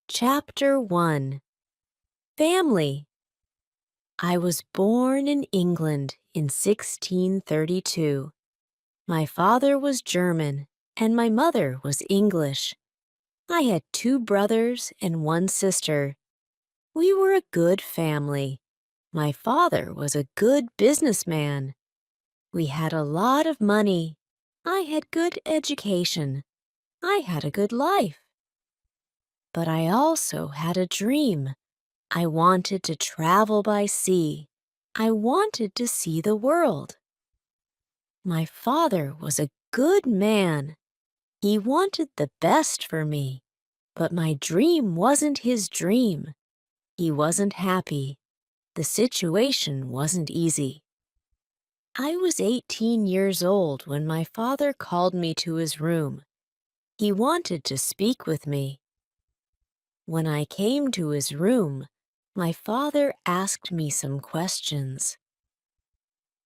Chapter 1 Family. I was born in England in 1632. My father was German and my mother was English. I had 2 brothers and 1 sister. We were a good family. My father was a good businessman. We had a lot of money. I had good education. I had a good life. But I also had a dream. I wanted to travel by sea. I wanted to see the world. My father was a good man. He wanted the best for me, but my dream wasn't his dream. He wasn't happy. The situation wasn't easy. I was 18 years old when my father called me to his room. He wanted to speak with me. When I came to his room, my father asked me some questions.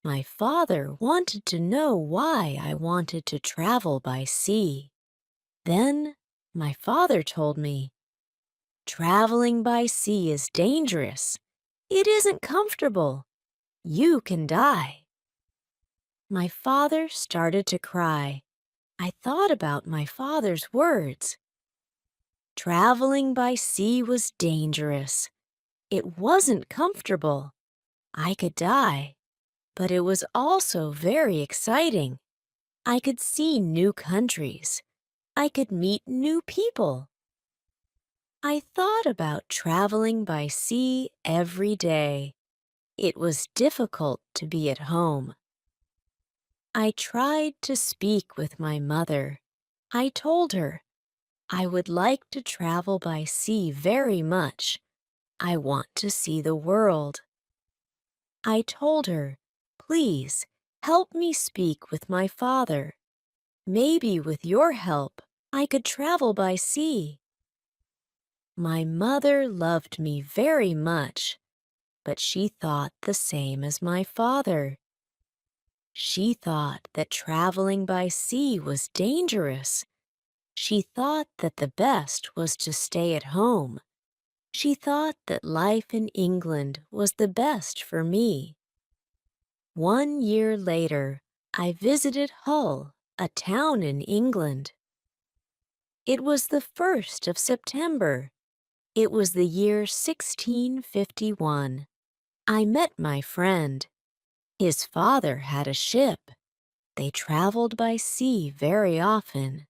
My father wanted to know why I wanted to travel by sea. Then my father told me, "Traveling by sea is dangerous. It isn't comfortable. You can die." My father started to cry. I thought about my father's words. Traveling by sea was dangerous. It wasn't comfortable. I could die, but it was also very exciting. I could see new countries. I could meet new people. I thought about traveling by sea every day. It was difficult to be at home. I tried to speak with my mother. I told her, I would like to travel by sea very much. I want to see the world. I told her, please help me speak with my father. Maybe with your help, I could travel by sea. My mother loved me very much, but she thought the same as my father. She thought that traveling by sea was dangerous. She thought that the best was to stay at home. She thought that life in England was the best for me. 1 year later, I visited Hull, a town in England. It was the 1st of September. It was the year 1651. I met my friend. His father had a ship. They traveled by sea very often.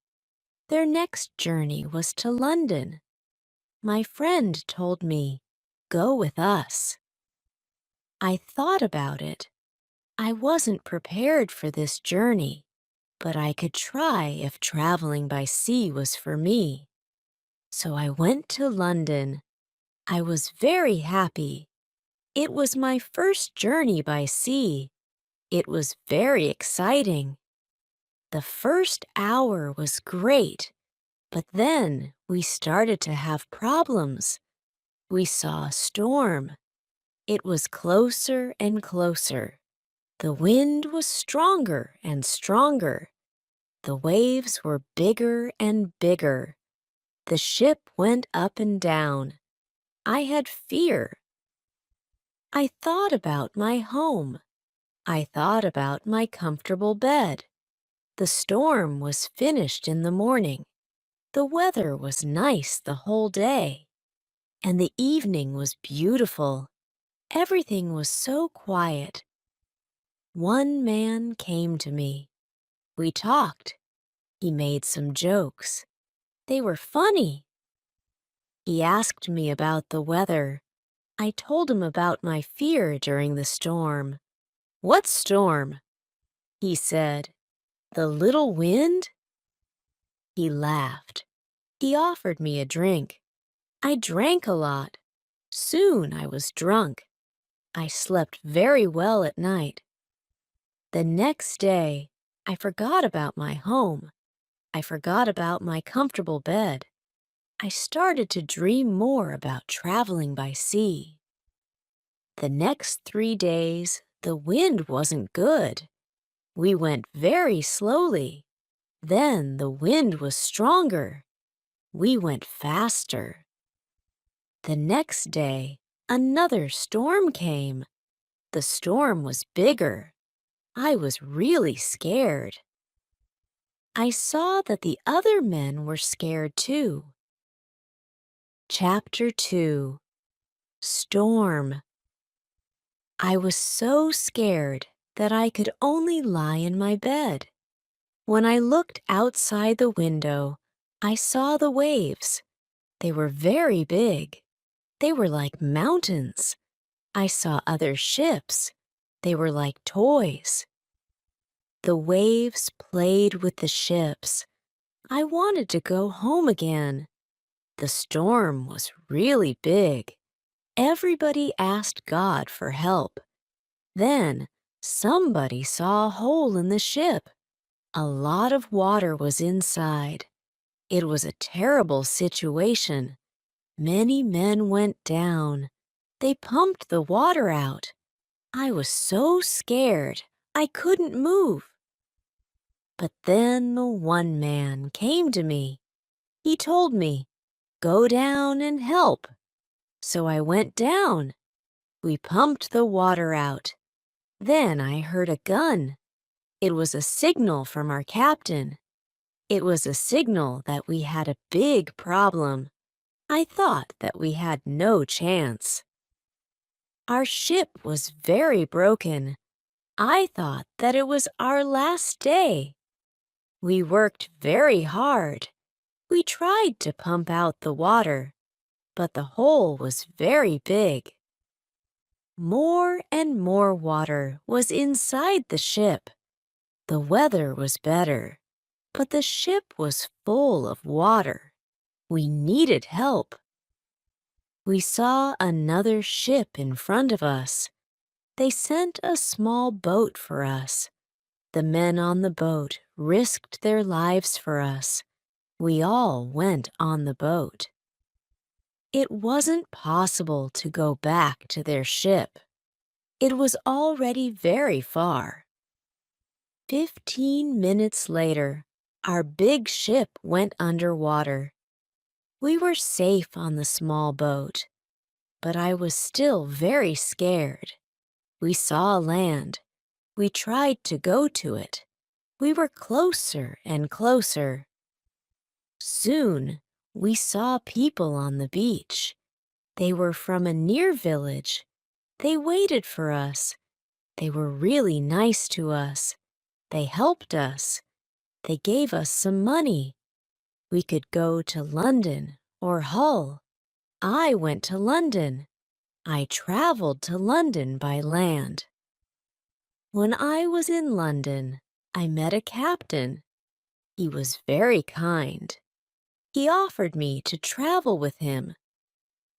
Their next journey was to London. My friend told me, "Go with us." I thought about it. I wasn't prepared for this journey, but I could try if traveling by sea was for me. So I went to London. I was very happy. It was my first journey by sea. It was very exciting. The first hour was great, but then we started to have problems. We saw a storm. It was closer and closer. The wind was stronger and stronger. The waves were bigger and bigger. The ship went up and down. I had fear. I thought about my home. I thought about my comfortable bed. The storm was finished in the morning. The weather was nice the whole day. And the evening was beautiful. Everything was so quiet. One man came to me. We talked. He made some jokes. They were funny. He asked me about the weather. I told him about my fear during the storm. "What storm?" he said. "The little wind?" He laughed. He offered me a drink. I drank a lot. Soon I was drunk. I slept very well at night. The next day, I forgot about my home. I forgot about my comfortable bed. I started to dream more about traveling by sea. The next 3 days, the wind wasn't good. We went very slowly. Then the wind was stronger. We went faster. The next day, another storm came. The storm was bigger. I was really scared. I saw that the other men were scared too. Chapter 2. Storm. I was so scared that I could only lie in my bed. When I looked outside the window, I saw the waves. They were very big. They were like mountains. I saw other ships. They were like toys. The waves played with the ships. I wanted to go home again. The storm was really big. Everybody asked God for help. Then somebody saw a hole in the ship. A lot of water was inside. It was a terrible situation. Many men went down. They pumped the water out. I was so scared I couldn't move. But then the one man came to me. He told me, "Go down and help." So I went down. We pumped the water out. Then I heard a gun. It was a signal from our captain. It was a signal that we had a big problem. I thought that we had no chance. Our ship was very broken. I thought that it was our last day. We worked very hard. We tried to pump out the water, but the hole was very big. More and more water was inside the ship. The weather was better, but the ship was full of water. We needed help. We saw another ship in front of us. They sent a small boat for us. The men on the boat risked their lives for us. We all went on the boat. It wasn't possible to go back to their ship. It was already very far. 15 minutes later, our big ship went underwater. We were safe on the small boat, but I was still very scared. We saw land. We tried to go to it. We were closer and closer. Soon, we saw people on the beach. They were from a near village. They waited for us. They were really nice to us. They helped us. They gave us some money. We could go to London or Hull. I went to London. I traveled to London by land. When I was in London, I met a captain. He was very kind. He offered me to travel with him.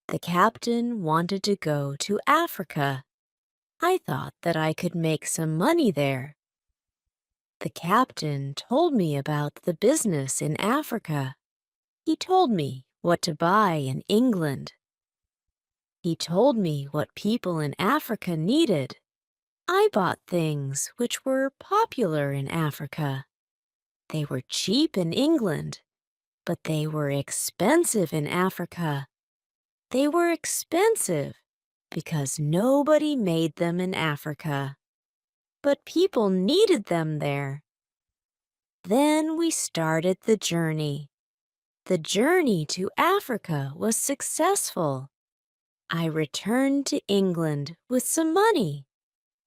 The captain wanted to go to Africa. I thought that I could make some money there. The captain told me about the business in Africa. He told me what to buy in England. He told me what people in Africa needed. I bought things which were popular in Africa. They were cheap in England, but they were expensive in Africa. They were expensive because nobody made them in Africa. But people needed them there. Then we started the journey. The journey to Africa was successful. I returned to England with some money.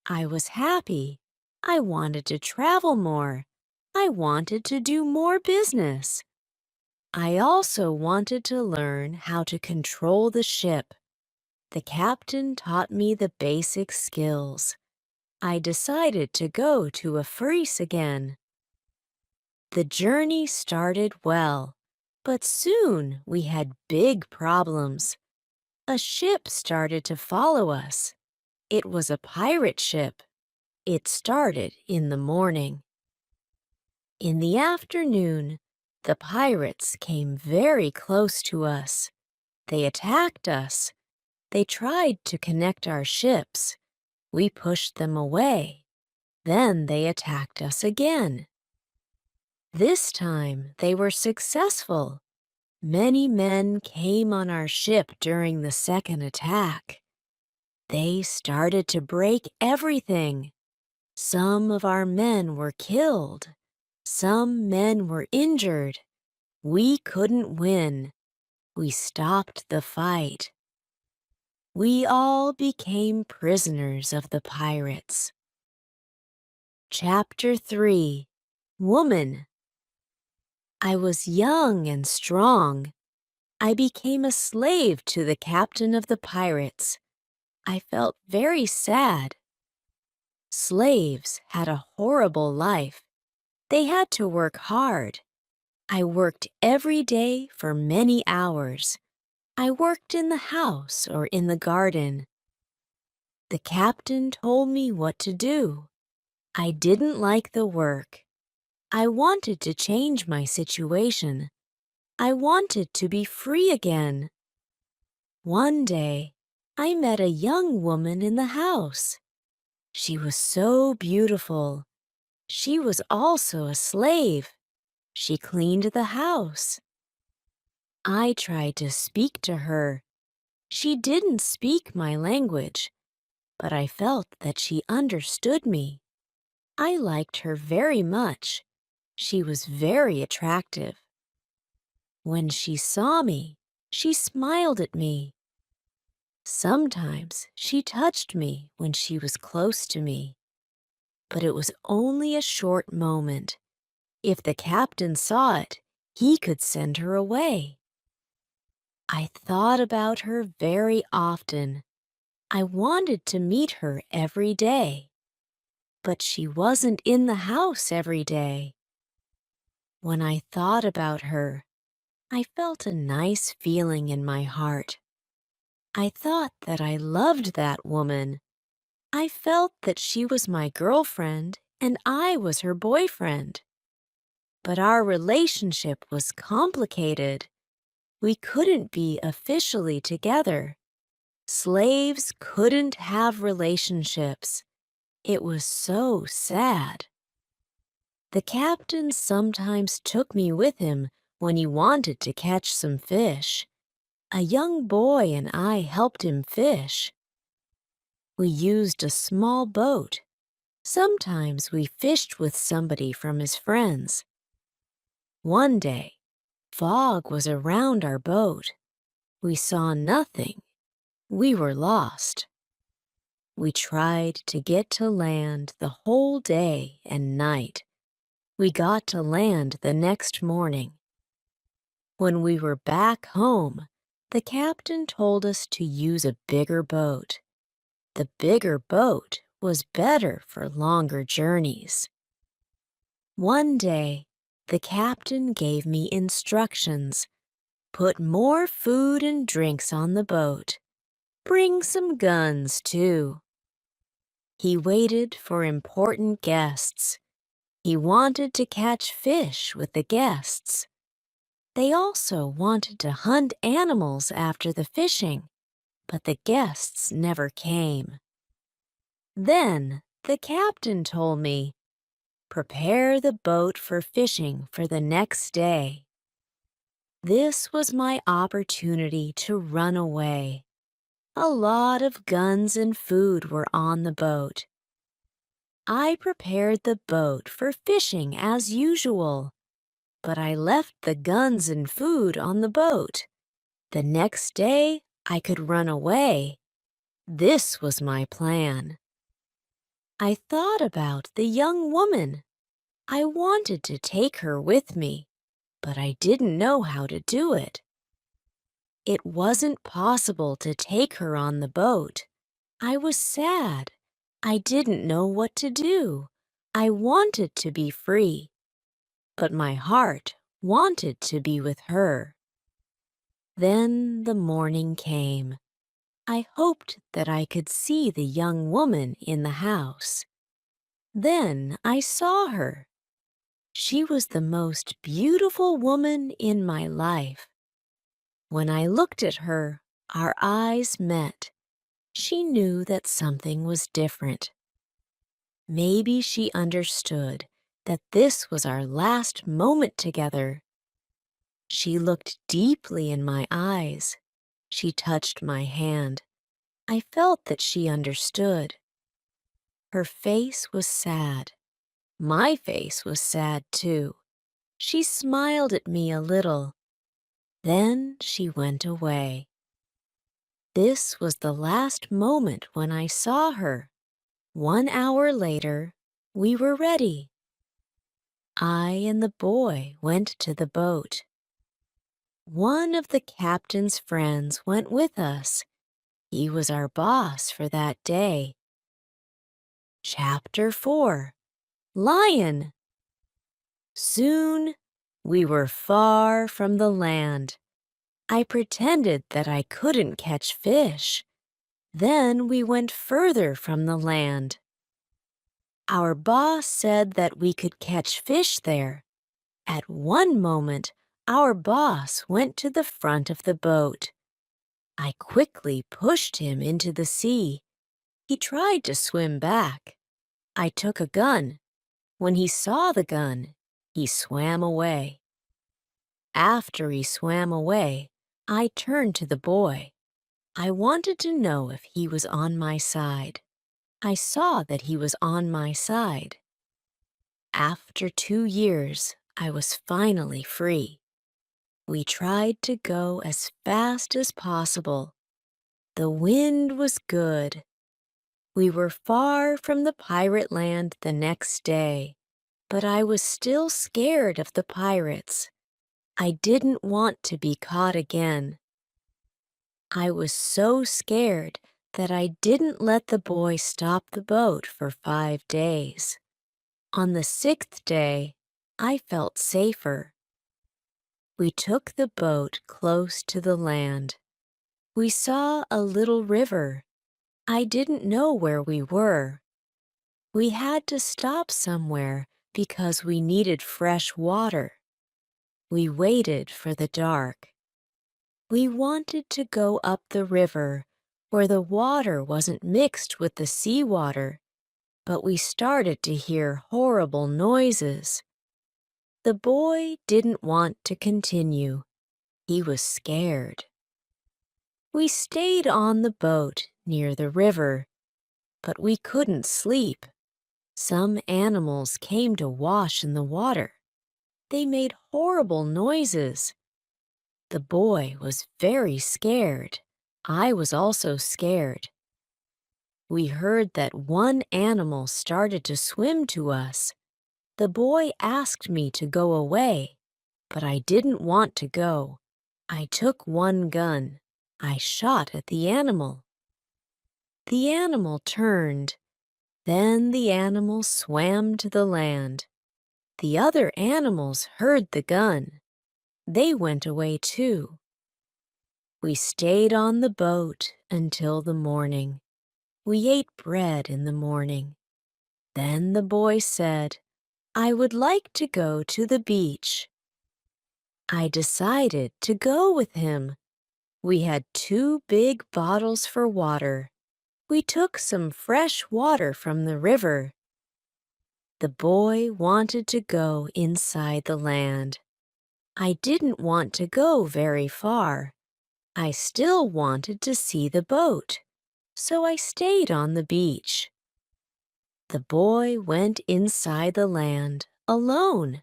I was happy. I wanted to travel more. I wanted to do more business. I also wanted to learn how to control the ship. The captain taught me the basic skills. I decided to go to Afris again. The journey started well, but soon we had big problems. A ship started to follow us. It was a pirate ship. It started in the morning. In the afternoon, the pirates came very close to us. They attacked us. They tried to connect our ships. We pushed them away. Then they attacked us again. This time they were successful. Many men came on our ship during the second attack. They started to break everything. Some of our men were killed. Some men were injured. We couldn't win. We stopped the fight. We all became prisoners of the pirates. Chapter 3. Woman. I was young and strong. I became a slave to the captain of the pirates. I felt very sad. Slaves had a horrible life. They had to work hard. I worked every day for many hours. I worked in the house or in the garden. The captain told me what to do. I didn't like the work. I wanted to change my situation. I wanted to be free again. One day, I met a young woman in the house. She was so beautiful. She was also a slave. She cleaned the house. I tried to speak to her. She didn't speak my language, but I felt that she understood me. I liked her very much. She was very attractive. When she saw me, she smiled at me. Sometimes she touched me when she was close to me, but it was only a short moment. If the captain saw it, he could send her away. I thought about her very often. I wanted to meet her every day, but she wasn't in the house every day. When I thought about her, I felt a nice feeling in my heart. I thought that I loved that woman. I felt that she was my girlfriend and I was her boyfriend. But our relationship was complicated. We couldn't be officially together. Slaves couldn't have relationships. It was so sad. The captain sometimes took me with him when he wanted to catch some fish. A young boy and I helped him fish. We used a small boat. Sometimes we fished with somebody from his friends. One day, fog was around our boat. We saw nothing. We were lost. We tried to get to land the whole day and night. We got to land the next morning. When we were back home, the captain told us to use a bigger boat. The bigger boat was better for longer journeys. One day, the captain gave me instructions. Put more food and drinks on the boat. Bring some guns, too. He waited for important guests. He wanted to catch fish with the guests. They also wanted to hunt animals after the fishing, but the guests never came. Then the captain told me, "Prepare the boat for fishing for the next day." This was my opportunity to run away. A lot of guns and food were on the boat. I prepared the boat for fishing as usual, but I left the guns and food on the boat. The next day, I could run away. This was my plan. I thought about the young woman. I wanted to take her with me, but I didn't know how to do it. It wasn't possible to take her on the boat. I was sad. I didn't know what to do. I wanted to be free, but my heart wanted to be with her. Then the morning came. I hoped that I could see the young woman in the house. Then I saw her. She was the most beautiful woman in my life. When I looked at her, our eyes met. She knew that something was different. Maybe she understood that this was our last moment together. She looked deeply in my eyes. She touched my hand. I felt that she understood. Her face was sad. My face was sad too. She smiled at me a little. Then she went away. This was the last moment when I saw her. 1 hour later, we were ready. I and the boy went to the boat. One of the captain's friends went with us. He was our boss for that day. Chapter 4: Lion. Soon we were far from the land. I pretended that I couldn't catch fish. Then we went further from the land. Our boss said that we could catch fish there. At one moment, our boss went to the front of the boat. I quickly pushed him into the sea. He tried to swim back. I took a gun. When he saw the gun, he swam away. After he swam away, I turned to the boy. I wanted to know if he was on my side. I saw that he was on my side. After 2 years, I was finally free. We tried to go as fast as possible. The wind was good. We were far from the pirate land the next day, but I was still scared of the pirates. I didn't want to be caught again. I was so scared that I didn't let the boy stop the boat for 5 days. On the 6th day, I felt safer. We took the boat close to the land. We saw a little river. I didn't know where we were. We had to stop somewhere because we needed fresh water. We waited for the dark. We wanted to go up the river where the water wasn't mixed with the seawater, but we started to hear horrible noises. The boy didn't want to continue. He was scared. We stayed on the boat near the river, but we couldn't sleep. Some animals came to wash in the water. They made horrible noises. The boy was very scared. I was also scared. We heard that one animal started to swim to us. The boy asked me to go away, but I didn't want to go. I took one gun. I shot at the animal. The animal turned. Then the animal swam to the land. The other animals heard the gun. They went away too. We stayed on the boat until the morning. We ate bread in the morning. Then the boy said, "I would like to go to the beach." I decided to go with him. We had 2 big bottles for water. We took some fresh water from the river. The boy wanted to go inside the land. I didn't want to go very far. I still wanted to see the boat, so I stayed on the beach. The boy went inside the land alone.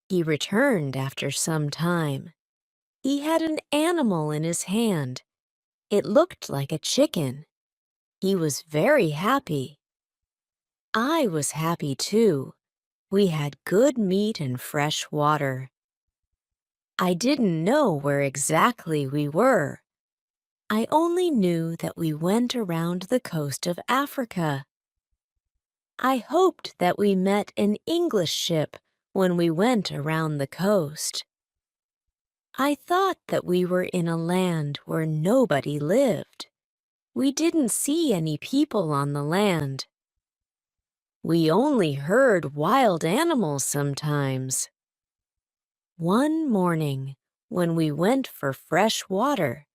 He returned after some time. He had an animal in his hand. It looked like a chicken. He was very happy. I was happy too. We had good meat and fresh water. I didn't know where exactly we were. I only knew that we went around the coast of Africa. I hoped that we met an English ship when we went around the coast. I thought that we were in a land where nobody lived. We didn't see any people on the land. We only heard wild animals sometimes. One morning, when we went for fresh water,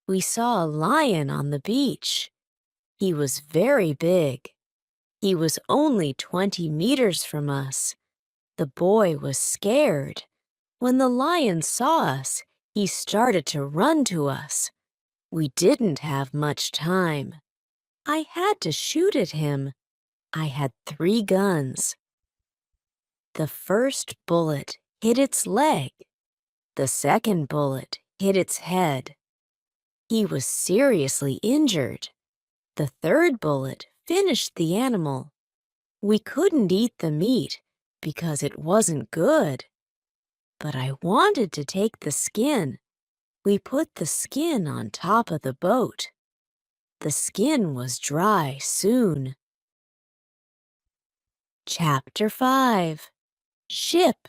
we saw a lion on the beach. He was very big. He was only 20 meters from us. The boy was scared. When the lion saw us, he started to run to us. We didn't have much time. I had to shoot at him. I had 3 guns. The first bullet hit its leg. The second bullet hit its head. He was seriously injured. The third bullet finished the animal. We couldn't eat the meat because it wasn't good. But I wanted to take the skin. We put the skin on top of the boat. The skin was dry soon. Chapter 5. Ship.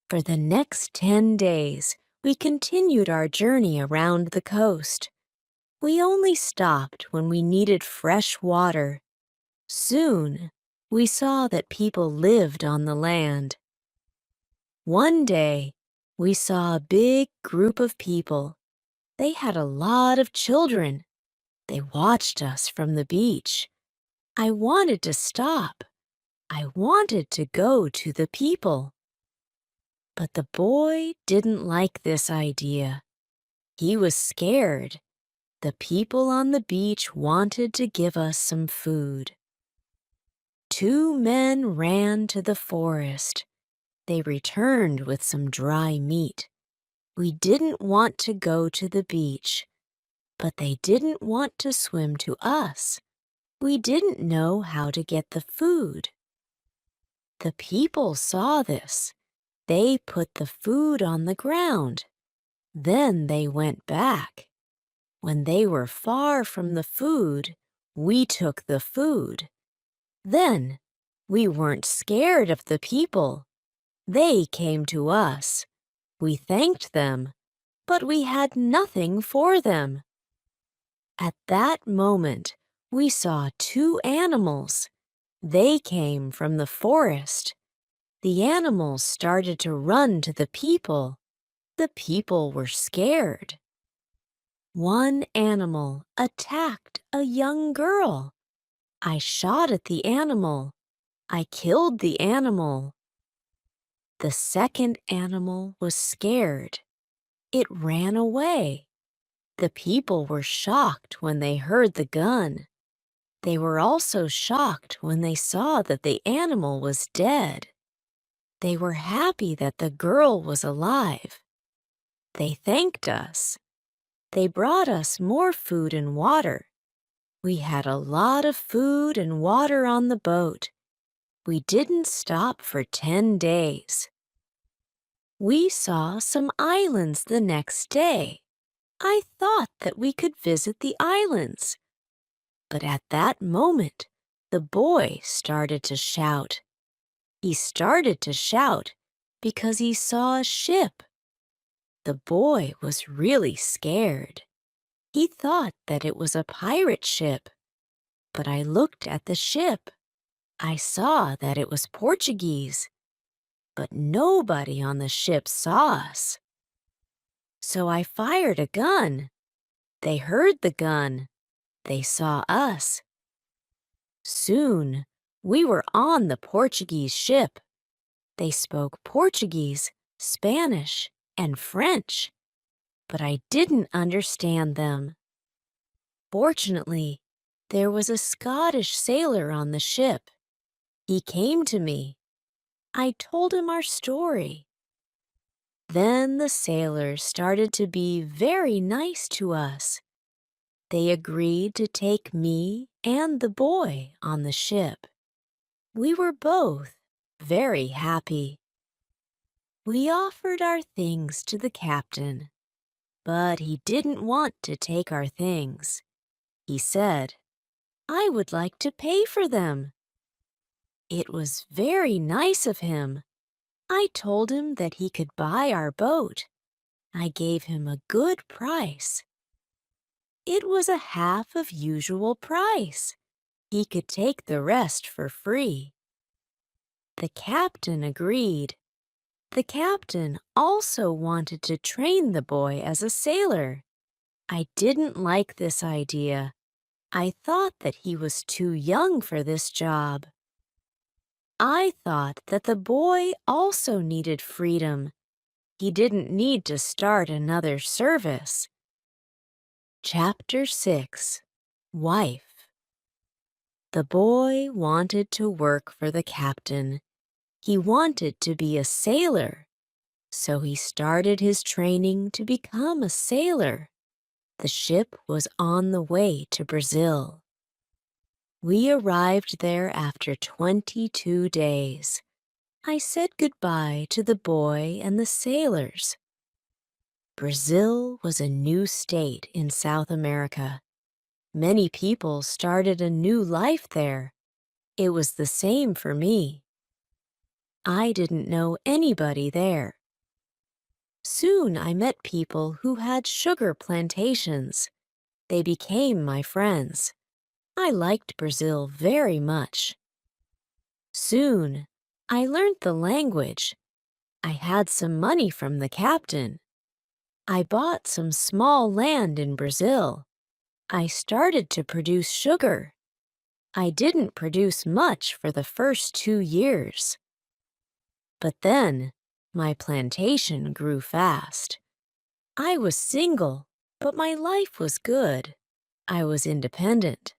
For the next 10 days, we continued our journey around the coast. We only stopped when we needed fresh water. Soon, we saw that people lived on the land. One day, we saw a big group of people. They had a lot of children. They watched us from the beach. I wanted to stop. I wanted to go to the people. But the boy didn't like this idea. He was scared. The people on the beach wanted to give us some food. 2 men ran to the forest. They returned with some dry meat. We didn't want to go to the beach, but they didn't want to swim to us. We didn't know how to get the food. The people saw this. They put the food on the ground. Then they went back. When they were far from the food, we took the food. Then we weren't scared of the people. They came to us. We thanked them, but we had nothing for them. At that moment, we saw 2 animals. They came from the forest. The animals started to run to the people. The people were scared. One animal attacked a young girl. I shot at the animal. I killed the animal. The second animal was scared. It ran away. The people were shocked when they heard the gun. They were also shocked when they saw that the animal was dead. They were happy that the girl was alive. They thanked us. They brought us more food and water. We had a lot of food and water on the boat. We didn't stop for 10 days. We saw some islands the next day. I thought that we could visit the islands. But at that moment, the boy started to shout. He started to shout because he saw a ship. The boy was really scared. He thought that it was a pirate ship. But I looked at the ship. I saw that it was Portuguese. But nobody on the ship saw us. So I fired a gun. They heard the gun. They saw us. Soon, we were on the Portuguese ship. They spoke Portuguese, Spanish, and French, but I didn't understand them. Fortunately, there was a Scottish sailor on the ship. He came to me. I told him our story. Then the sailors started to be very nice to us. They agreed to take me and the boy on the ship. We were both very happy. We offered our things to the captain, but he didn't want to take our things. He said, "I would like to pay for them." It was very nice of him. I told him that he could buy our boat. I gave him a good price. It was a half of usual price. He could take the rest for free. The captain agreed. The captain also wanted to train the boy as a sailor. I didn't like this idea. I thought that he was too young for this job. I thought that the boy also needed freedom. He didn't need to start another service. Chapter 6. Wife. The boy wanted to work for the captain. He wanted to be a sailor, so he started his training to become a sailor. The ship was on the way to Brazil. We arrived there after 22 days. I said goodbye to the boy and the sailors. Brazil was a new state in South America. Many people started a new life there. It was the same for me. I didn't know anybody there. Soon I met people who had sugar plantations. They became my friends. I liked Brazil very much. Soon, I learned the language. I had some money from the captain. I bought some small land in Brazil. I started to produce sugar. I didn't produce much for the first 2 years. But then, my plantation grew fast. I was single, but my life was good. I was independent.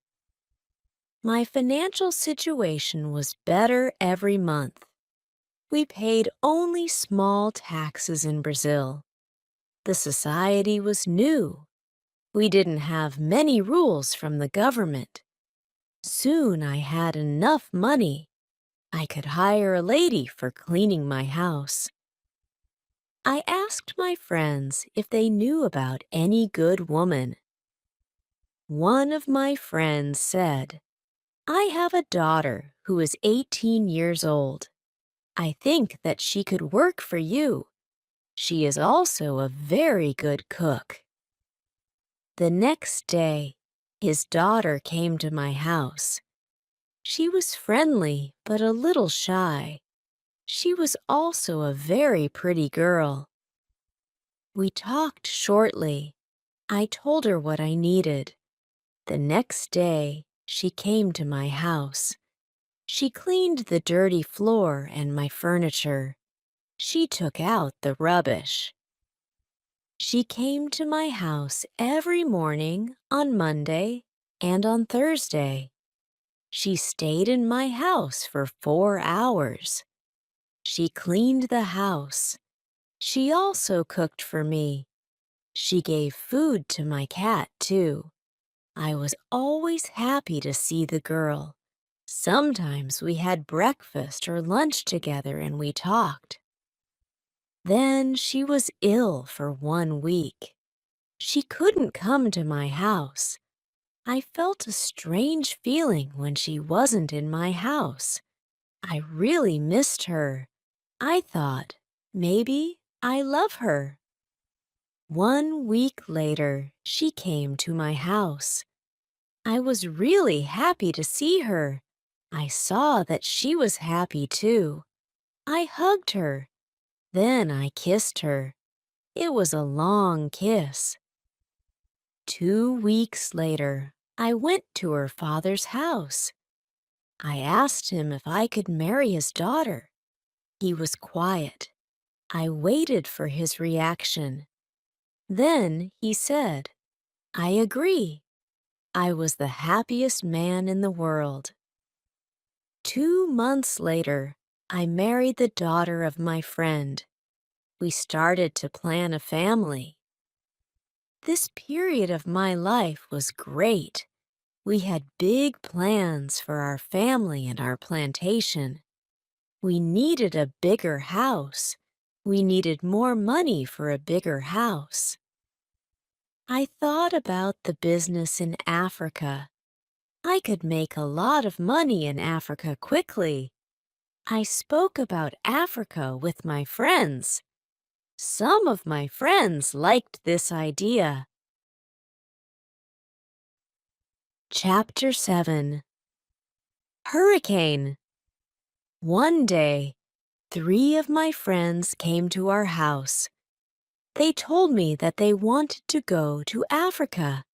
My financial situation was better every month. We paid only small taxes in Brazil. The society was new. We didn't have many rules from the government. Soon I had enough money. I could hire a lady for cleaning my house. I asked my friends if they knew about any good woman. One of my friends said, "I have a daughter who is 18 years old. I think that she could work for you. She is also a very good cook." The next day, his daughter came to my house. She was friendly but a little shy. She was also a very pretty girl. We talked shortly. I told her what I needed. The next day, she came to my house. She cleaned the dirty floor and my furniture. She took out the rubbish. She came to my house every morning on Monday and on Thursday. She stayed in my house for 4 hours. She cleaned the house. She also cooked for me. She gave food to my cat, too. I was always happy to see the girl. Sometimes we had breakfast or lunch together and we talked. Then she was ill for 1 week. She couldn't come to my house. I felt a strange feeling when she wasn't in my house. I really missed her. I thought, maybe I love her. 1 week later, she came to my house. I was really happy to see her. I saw that she was happy too. I hugged her. Then I kissed her. It was a long kiss. 2 weeks later, I went to her father's house. I asked him if I could marry his daughter. He was quiet. I waited for his reaction. Then he said, "I agree." I was the happiest man in the world. 2 months later, I married the daughter of my friend. We started to plan a family. This period of my life was great. We had big plans for our family and our plantation. We needed a bigger house. We needed more money for a bigger house. I thought about the business in Africa. I could make a lot of money in Africa quickly. I spoke about Africa with my friends. Some of my friends liked this idea. Chapter 7. Hurricane. One day, 3 of my friends came to our house. They told me that they wanted to go to Africa.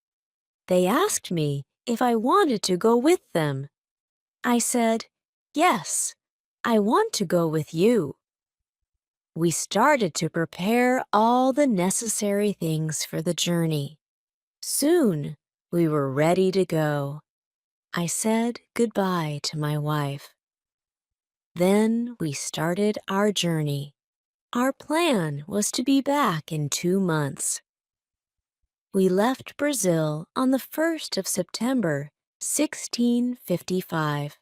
They asked me if I wanted to go with them. I said, yes. I want to go with you." We started to prepare all the necessary things for the journey. Soon, we were ready to go. I said goodbye to my wife. Then we started our journey. Our plan was to be back in 2 months. We left Brazil on the 1st of September, 1655.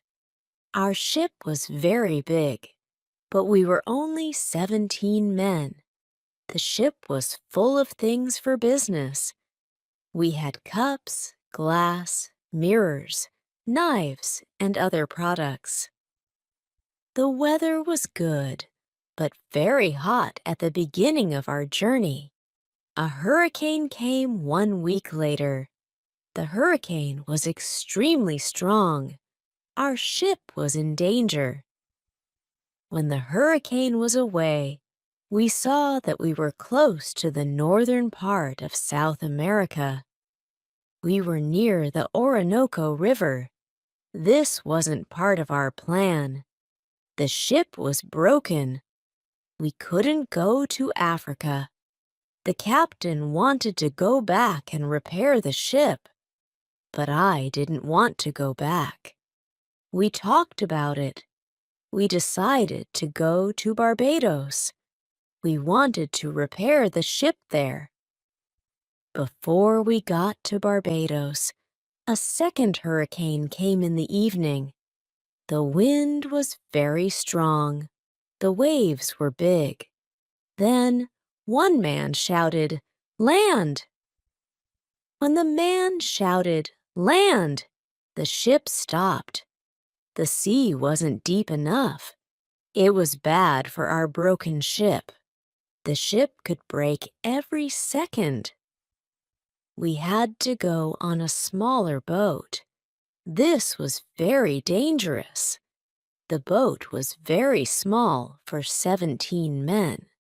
Our ship was very big, but we were only 17 men. The ship was full of things for business. We had cups, glass, mirrors, knives, and other products. The weather was good, but very hot at the beginning of our journey. A hurricane came 1 week later. The hurricane was extremely strong. Our ship was in danger. When the hurricane was away, we saw that we were close to the northern part of South America. We were near the Orinoco River. This wasn't part of our plan. The ship was broken. We couldn't go to Africa. The captain wanted to go back and repair the ship, but I didn't want to go back. We talked about it. We decided to go to Barbados. We wanted to repair the ship there. Before we got to Barbados, a second hurricane came in the evening. The wind was very strong. The waves were big. Then one man shouted, "Land!" When the man shouted, "Land!" the ship stopped. The sea wasn't deep enough. It was bad for our broken ship. The ship could break every second. We had to go on a smaller boat. This was very dangerous. The boat was very small for 17 men.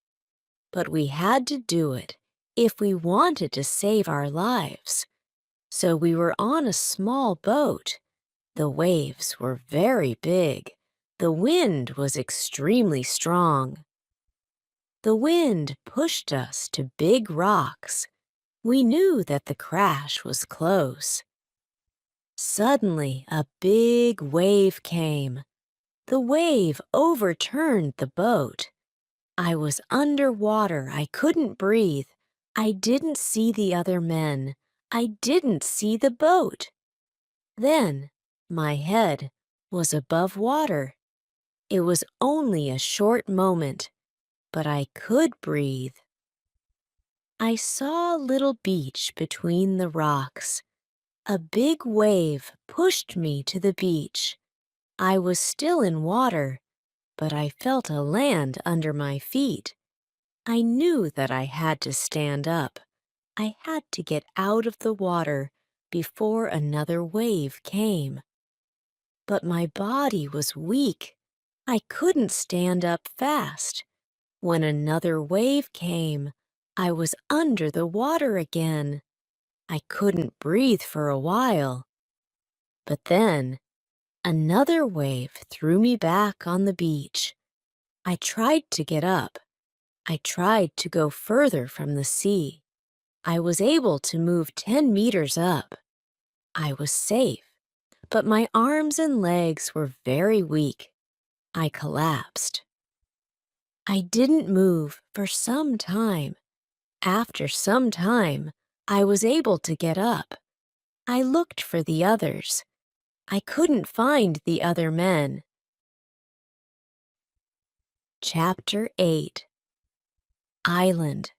But we had to do it if we wanted to save our lives. So we were on a small boat. The waves were very big. The wind was extremely strong. The wind pushed us to big rocks. We knew that the crash was close. Suddenly, a big wave came. The wave overturned the boat. I was underwater. I couldn't breathe. I didn't see the other men. I didn't see the boat. Then, my head was above water. It was only a short moment, but I could breathe. I saw a little beach between the rocks. A big wave pushed me to the beach. I was still in water, but I felt a land under my feet. I knew that I had to stand up. I had to get out of the water before another wave came. But my body was weak. I couldn't stand up fast. When another wave came, I was under the water again. I couldn't breathe for a while. But then, another wave threw me back on the beach. I tried to get up. I tried to go further from the sea. I was able to move 10 meters up. I was safe, but my arms and legs were very weak. I collapsed. I didn't move for some time. After some time, I was able to get up. I looked for the others. I couldn't find the other men. Chapter 8. Island.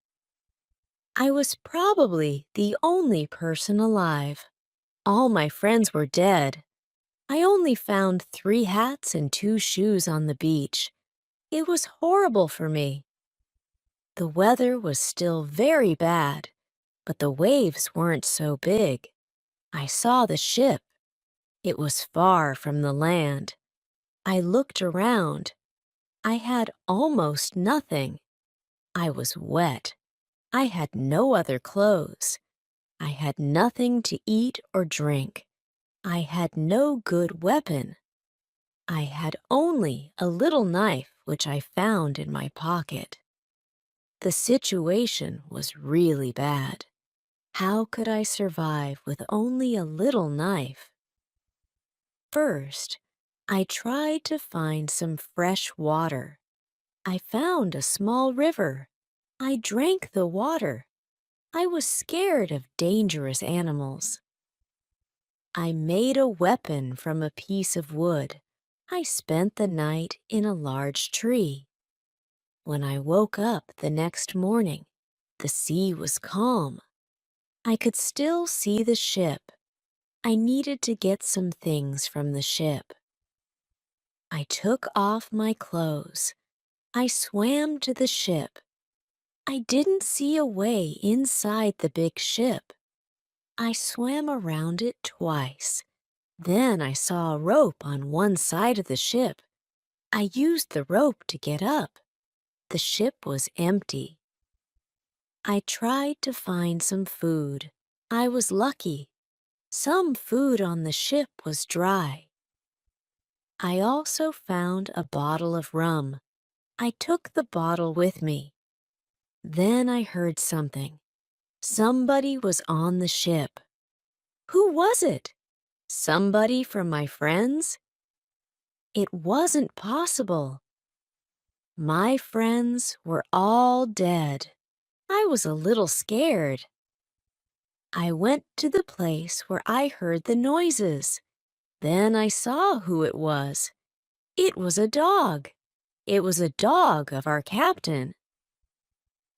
I was probably the only person alive. All my friends were dead. I only found 3 hats and 2 shoes on the beach. It was horrible for me. The weather was still very bad, but the waves weren't so big. I saw the ship. It was far from the land. I looked around. I had almost nothing. I was wet. I had no other clothes. I had nothing to eat or drink. I had no good weapon. I had only a little knife which I found in my pocket. The situation was really bad. How could I survive with only a little knife? First, I tried to find some fresh water. I found a small river. I drank the water. I was scared of dangerous animals. I made a weapon from a piece of wood. I spent the night in a large tree. When I woke up the next morning, the sea was calm. I could still see the ship. I needed to get some things from the ship. I took off my clothes. I swam to the ship. I didn't see a way inside the big ship. I swam around it twice. Then I saw a rope on one side of the ship. I used the rope to get up. The ship was empty. I tried to find some food. I was lucky. Some food on the ship was dry. I also found a bottle of rum. I took the bottle with me. Then I heard something. Somebody was on the ship. Who was it? Somebody from my friends? It wasn't possible. My friends were all dead. I was a little scared. I went to the place where I heard the noises. Then I saw who it was. It was a dog. It was a dog of our captain.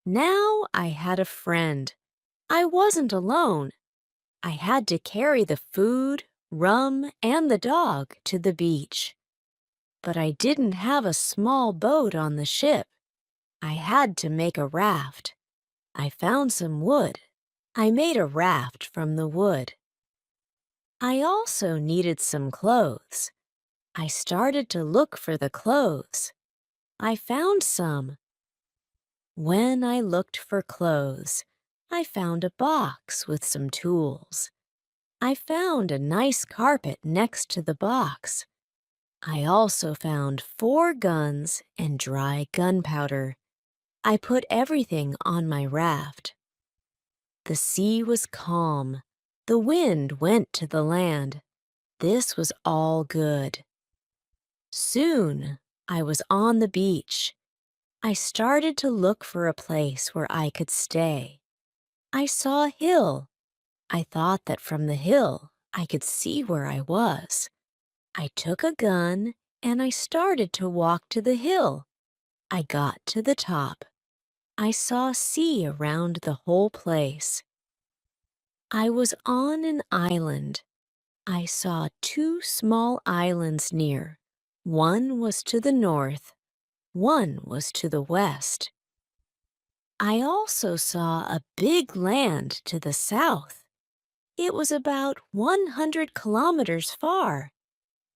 Now I had a friend. I wasn't alone. I had to carry the food, rum, and the dog to the beach. But I didn't have a small boat on the ship. I had to make a raft. I found some wood. I made a raft from the wood. I also needed some clothes. I started to look for the clothes. I found some. When I looked for clothes, I found a box with some tools. I found a nice carpet next to the box. I also found 4 guns and dry gunpowder. I put everything on my raft. The sea was calm. The wind went to the land. This was all good. Soon, I was on the beach. I started to look for a place where I could stay. I saw a hill. I thought that from the hill I could see where I was. I took a gun and I started to walk to the hill. I got to the top. I saw sea around the whole place. I was on an island. I saw 2 small islands near. One was to the north. One was to the west. I also saw a big land to the south. It was about 100 kilometers far.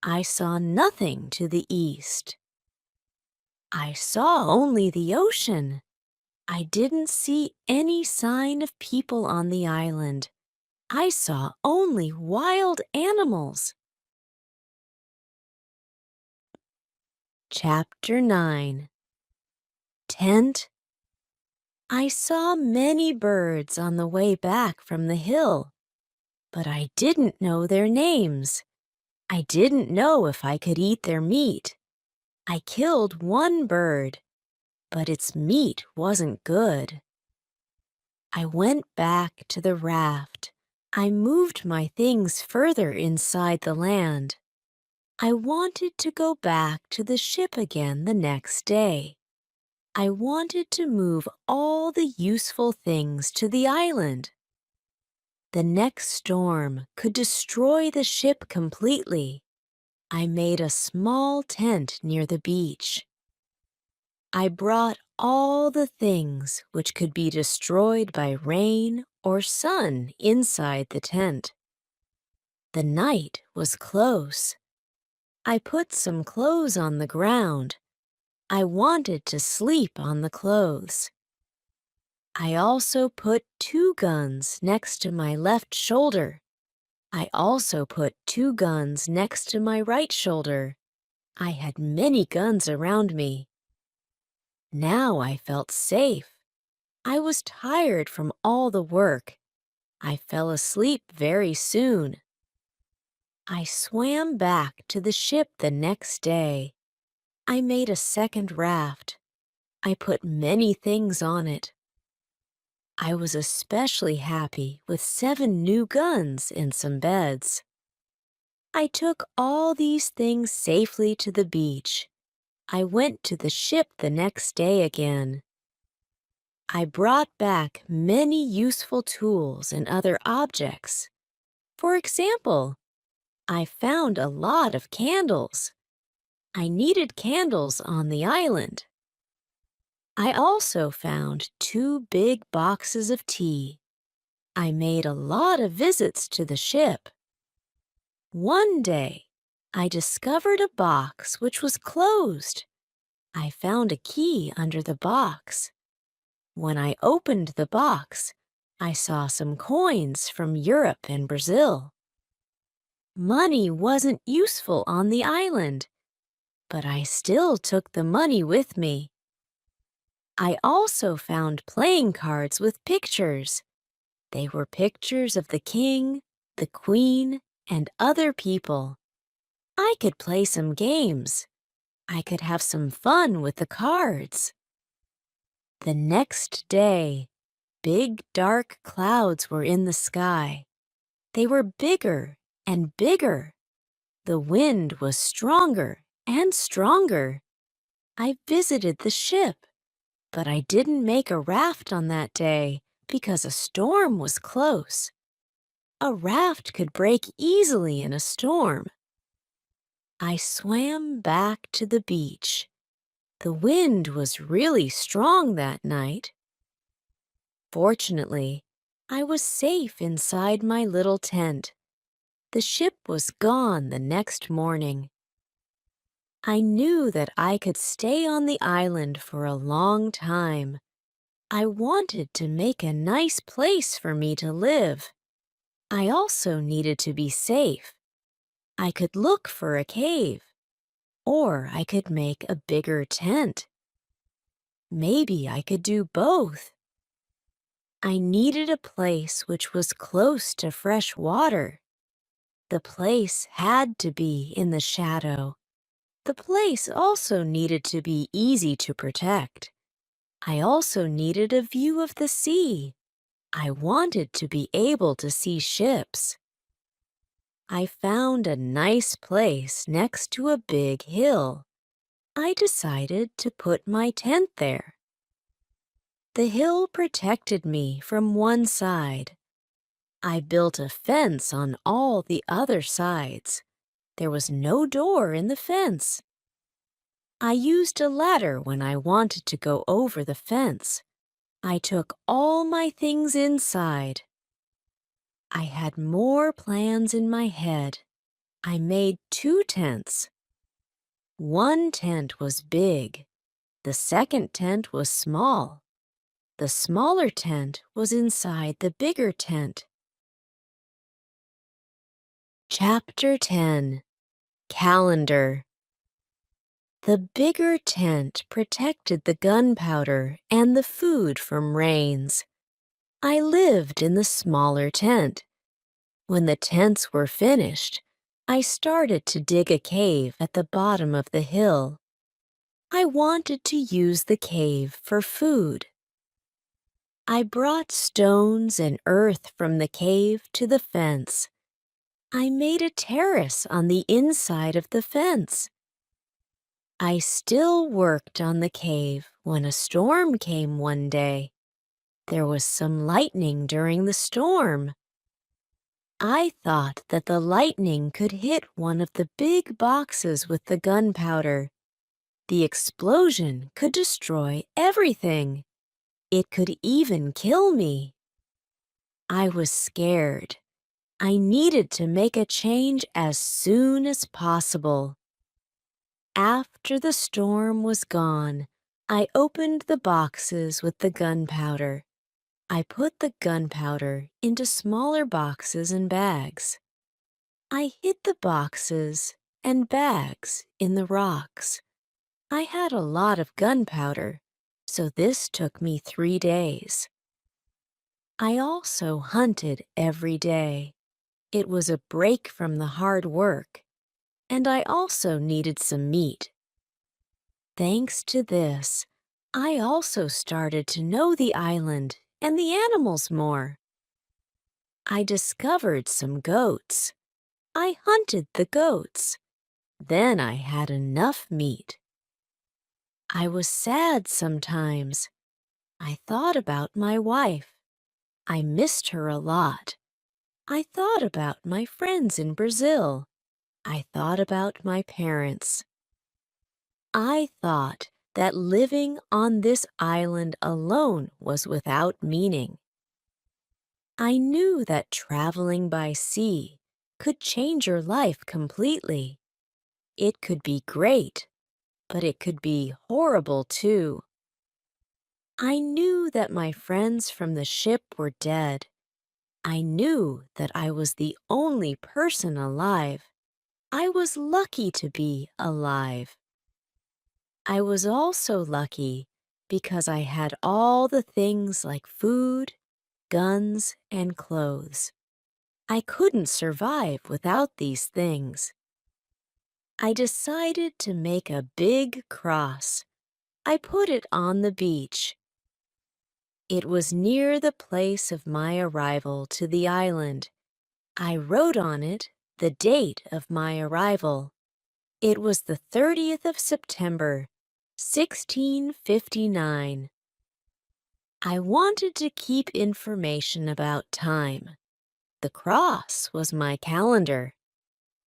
I saw nothing to the east. I saw only the ocean. I didn't see any sign of people on the island. I saw only wild animals. Chapter 9. Tent. I saw many birds on the way back from the hill, but I didn't know their names. I didn't know if I could eat their meat. I killed one bird, but its meat wasn't good. I went back to the raft. I moved my things further inside the land. I wanted to go back to the ship again the next day. I wanted to move all the useful things to the island. The next storm could destroy the ship completely. I made a small tent near the beach. I brought all the things which could be destroyed by rain or sun inside the tent. The night was close. I put some clothes on the ground. I wanted to sleep on the clothes. I also put 2 guns next to my left shoulder. I also put 2 guns next to my right shoulder. I had many guns around me. Now I felt safe. I was tired from all the work. I fell asleep very soon. I swam back to the ship the next day. I made a second raft. I put many things on it. I was especially happy with 7 new guns and some beds. I took all these things safely to the beach. I went to the ship the next day again. I brought back many useful tools and other objects. For example, I found a lot of candles. I needed candles on the island. I also found 2 big boxes of tea. I made a lot of visits to the ship. One day, I discovered a box which was closed. I found a key under the box. When I opened the box, I saw some coins from Europe and Brazil. Money wasn't useful on the island, but I still took the money with me. I also found playing cards with pictures. They were pictures of the king, the queen, and other people. I could play some games. I could have some fun with the cards. The next day, big dark clouds were in the sky. They were bigger and bigger. The wind was stronger and stronger. I visited the ship, but I didn't make a raft on that day because a storm was close. A raft could break easily in a storm. I swam back to the beach. The wind was really strong that night. Fortunately, I was safe inside my little tent. The ship was gone the next morning. I knew that I could stay on the island for a long time. I wanted to make a nice place for me to live. I also needed to be safe. I could look for a cave, or I could make a bigger tent. Maybe I could do both. I needed a place which was close to fresh water. The place had to be in the shadow. The place also needed to be easy to protect. I also needed a view of the sea. I wanted to be able to see ships. I found a nice place next to a big hill. I decided to put my tent there. The hill protected me from one side. I built a fence on all the other sides. There was no door in the fence. I used a ladder when I wanted to go over the fence. I took all my things inside. I had more plans in my head. I made 2 tents. One tent was big. The second tent was small. The smaller tent was inside the bigger tent. Chapter 10. Calendar. The bigger tent protected the gunpowder and the food from rains. I lived in the smaller tent. When the tents were finished, I started to dig a cave at the bottom of the hill. I wanted to use the cave for food. I brought stones and earth from the cave to the fence. I made a terrace on the inside of the fence. I still worked on the cave when a storm came one day. There was some lightning during the storm. I thought that the lightning could hit one of the big boxes with the gunpowder. The explosion could destroy everything. It could even kill me. I was scared. I needed to make a change as soon as possible. After the storm was gone, I opened the boxes with the gunpowder. I put the gunpowder into smaller boxes and bags. I hid the boxes and bags in the rocks. I had a lot of gunpowder, so this took me 3 days. I also hunted every day. It was a break from the hard work, and I also needed some meat. Thanks to this, I also started to know the island and the animals more. I discovered some goats. I hunted the goats. Then I had enough meat. I was sad sometimes. I thought about my wife. I missed her a lot. I thought about my friends in Brazil. I thought about my parents. I thought that living on this island alone was without meaning. I knew that traveling by sea could change your life completely. It could be great, but it could be horrible too. I knew that my friends from the ship were dead. I knew that I was the only person alive. I was lucky to be alive. I was also lucky because I had all the things like food, guns, and clothes. I couldn't survive without these things. I decided to make a big cross. I put it on the beach. It was near the place of my arrival to the island. I wrote on it the date of my arrival. It was the 30th of September, 1659. I wanted to keep information about time. The cross was my calendar.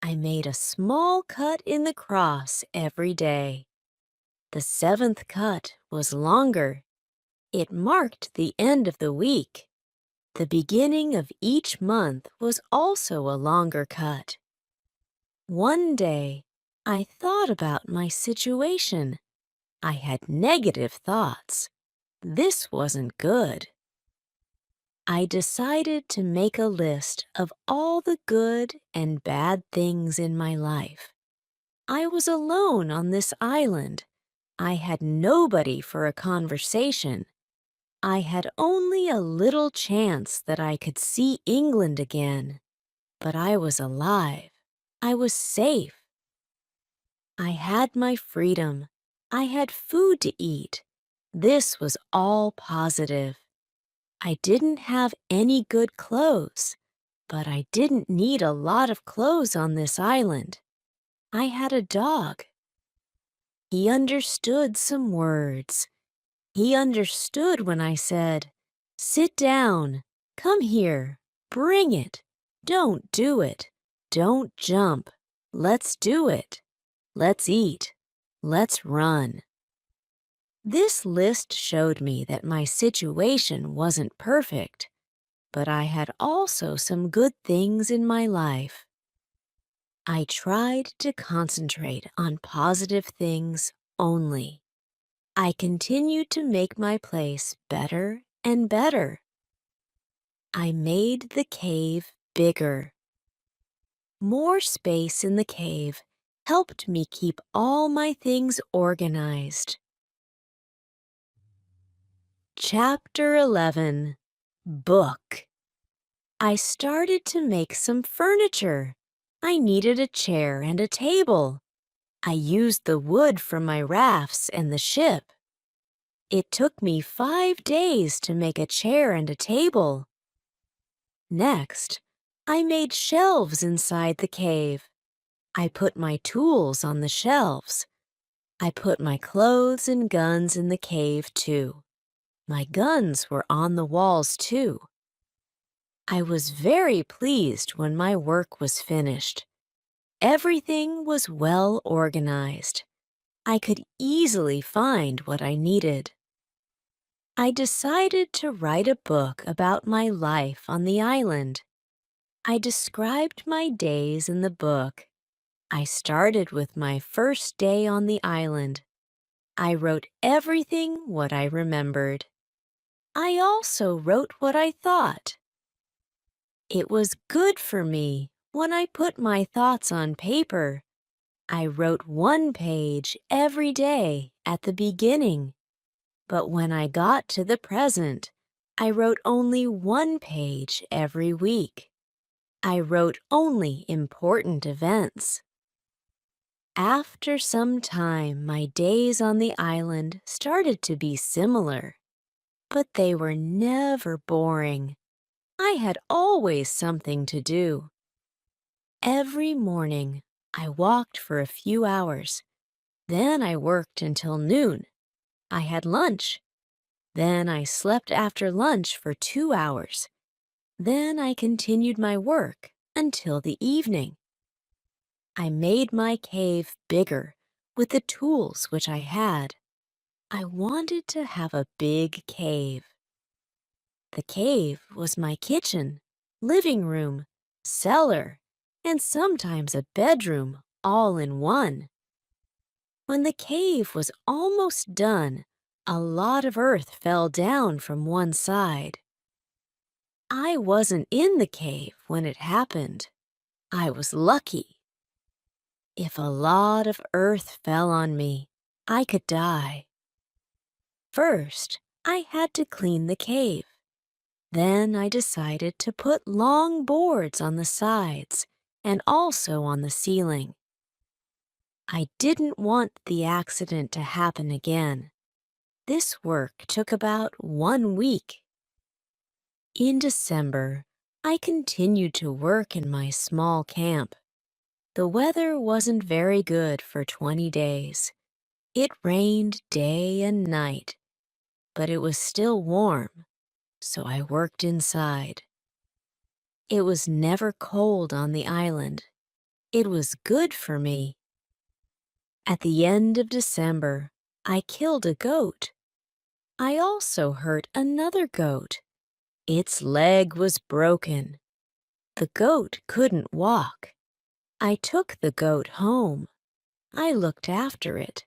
I made a small cut in the cross every day. The 7th cut was longer. It marked the end of the week. The beginning of each month was also a longer cut. One day, I thought about my situation. I had negative thoughts. This wasn't good. I decided to make a list of all the good and bad things in my life. I was alone on this island. I had nobody for a conversation. I had only a little chance that I could see England again. But I was alive. I was safe. I had my freedom. I had food to eat. This was all positive. I didn't have any good clothes, but I didn't need a lot of clothes on this island. I had a dog. He understood some words. He understood when I said, "Sit down, come here, bring it, don't do it, don't jump, let's do it, let's eat, let's run." This list showed me that my situation wasn't perfect, but I had also some good things in my life. I tried to concentrate on positive things only. I continued to make my place better and better. I made the cave bigger. More space in the cave helped me keep all my things organized. Chapter 11. Book. I started to make some furniture. I needed a chair and a table. I used the wood from my rafts and the ship. It took me 5 days to make a chair and a table. Next, I made shelves inside the cave. I put my tools on the shelves. I put my clothes and guns in the cave too. My guns were on the walls too. I was very pleased when my work was finished. Everything was well organized. I could easily find what I needed. I decided to write a book about my life on the island. I described my days in the book. I started with my first day on the island. I wrote everything what I remembered. I also wrote what I thought. It was good for me when I put my thoughts on paper. I wrote one page every day at the beginning, but when I got to the present, I wrote only one page every week. I wrote only important events. After some time, my days on the island started to be similar, but they were never boring. I had always something to do. Every morning, I walked for a few hours. Then I worked until noon. I had lunch. Then I slept after lunch for 2 hours. Then I continued my work until the evening. I made my cave bigger with the tools which I had. I wanted to have a big cave. The cave was my kitchen, living room, cellar, and sometimes a bedroom all in one. When the cave was almost done, a lot of earth fell down from one side. I wasn't in the cave when it happened. I was lucky. If a lot of earth fell on me, I could die. First, I had to clean the cave. Then I decided to put long boards on the sides and also on the ceiling. I didn't want the accident to happen again. This work took about 1 week. In December, I continued to work in my small camp. The weather wasn't very good for 20 days. It rained day and night, but it was still warm, so I worked inside. It was never cold on the island. It was good for me. At the end of December, I killed a goat. I also hurt another goat. Its leg was broken. The goat couldn't walk. I took the goat home. I looked after it.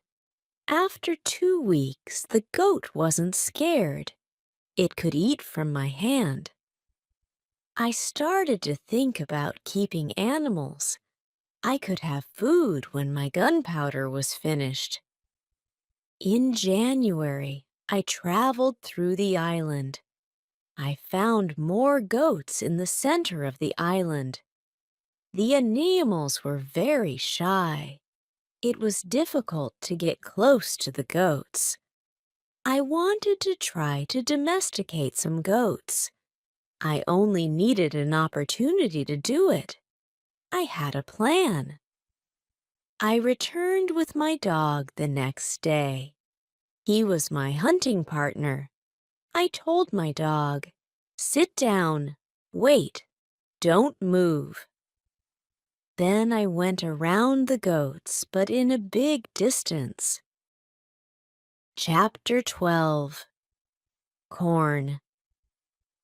After 2 weeks, the goat wasn't scared. It could eat from my hand. I started to think about keeping animals. I could have food when my gunpowder was finished. In January, I traveled through the island. I found more goats in the center of the island. The animals were very shy. It was difficult to get close to the goats. I wanted to try to domesticate some goats. I only needed an opportunity to do it. I had a plan. I returned with my dog the next day. He was my hunting partner. I told my dog, "Sit down, wait, don't move." Then I went around the goats, but in a big distance. Chapter 12. Corn.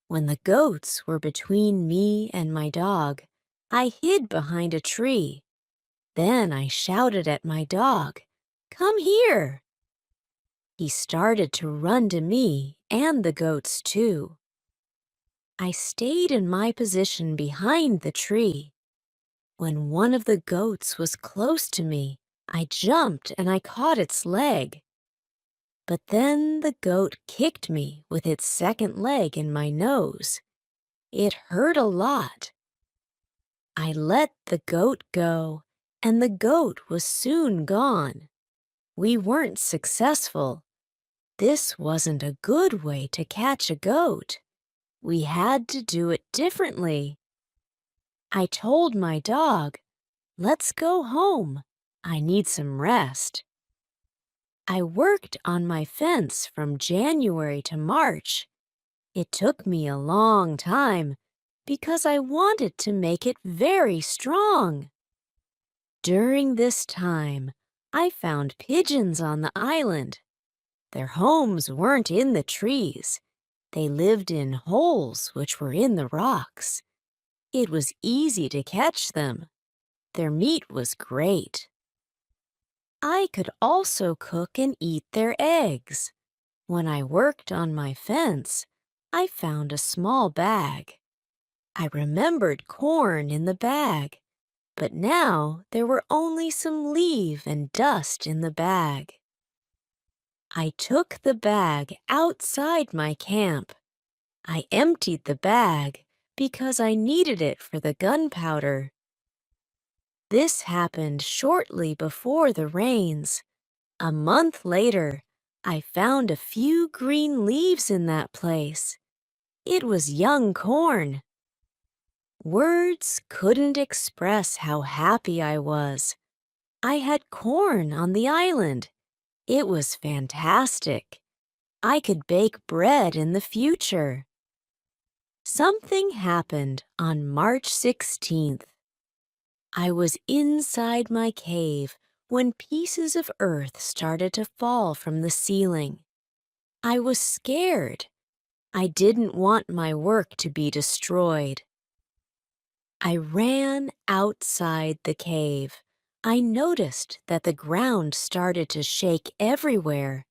When the goats were between me and my dog, I hid behind a tree. Then I shouted at my dog, "Come here!" He started to run to me and the goats too. I stayed in my position behind the tree. When one of the goats was close to me, I jumped and I caught its leg. But then the goat kicked me with its second leg in my nose. It hurt a lot. I let the goat go, and the goat was soon gone. We weren't successful. This wasn't a good way to catch a goat. We had to do it differently. I told my dog, "Let's go home. I need some rest." I worked on my fence from January to March. It took me a long time because I wanted to make it very strong. During this time, I found pigeons on the island. Their homes weren't in the trees. They lived in holes which were in the rocks. It was easy to catch them. Their meat was great. I could also cook and eat their eggs. When I worked on my fence, I found a small bag. I remembered corn in the bag. but now there were only some leaf and dust in the bag. I took the bag outside my camp. I emptied the bag because I needed it for the gunpowder. This happened shortly before the rains. A month later, I found a few green leaves in that place. It was young corn. Words couldn't express how happy I was. I had corn on the island. It was fantastic. I could bake bread in the future. Something happened on March 16th. I was inside my cave when pieces of earth started to fall from the ceiling. I was scared. I didn't want my work to be destroyed. I ran outside the cave. I noticed that the ground started to shake everywhere.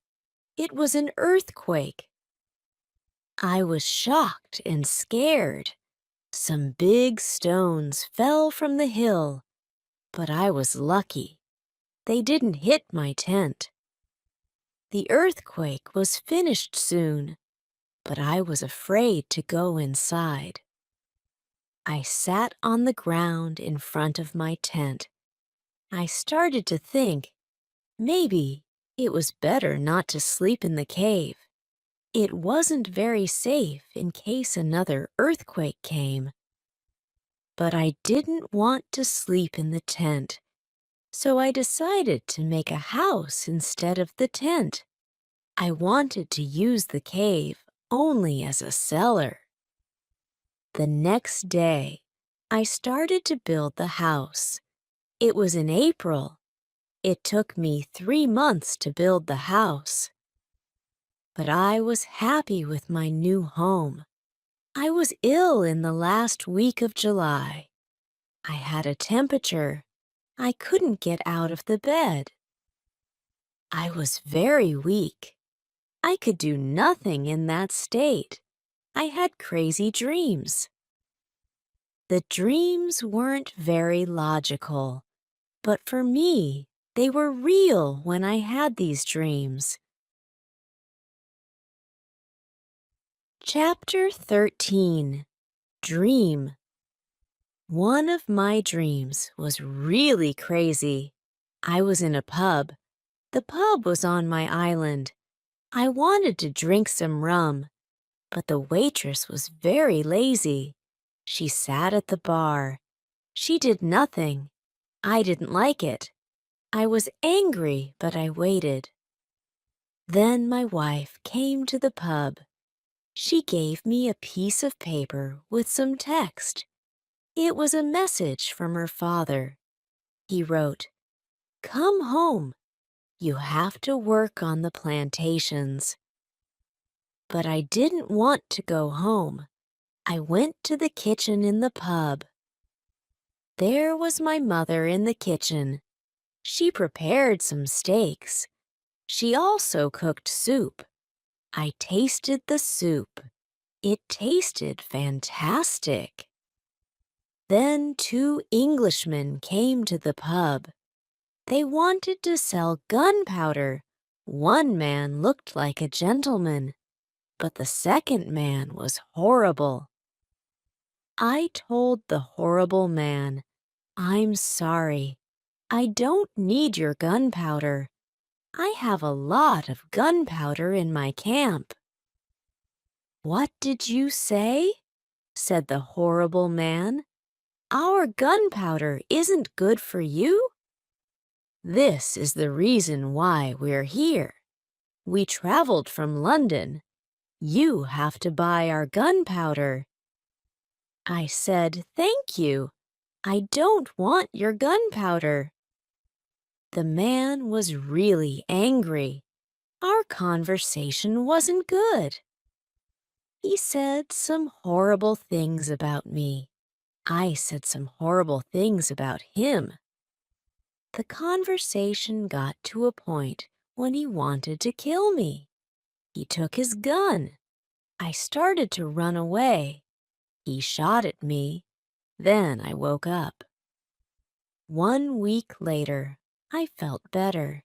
It was an earthquake. I was shocked and scared. Some big stones fell from the hill, but I was lucky. They didn't hit my tent. The earthquake was finished soon, but I was afraid to go inside. I sat on the ground in front of my tent. I started to think, maybe it was better not to sleep in the cave. It wasn't very safe in case another earthquake came. But I didn't want to sleep in the tent, so I decided to make a house instead of the tent. I wanted to use the cave only as a cellar. The next day, I started to build the house. It was in April. It took me 3 months to build the house. But I was happy with my new home. I was ill in the last week of July. I had a temperature. I couldn't get out of the bed. I was very weak. I could do nothing in that state. I had crazy dreams. The dreams weren't very logical, but for me, they were real when I had these dreams. Chapter 13. Dream. One of my dreams was really crazy. I was in a pub. The pub was on my island. I wanted to drink some rum, but the waitress was very lazy. She sat at the bar. She did nothing. I didn't like it. I was angry, but I waited. Then my wife came to the pub. She gave me a piece of paper with some text. It was a message from her father. He wrote, "Come home. You have to work on the plantations." But I didn't want to go home. I went to the kitchen in the pub. There was my mother in the kitchen. She prepared some steaks. She also cooked soup. I tasted the soup. It tasted fantastic. Then 2 Englishmen came to the pub. They wanted to sell gunpowder. One man looked like a gentleman, but the second man was horrible. I told the horrible man, "I'm sorry. I don't need your gunpowder. I have a lot of gunpowder in my camp." "What did you say?" said the horrible man. "Our gunpowder isn't good for you?" "This is the reason why we're here. We traveled from London. You have to buy our gunpowder." I said, "Thank you. I don't want your gunpowder." The man was really angry. Our conversation wasn't good. He said some horrible things about me. I said some horrible things about him. The conversation got to a point when he wanted to kill me. He took his gun. I started to run away. He shot at me. Then I woke up. 1 week later, I felt better,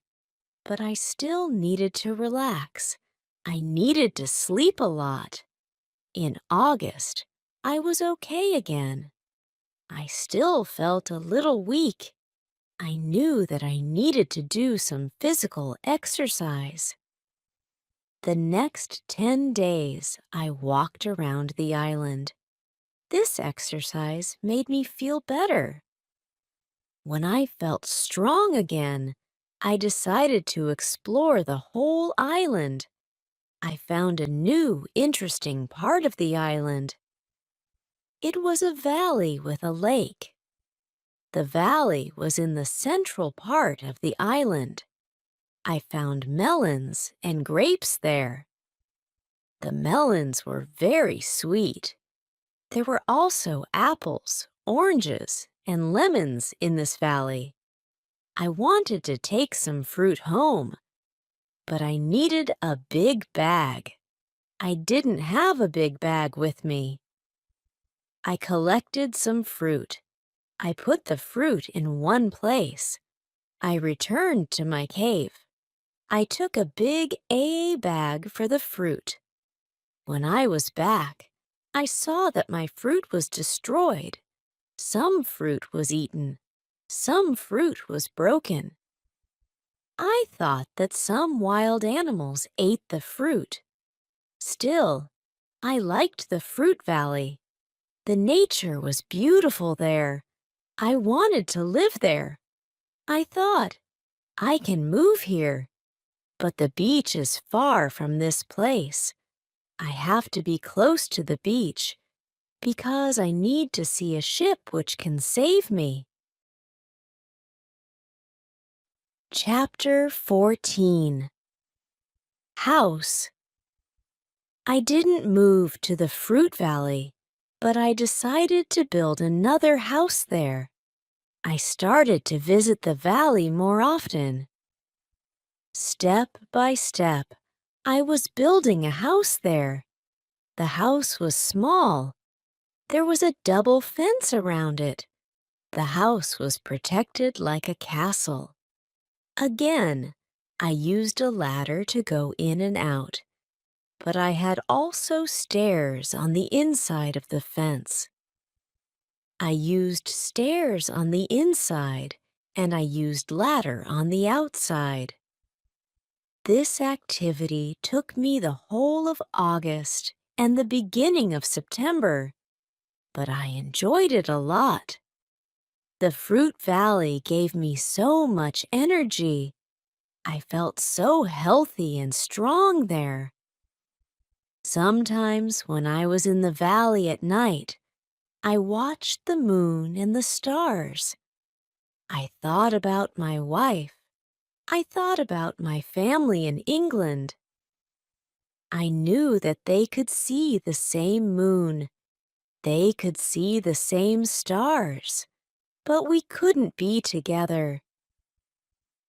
but I still needed to relax. I needed to sleep a lot. In August, I was okay again. I still felt a little weak. I knew that I needed to do some physical exercise. The next 10 days, I walked around the island. This exercise made me feel better. When I felt strong again, I decided to explore the whole island. I found a new, interesting part of the island. It was a valley with a lake. The valley was in the central part of the island. I found melons and grapes there. The melons were very sweet. There were also apples, oranges, and lemons in this valley. I wanted to take some fruit home, but I needed a big bag. I didn't have a big bag with me. I collected some fruit. I put the fruit in one place. I returned to my cave. I took a big AA bag for the fruit. When I was back, I saw that my fruit was destroyed. Some fruit was eaten. Some fruit was broken. I thought that some wild animals ate the fruit. Still, I liked the fruit valley. The nature was beautiful there. I wanted to live there. I thought, I can move here. But the beach is far from this place. I have to be close to the beach because I need to see a ship which can save me. Chapter 14. House. I didn't move to the fruit valley, but I decided to build another house there. I started to visit the valley more often. Step by step, I was building a house there. The house was small. There was a double fence around it. The house was protected like a castle. Again, I used a ladder to go in and out, but I had also stairs on the inside of the fence. I used stairs on the inside, and I used ladder on the outside. This activity took me the whole of August and the beginning of September, but I enjoyed it a lot. The fruit valley gave me so much energy. I felt so healthy and strong there. Sometimes when I was in the valley at night, I watched the moon and the stars. I thought about my wife. I thought about my family in England. I knew that they could see the same moon. They could see the same stars, but we couldn't be together.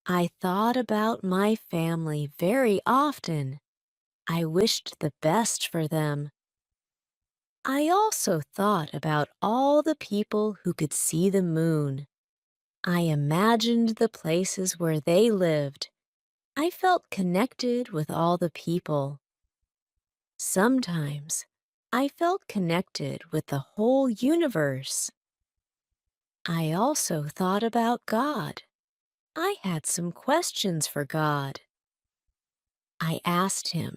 I thought about my family very often. I wished the best for them. I also thought about all the people who could see the moon. I imagined the places where they lived. I felt connected with all the people. Sometimes I felt connected with the whole universe. I also thought about God. I had some questions for God. I asked him,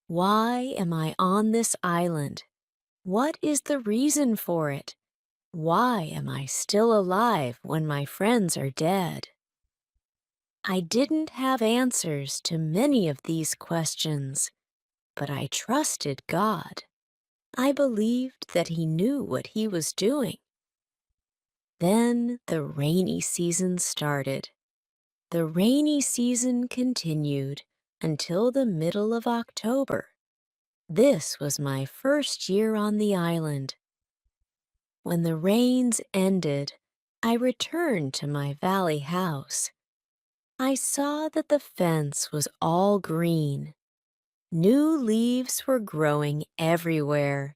why am I on this island? What is the reason for it? Why am I still alive when my friends are dead? I didn't have answers to many of these questions, but I trusted God. I believed that He knew what He was doing. Then the rainy season started. The rainy season continued until the middle of October. This was my first year on the island. When the rains ended, I returned to my valley house. I saw that the fence was all green. New leaves were growing everywhere.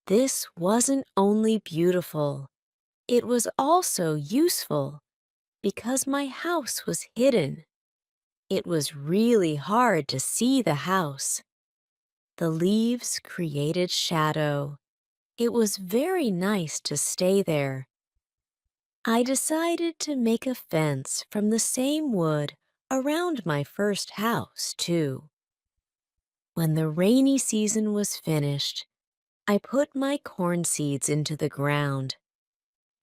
This wasn't only beautiful, It was also useful because my house was hidden. It was really hard to see the house. The leaves created shadow. It was very nice to stay there. I decided to make a fence from the same wood around my first house, too. When the rainy season was finished, I put my corn seeds into the ground.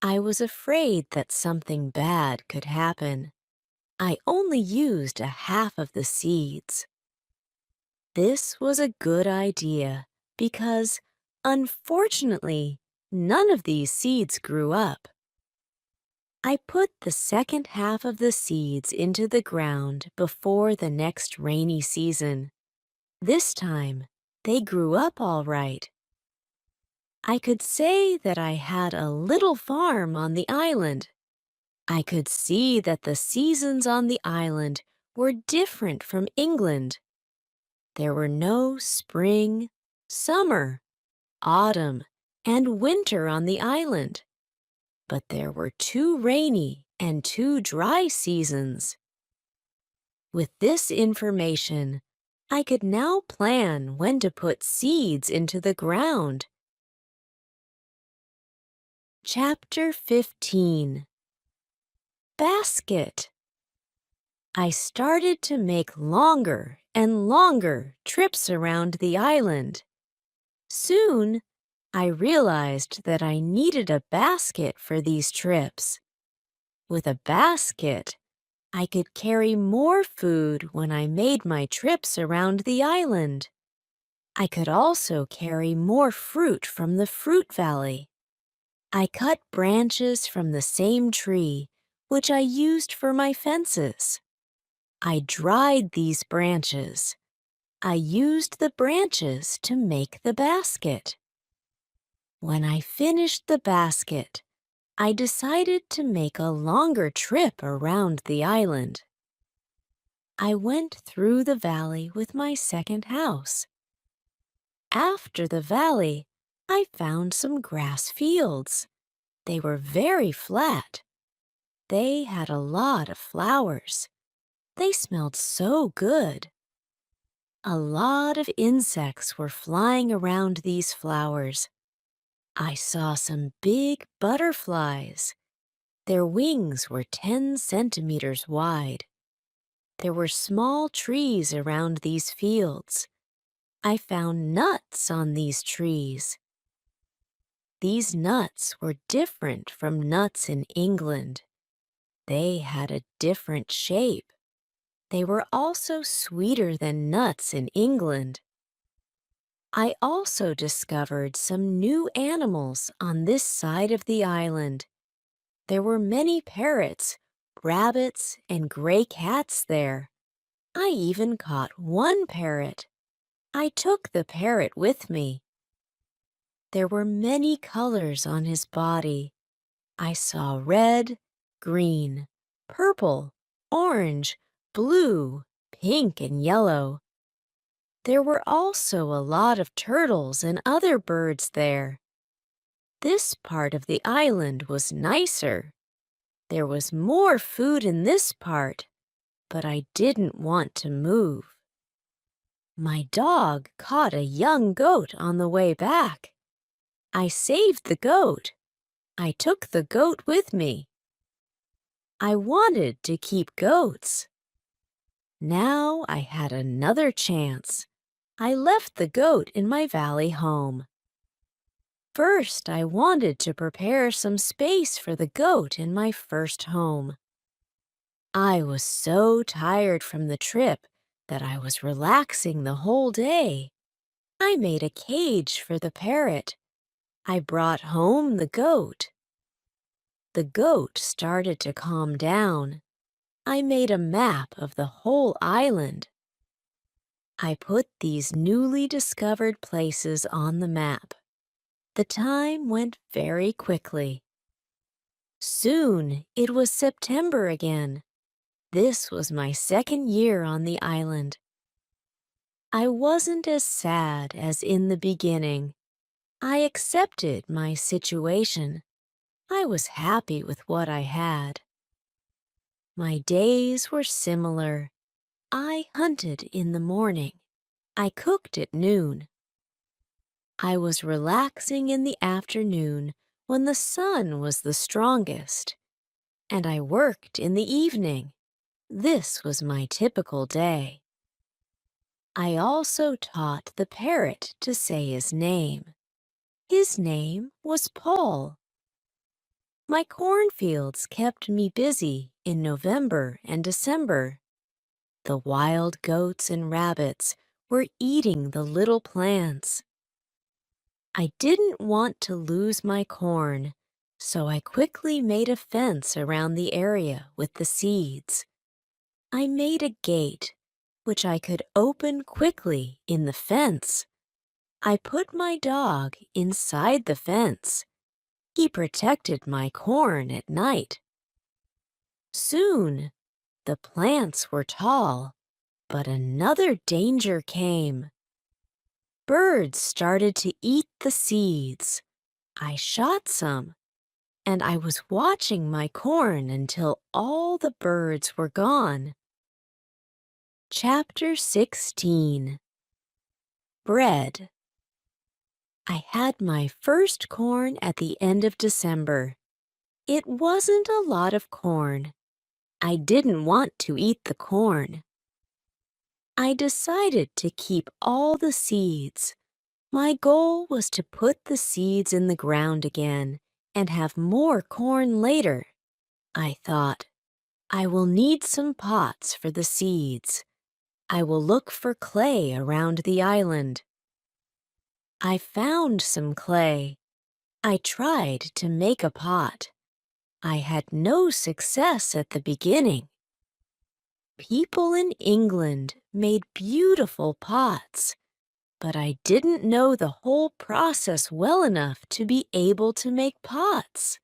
I was afraid that something bad could happen. I only used a half of the seeds. This was a good idea because, unfortunately, none of these seeds grew up. I put the second half of the seeds into the ground before the next rainy season. This time, they grew up all right. I could say that I had a little farm on the island. I could see that the seasons on the island were different from England. There were no spring, summer, autumn, and winter on the island, but there were 2 rainy and 2 dry seasons. With this information, I could now plan when to put seeds into the ground. Chapter 15. Basket. I started to make longer and longer trips around the island. Soon, I realized that I needed a basket for these trips. With a basket, I could carry more food when I made my trips around the island. I could also carry more fruit from the fruit valley. I cut branches from the same tree, which I used for my fences. I dried these branches. I used the branches to make the basket. When I finished the basket, I decided to make a longer trip around the island. I went through the valley with my second house. After the valley, I found some grass fields. They were very flat. They had a lot of flowers. They smelled so good. A lot of insects were flying around these flowers. I saw some big butterflies. Their wings were 10 centimeters wide. There were small trees around these fields. I found nuts on these trees. These nuts were different from nuts in England. They had a different shape. They were also sweeter than nuts in England. I also discovered some new animals on this side of the island. There were many parrots, rabbits, and gray cats there. I even caught one parrot. I took the parrot with me. There were many colors on his body. I saw red, green, purple, orange, blue, pink, and yellow. There were also a lot of turtles and other birds there. This part of the island was nicer. There was more food in this part, but I didn't want to move. My dog caught a young goat on the way back. I saved the goat. I took the goat with me. I wanted to keep goats. Now I had another chance. I left the goat in my valley home. First, I wanted to prepare some space for the goat in my first home. I was so tired from the trip that I was relaxing the whole day. I made a cage for the parrot. I brought home the goat. The goat started to calm down. I made a map of the whole island. I put these newly discovered places on the map. The time went very quickly. Soon it was September again. This was my second year on the island. I wasn't as sad as in the beginning. I accepted my situation. I was happy with what I had. My days were similar. I hunted in the morning. I cooked at noon. I was relaxing in the afternoon when the sun was the strongest, and I worked in the evening. This was my typical day. I also taught the parrot to say his name. His name was Paul. My cornfields kept me busy in November and December. The wild goats and rabbits were eating the little plants. I didn't want to lose my corn, so I quickly made a fence around the area with the seeds. I made a gate, which I could open quickly in the fence. I put my dog inside the fence. He protected my corn at night. Soon, the plants were tall, but another danger came. Birds started to eat the seeds. I shot some, and I was watching my corn until all the birds were gone. Chapter 16. Bread. I had my first corn at the end of December. It wasn't a lot of corn. I didn't want to eat the corn. I decided to keep all the seeds. My goal was to put the seeds in the ground again and have more corn later. I thought, I will need some pots for the seeds. I will look for clay around the island. I found some clay. I tried to make a pot. I had no success at the beginning. People in England made beautiful pots, but I didn't know the whole process well enough to be able to make pots.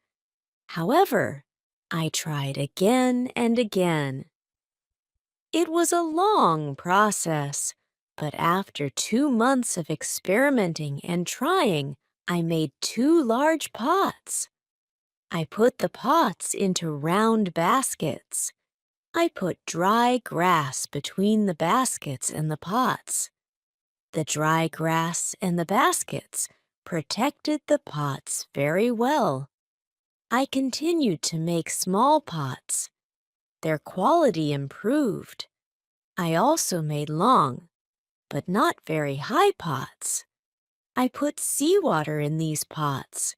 However, I tried again and again. It was a long process, but after 2 months of experimenting and trying, I made 2 large pots. I put the pots into round baskets. I put dry grass between the baskets and the pots. The dry grass and the baskets protected the pots very well. I continued to make small pots. Their quality improved. I also made long, but not very high pots. I put seawater in these pots.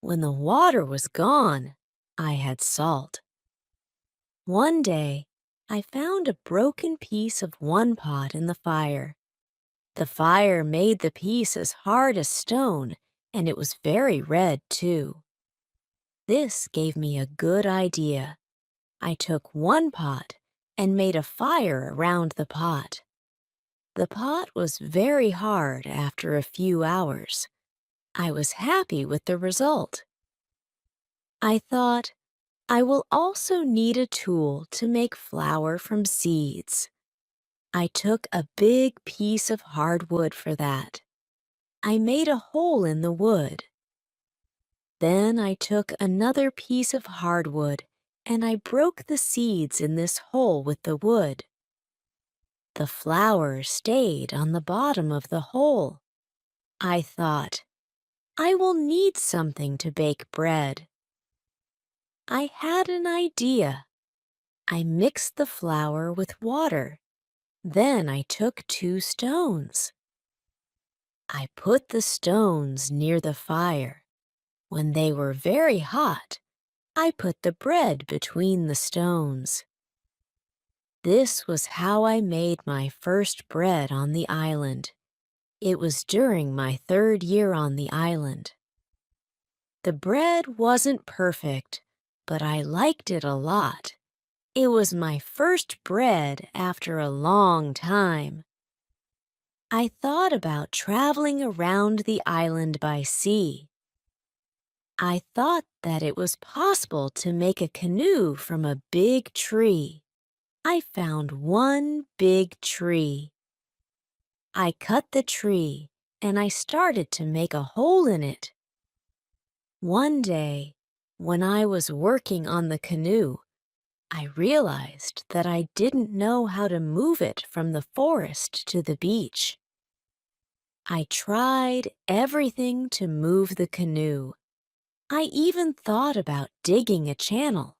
When the water was gone, I had salt. One day, I found a broken piece of one pot in the fire. The fire made the piece as hard as stone, and it was very red, too. This gave me a good idea. I took one pot and made a fire around the pot. The pot was very hard after a few hours. I was happy with the result. I thought, I will also need a tool to make flour from seeds. I took a big piece of hardwood for that. I made a hole in the wood. Then I took another piece of hardwood and I broke the seeds in this hole with the wood. The flour stayed on the bottom of the hole. I thought, I will need something to bake bread. I had an idea. I mixed the flour with water. Then I took 2 stones. I put the stones near the fire. When they were very hot, I put the bread between the stones. This was how I made my first bread on the island. It was during my 3rd year on the island. The bread wasn't perfect, but I liked it a lot. It was my first bread after a long time. I thought about traveling around the island by sea. I thought that it was possible to make a canoe from a big tree. I found one big tree. I cut the tree and I started to make a hole in it. One day, When I was working on the canoe, I realized that I didn't know how to move it from the forest to the beach. I tried everything to move the canoe. I even thought about digging a channel,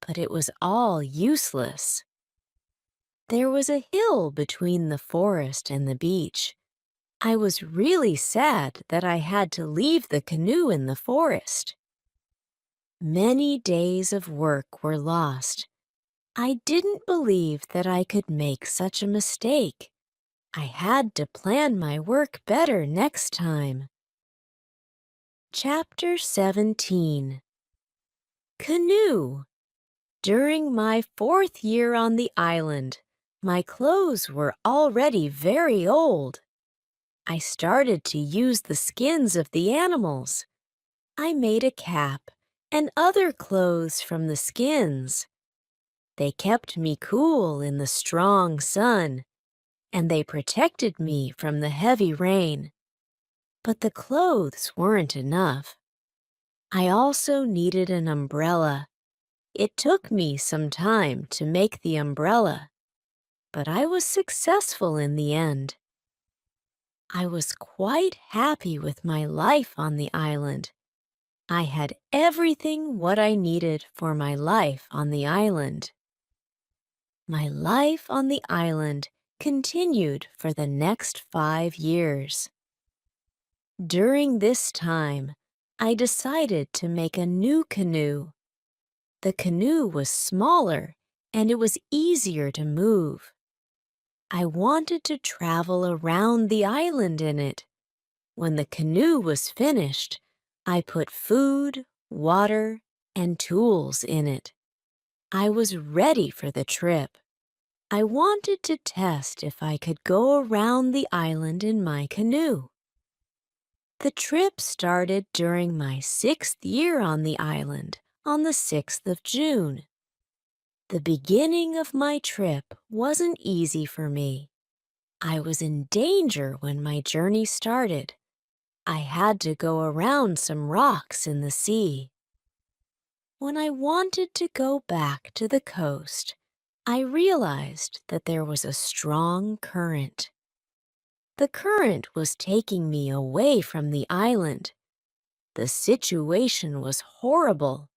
but it was all useless. There was a hill between the forest and the beach. I was really sad that I had to leave the canoe in the forest. Many days of work were lost. I didn't believe that I could make such a mistake. I had to plan my work better next time. Chapter 17. Canoe. During my 4th year on the island, my clothes were already very old. I started to use the skins of the animals. I made a cap and other clothes from the skins. They kept me cool in the strong sun, and they protected me from the heavy rain. But the clothes weren't enough. I also needed an umbrella. It took me some time to make the umbrella, but I was successful in the end. I was quite happy with my life on the island. I had everything what I needed for my life on the island. My life on the island continued for the next 5 years. During this time, I decided to make a new canoe. The canoe was smaller and it was easier to move. I wanted to travel around the island in it. When the canoe was finished, I put food, water, and tools in it. I was ready for the trip. I wanted to test if I could go around the island in my canoe. The trip started during my 6th year on the island, on the 6th of June. The beginning of my trip wasn't easy for me. I was in danger when my journey started. I had to go around some rocks in the sea. When I wanted to go back to the coast, I realized that there was a strong current. The current was taking me away from the island. The situation was horrible.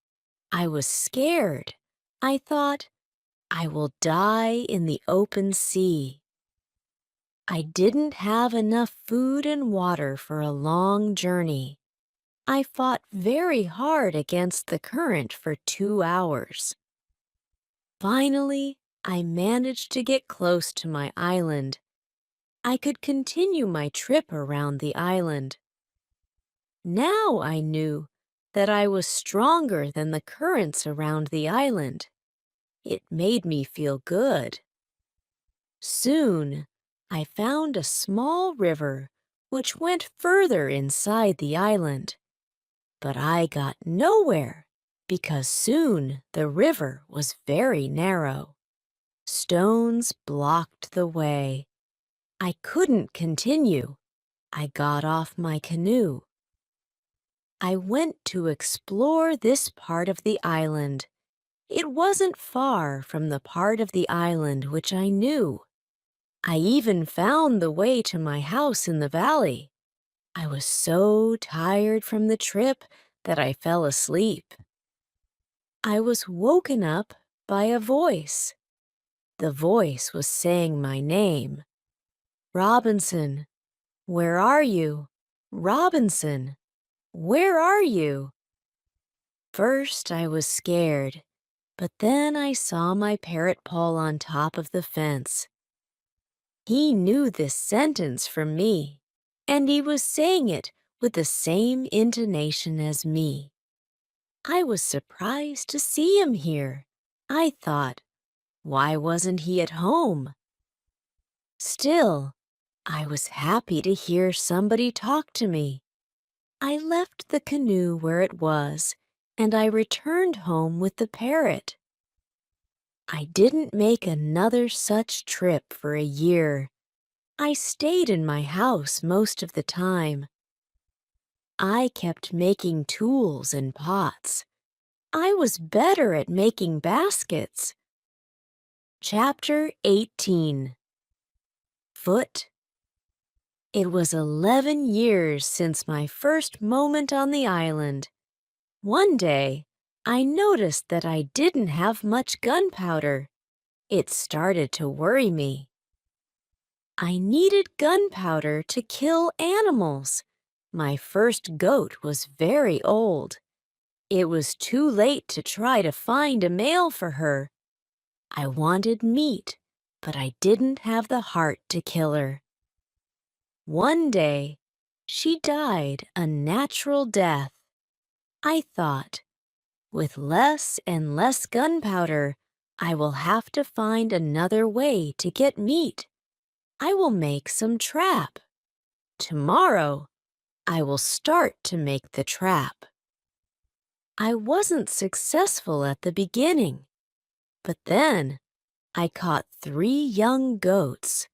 I was scared. I thought, I will die in the open sea. I didn't have enough food and water for a long journey. I fought very hard against the current for 2 hours. Finally, I managed to get close to my island. I could continue my trip around the island. Now I knew that I was stronger than the currents around the island. It made me feel good. Soon, I found a small river which went further inside the island. But I got nowhere because soon the river was very narrow. Stones blocked the way. I couldn't continue. I got off my canoe. I went to explore this part of the island. It wasn't far from the part of the island which I knew. I even found the way to my house in the valley. I was so tired from the trip that I fell asleep. I was woken up by a voice. The voice was saying my name. Robinson, where are you? Robinson, where are you? First I was scared, but then I saw my parrot Paul on top of the fence. He knew this sentence from me, and he was saying it with the same intonation as me. I was surprised to see him here. I thought, why wasn't he at home? Still, I was happy to hear somebody talk to me. I left the canoe where it was, and I returned home with the parrot. I didn't make another such trip for a year. I stayed in my house most of the time. I kept making tools and pots. I was better at making baskets. Chapter 18. Foot. It was 11 years since my first moment on the island. One day, I noticed that I didn't have much gunpowder. It started to worry me. I needed gunpowder to kill animals. My first goat was very old. It was too late to try to find a male for her. I wanted meat, but I didn't have the heart to kill her. One day, she died a natural death. I thought, with less and less gunpowder, I will have to find another way to get meat. I will make some trap. Tomorrow, I will start to make the trap. I wasn't successful at the beginning, but then I caught 3 young goats.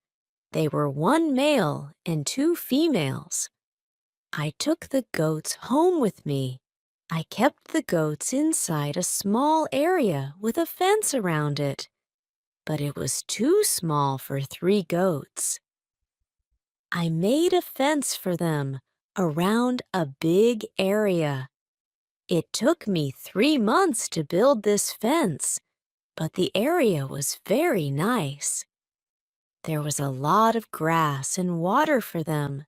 They were 1 male and 2 females. I took the goats home with me. I kept the goats inside a small area with a fence around it, but it was too small for 3 goats. I made a fence for them around a big area. It took me 3 months to build this fence, but the area was very nice. There was a lot of grass and water for them.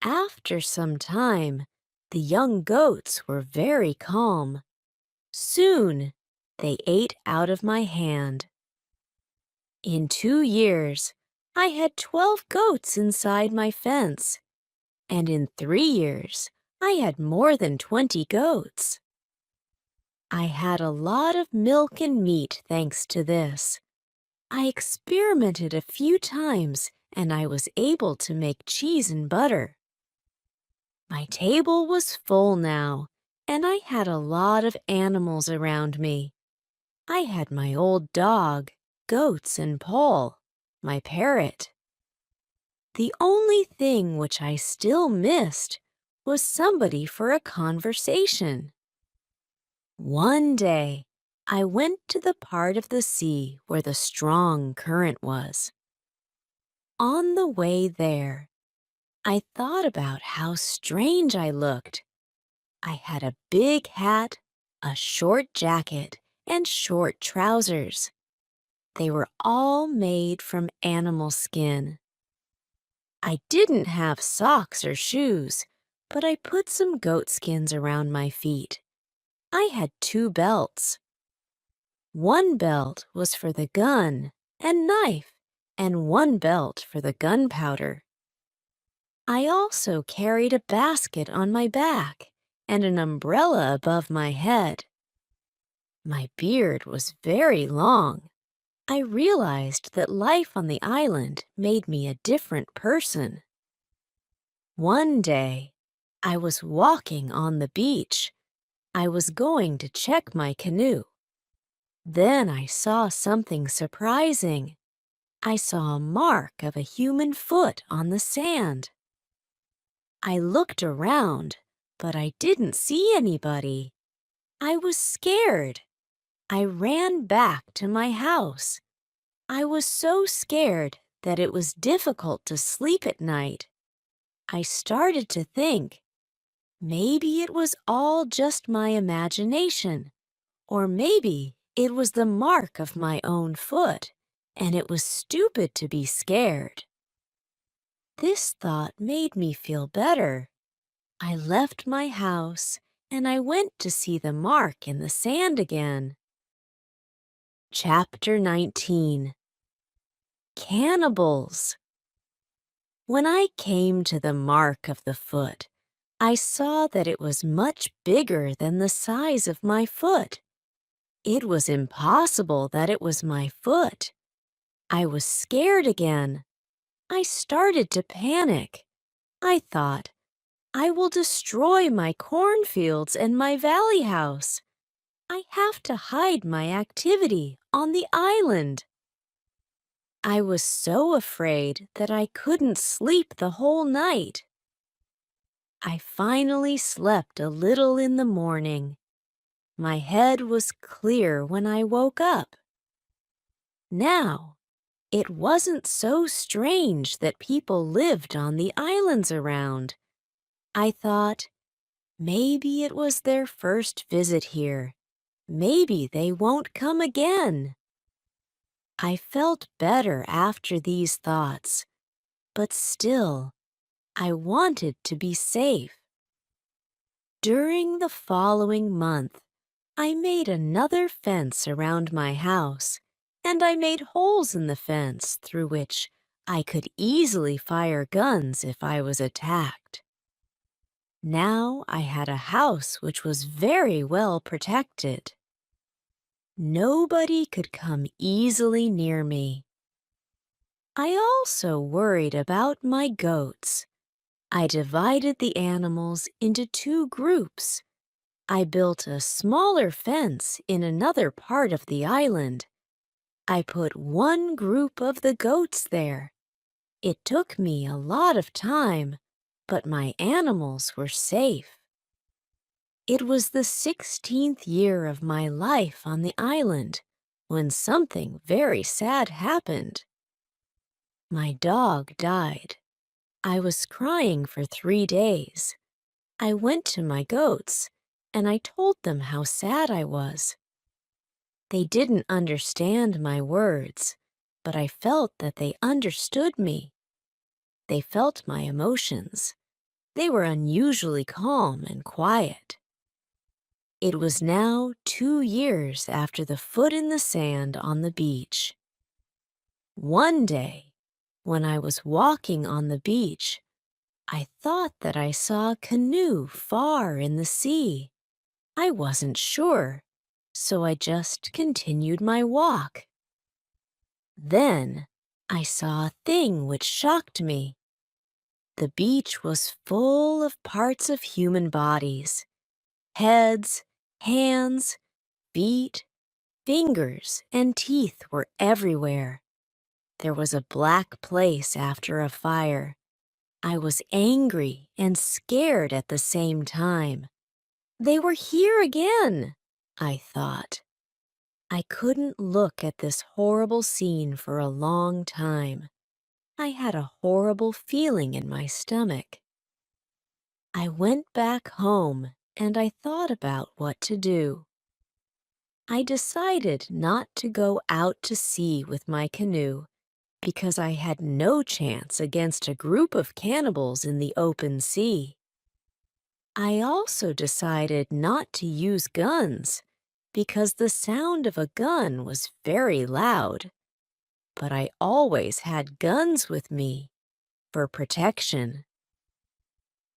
After some time, the young goats were very calm. Soon, they ate out of my hand. In 2 years, I had 12 goats inside my fence, and in 3 years, I had more than 20 goats. I had a lot of milk and meat thanks to this. I experimented a few times, and I was able to make cheese and butter. My table was full now, and I had a lot of animals around me. I had my old dog, goats, and Paul, my parrot. The only thing which I still missed was somebody for a conversation. One day, I went to the part of the sea where the strong current was. On the way there, I thought about how strange I looked. I had a big hat, a short jacket, and short trousers. They were all made from animal skin. I didn't have socks or shoes, but I put some goat skins around my feet. I had 2 belts. One belt was for the gun and knife, and one belt for the gunpowder. I also carried a basket on my back and an umbrella above my head. My beard was very long. I realized that life on the island made me a different person. One day, I was walking on the beach. I was going to check my canoe. Then I saw something surprising. I saw a mark of a human foot on the sand. I looked around, but I didn't see anybody. I was scared. I ran back to my house. I was so scared that it was difficult to sleep at night. I started to think, maybe it was all just my imagination, or maybe it was the mark of my own foot, and it was stupid to be scared. This thought made me feel better. I left my house and I went to see the mark in the sand again. Chapter 19. Cannibals. When I came to the mark of the foot, I saw that it was much bigger than the size of my foot. It was impossible that it was my foot. I was scared again. I started to panic. I thought, I will destroy my cornfields and my valley house. I have to hide my activity on the island. I was so afraid that I couldn't sleep the whole night. I finally slept a little in the morning. My head was clear when I woke up. Now, it wasn't so strange that people lived on the islands around. I thought, maybe it was their first visit here. Maybe they won't come again. I felt better after these thoughts, but still, I wanted to be safe. During the following month, I made another fence around my house, and I made holes in the fence through which I could easily fire guns if I was attacked. Now I had a house which was very well protected. Nobody could come easily near me. I also worried about my goats. I divided the animals into two groups. I built a smaller fence in another part of the island. I put one group of the goats there. It took me a lot of time, but my animals were safe. It was the 16th year of my life on the island when something very sad happened. My dog died. I was crying for 3 days. I went to my goats, and I told them how sad I was. They didn't understand my words, but I felt that they understood me. They felt my emotions. They were unusually calm and quiet. It was now 2 years after the foot in the sand on the beach. One day, when I was walking on the beach, I thought that I saw a canoe far in the sea. I wasn't sure, so I just continued my walk. Then I saw a thing which shocked me. The beach was full of parts of human bodies. Heads, hands, feet, fingers, and teeth were everywhere. There was a black place after a fire. I was angry and scared at the same time. They were here again, I thought. I couldn't look at this horrible scene for a long time. I had a horrible feeling in my stomach. I went back home and I thought about what to do. I decided not to go out to sea with my canoe because I had no chance against a group of cannibals in the open sea. I also decided not to use guns because the sound of a gun was very loud. But I always had guns with me for protection.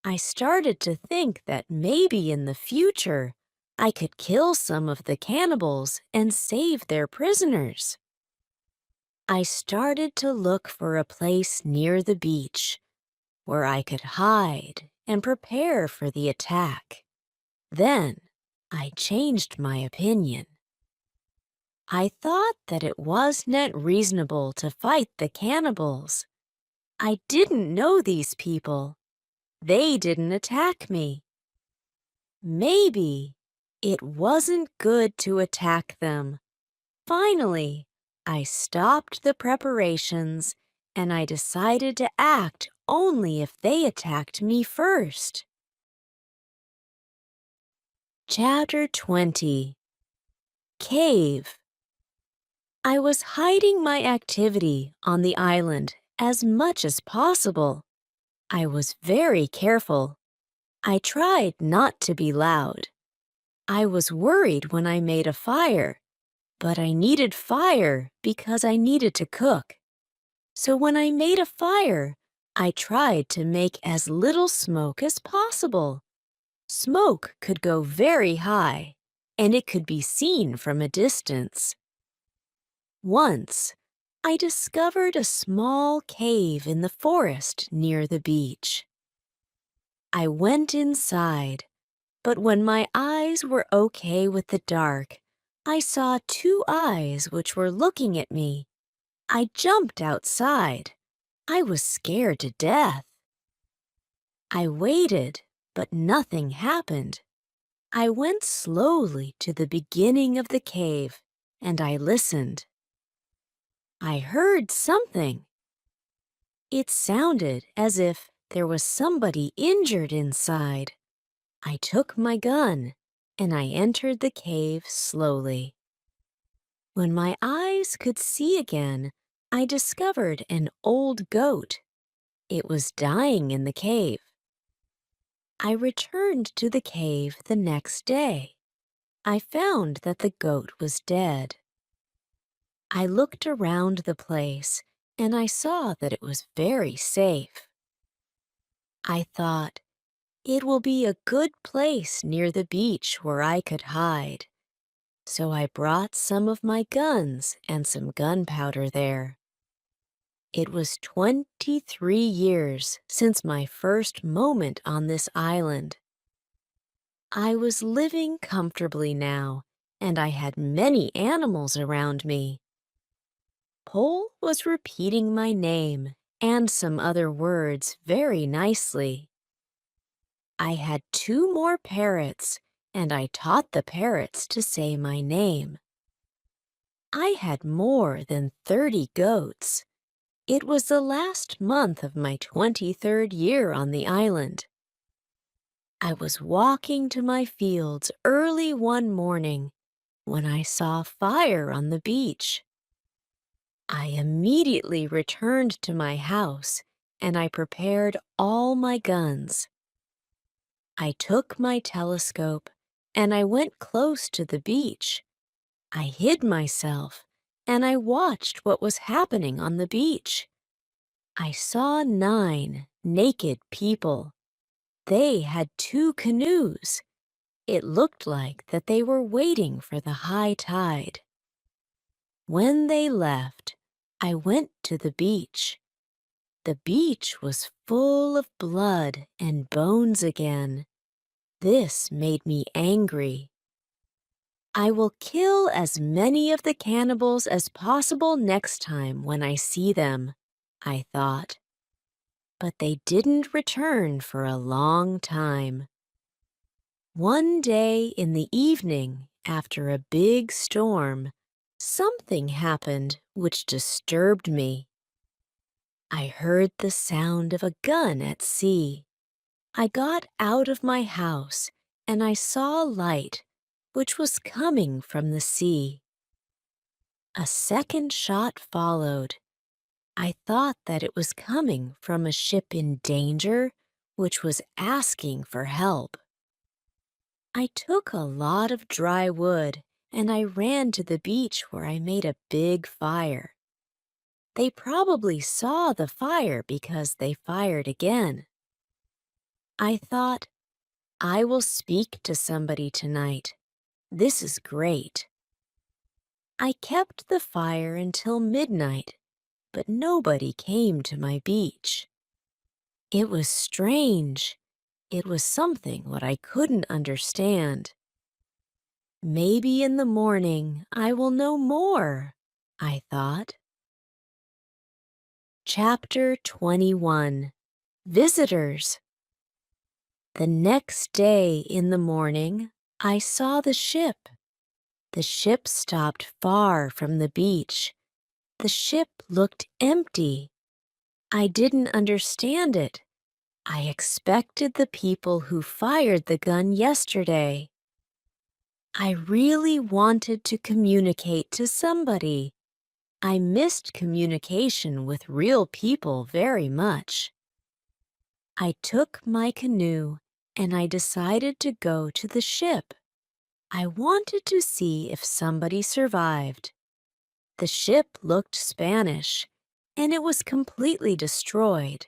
I started to think that maybe in the future I could kill some of the cannibals and save their prisoners. I started to look for a place near the beach where I could hide and prepare for the attack. Then I changed my opinion. I thought that it wasn't reasonable to fight the cannibals. I didn't know these people. They didn't attack me. Maybe it wasn't good to attack them. Finally, I stopped the preparations and I decided to act only if they attacked me first. Chapter 20. Cave. I was hiding my activity on the island as much as possible. I was very careful. I tried not to be loud. I was worried when I made a fire, but I needed fire because I needed to cook. So when I made a fire, I tried to make as little smoke as possible. Smoke could go very high, and it could be seen from a distance. Once, I discovered a small cave in the forest near the beach. I went inside, but when my eyes were okay with the dark, I saw 2 eyes which were looking at me. I jumped outside. I was scared to death. I waited, but nothing happened. I went slowly to the beginning of the cave, and I listened. I heard something. It sounded as if there was somebody injured inside. I took my gun, and I entered the cave slowly. When my eyes could see again, I discovered an old goat. It was dying in the cave. I returned to the cave the next day. I found that the goat was dead. I looked around the place, and I saw that it was very safe. I thought, it will be a good place near the beach where I could hide. So I brought some of my guns and some gunpowder there. It was 23 years since my first moment on this island. I was living comfortably now, and I had many animals around me. Pole was repeating my name and some other words very nicely. I had 2 more parrots, and I taught the parrots to say my name. I had more than 30 goats. It was the last month of my 23rd year on the island. I was walking to my fields early one morning when I saw fire on the beach. I immediately returned to my house and I prepared all my guns. I took my telescope and I went close to the beach. I hid myself and I watched what was happening on the beach. I saw 9 naked people. They had 2 canoes. It looked like that they were waiting for the high tide. When they left, I went to the beach. The beach was full of blood and bones again. This made me angry. I will kill as many of the cannibals as possible next time when I see them, I thought. But they didn't return for a long time. One day in the evening, after a big storm, something happened which disturbed me. I heard the sound of a gun at sea. I got out of my house and I saw light, which was coming from the sea. A second shot followed. I thought that it was coming from a ship in danger, which was asking for help. I took a lot of dry wood and I ran to the beach where I made a big fire. They probably saw the fire because they fired again. I thought, I will speak to somebody tonight. This is great. I kept the fire until midnight, but nobody came to my beach. It was strange. It was something what I couldn't understand. Maybe in the morning I will know more, I thought. Chapter 21. Visitors. The next day in the morning, I saw the ship. The ship stopped far from the beach. The ship looked empty. I didn't understand it. I expected the people who fired the gun yesterday. I really wanted to communicate to somebody. I missed communication with real people very much. I took my canoe and I decided to go to the ship. I wanted to see if somebody survived. The ship looked Spanish, and it was completely destroyed.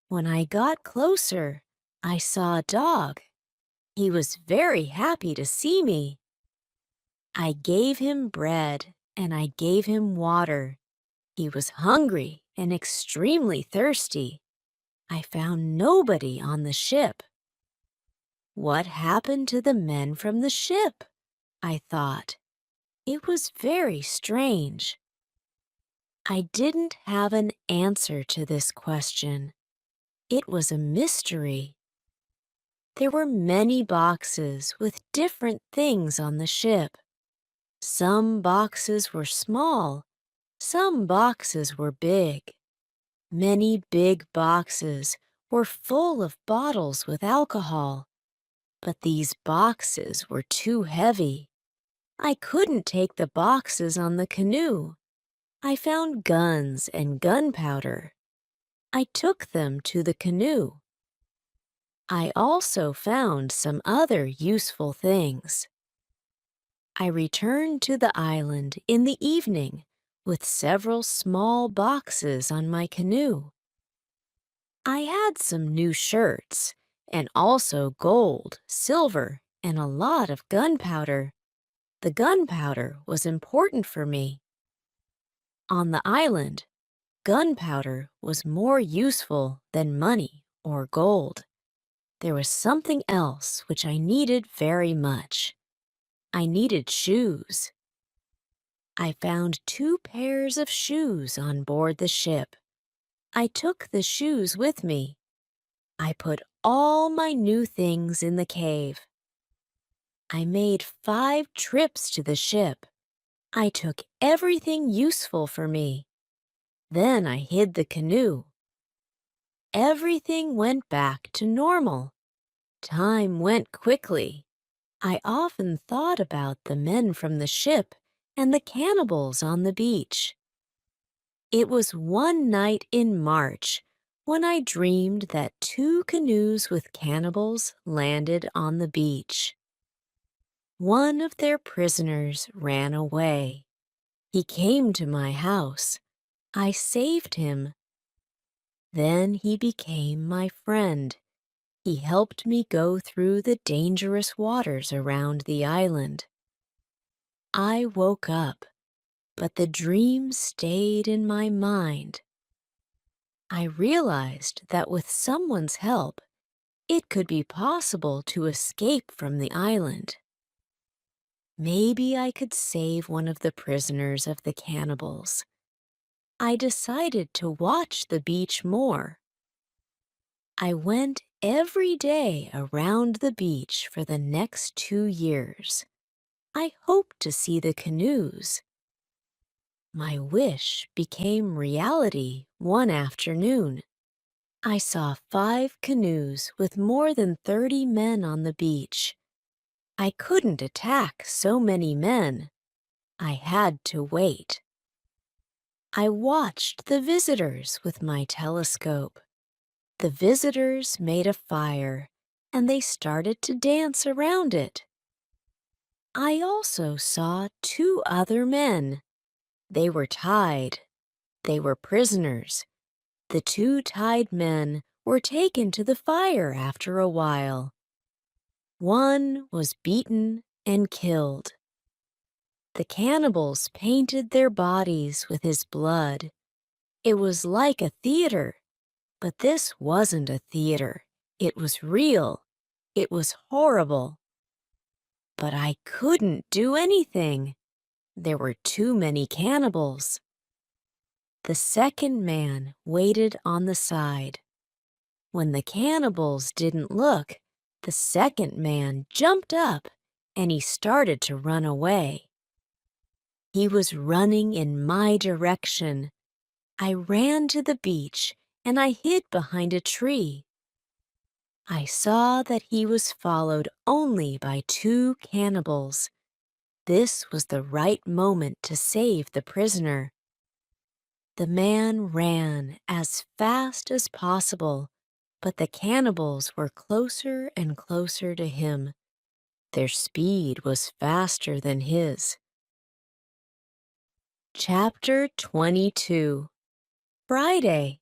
When I got closer, I saw a dog. He was very happy to see me. I gave him bread and I gave him water. He was hungry and extremely thirsty. I found nobody on the ship. What happened to the men from the ship? I thought. It was very strange. I didn't have an answer to this question. It was a mystery. There were many boxes with different things on the ship. Some boxes were small, some boxes were big. Many big boxes were full of bottles with alcohol, but these boxes were too heavy. I couldn't take the boxes on the canoe. I found guns and gunpowder. I took them to the canoe. I also found some other useful things. I returned to the island in the evening with several small boxes on my canoe. I had some new shirts and also gold, silver, and a lot of gunpowder. The gunpowder was important for me. On the island, gunpowder was more useful than money or gold. There was something else which I needed very much. I needed shoes. I found 2 pairs of shoes on board the ship. I took the shoes with me. I put all my new things in the cave. I made 5 trips to the ship. I took everything useful for me. Then I hid the canoe. Everything went back to normal. Time went quickly. I often thought about the men from the ship and the cannibals on the beach. It was one night in March when I dreamed that 2 canoes with cannibals landed on the beach. One of their prisoners ran away. He came to my house. I saved him. Then he became my friend. He helped me go through the dangerous waters around the island. I woke up, but the dream stayed in my mind. I realized that with someone's help, it could be possible to escape from the island. Maybe I could save one of the prisoners of the cannibals. I decided to watch the beach more. I went every day around the beach for the next 2 years. I hoped to see the canoes. My wish became reality one afternoon. I saw 5 canoes with more than 30 men on the beach. I couldn't attack so many men. I had to wait. I watched the visitors with my telescope. The visitors made a fire, and they started to dance around it. I also saw 2 other men. They were tied. They were prisoners. The 2 tied men were taken to the fire after a while. One was beaten and killed. The cannibals painted their bodies with his blood. It was like a theater, but this wasn't a theater. It was real. It was horrible. But I couldn't do anything. There were too many cannibals. The second man waited on the side. When the cannibals didn't look, the second man jumped up and he started to run away. He was running in my direction. I ran to the beach and I hid behind a tree. I saw that he was followed only by 2 cannibals. This was the right moment to save the prisoner. The man ran as fast as possible, but the cannibals were closer and closer to him. Their speed was faster than his. Chapter 22. Friday.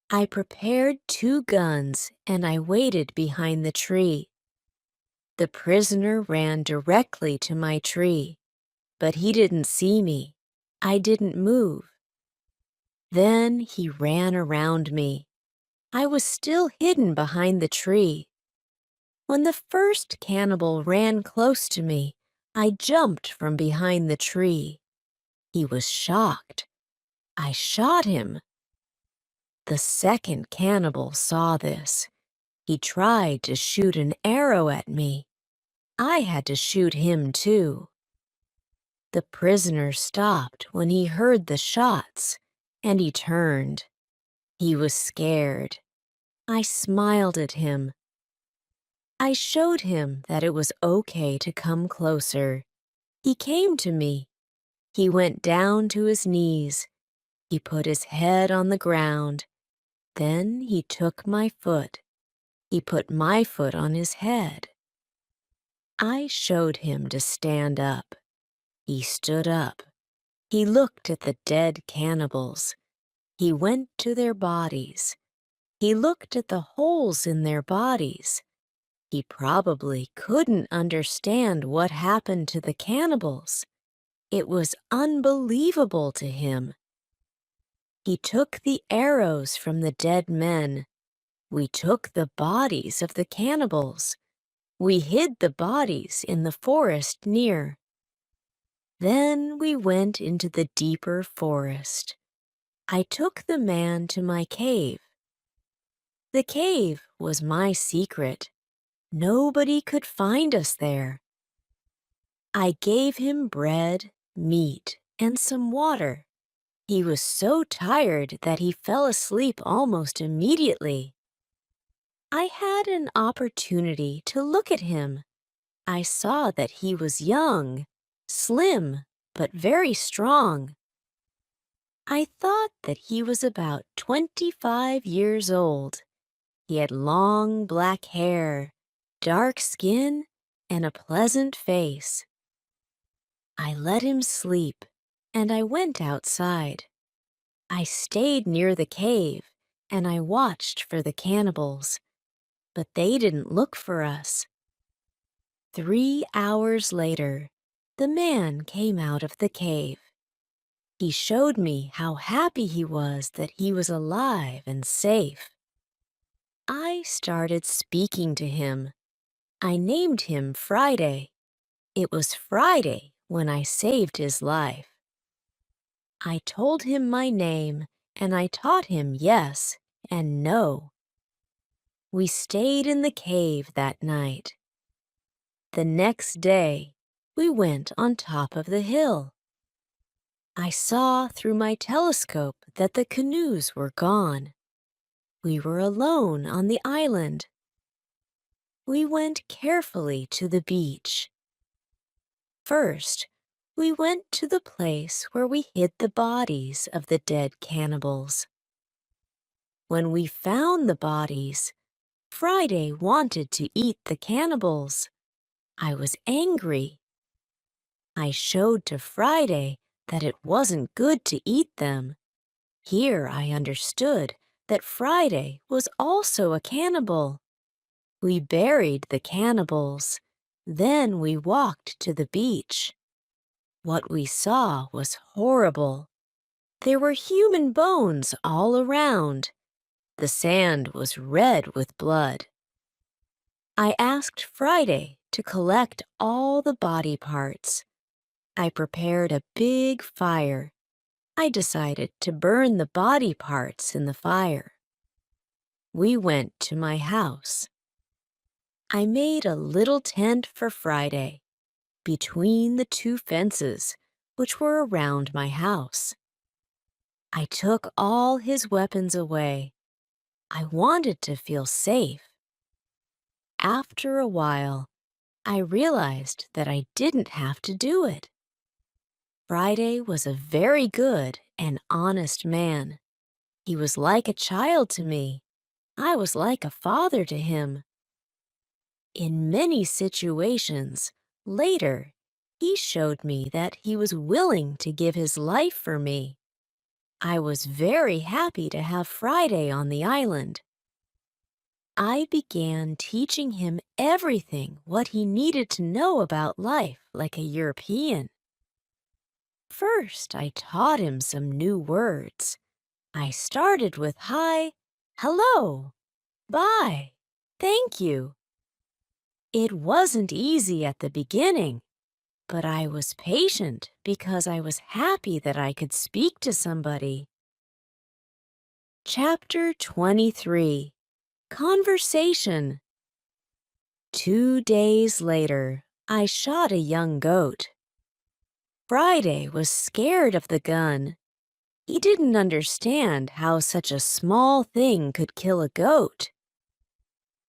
I prepared 2 guns and I waited behind the tree. The prisoner ran directly to my tree, but he didn't see me. I didn't move. Then he ran around me. I was still hidden behind the tree. When the first cannibal ran close to me, I jumped from behind the tree. He was shocked. I shot him. The second cannibal saw this. He tried to shoot an arrow at me. I had to shoot him too. The prisoner stopped when he heard the shots, and he turned. He was scared. I smiled at him. I showed him that it was okay to come closer. He came to me. He went down to his knees. He put his head on the ground. Then he took my foot. He put my foot on his head. I showed him to stand up. He stood up. He looked at the dead cannibals. He went to their bodies. He looked at the holes in their bodies. He probably couldn't understand what happened to the cannibals. It was unbelievable to him. He took the arrows from the dead men. We took the bodies of the cannibals. We hid the bodies in the forest near. Then we went into the deeper forest. I took the man to my cave. The cave was my secret. Nobody could find us there. I gave him bread, meat, and some water. He was so tired that he fell asleep almost immediately. I had an opportunity to look at him. I saw that he was young, slim, but very strong. I thought that he was about 25 years old. He had long black hair, dark skin, and a pleasant face. I let him sleep, and I went outside. I stayed near the cave, and I watched for the cannibals, but they didn't look for us. 3 hours later, the man came out of the cave. He showed me how happy he was that he was alive and safe. I started speaking to him. I named him Friday. It was Friday when I saved his life. I told him my name, and I taught him yes and no. We stayed in the cave that night. The next day, we went on top of the hill. I saw through my telescope that the canoes were gone. We were alone on the island. We went carefully to the beach. First, we went to the place where we hid the bodies of the dead cannibals. When we found the bodies, Friday wanted to eat the cannibals. I was angry. I showed to Friday that it wasn't good to eat them. Here I understood that Friday was also a cannibal. We buried the cannibals. Then we walked to the beach. What we saw was horrible. There were human bones all around. The sand was red with blood. I asked Friday to collect all the body parts. I prepared a big fire. I decided to burn the body parts in the fire. We went to my house. I made a little tent for Friday between the two fences which were around my house. I took all his weapons away. I wanted to feel safe. After a while, I realized that I didn't have to do it. Friday was a very good and honest man. He was like a child to me. I was like a father to him. In many situations, later, he showed me that he was willing to give his life for me. I was very happy to have Friday on the island. I began teaching him everything what he needed to know about life like a European. First, I taught him some new words. I started with hi, hello, bye, thank you. It wasn't easy at the beginning, but I was patient because I was happy that I could speak to somebody. Chapter 23. Conversation. 2 days later, I shot a young goat. Friday was scared of the gun. He didn't understand how such a small thing could kill a goat.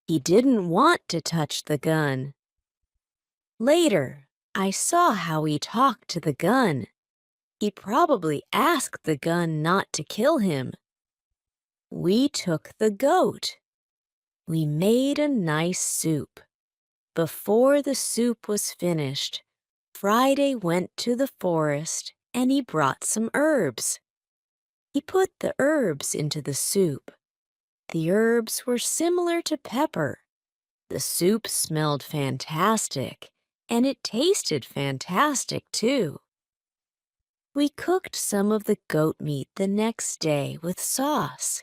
He didn't want to touch the gun. Later, I saw how he talked to the gun. He probably asked the gun not to kill him. We took the goat. We made a nice soup. Before the soup was finished, Friday went to the forest and he brought some herbs. He put the herbs into the soup. The herbs were similar to pepper. The soup smelled fantastic, and it tasted fantastic too. We cooked some of the goat meat the next day with sauce.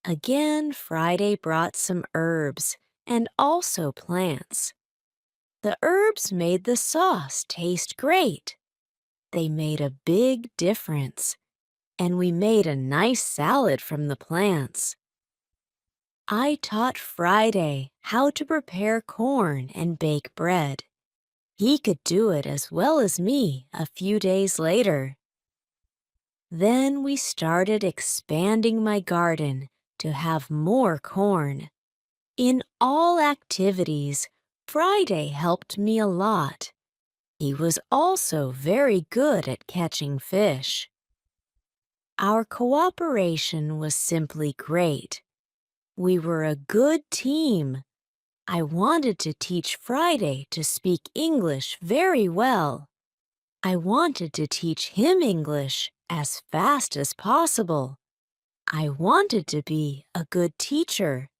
Again, Friday brought some herbs and also plants. The herbs made the sauce taste great. They made a big difference, and we made a nice salad from the plants. I taught Friday how to prepare corn and bake bread. He could do it as well as me a few days later. Then we started expanding my garden to have more corn. In all activities, Friday helped me a lot. He was also very good at catching fish. Our cooperation was simply great. We were a good team. I wanted to teach Friday to speak English very well. I wanted to teach him English as fast as possible. I wanted to be a good teacher.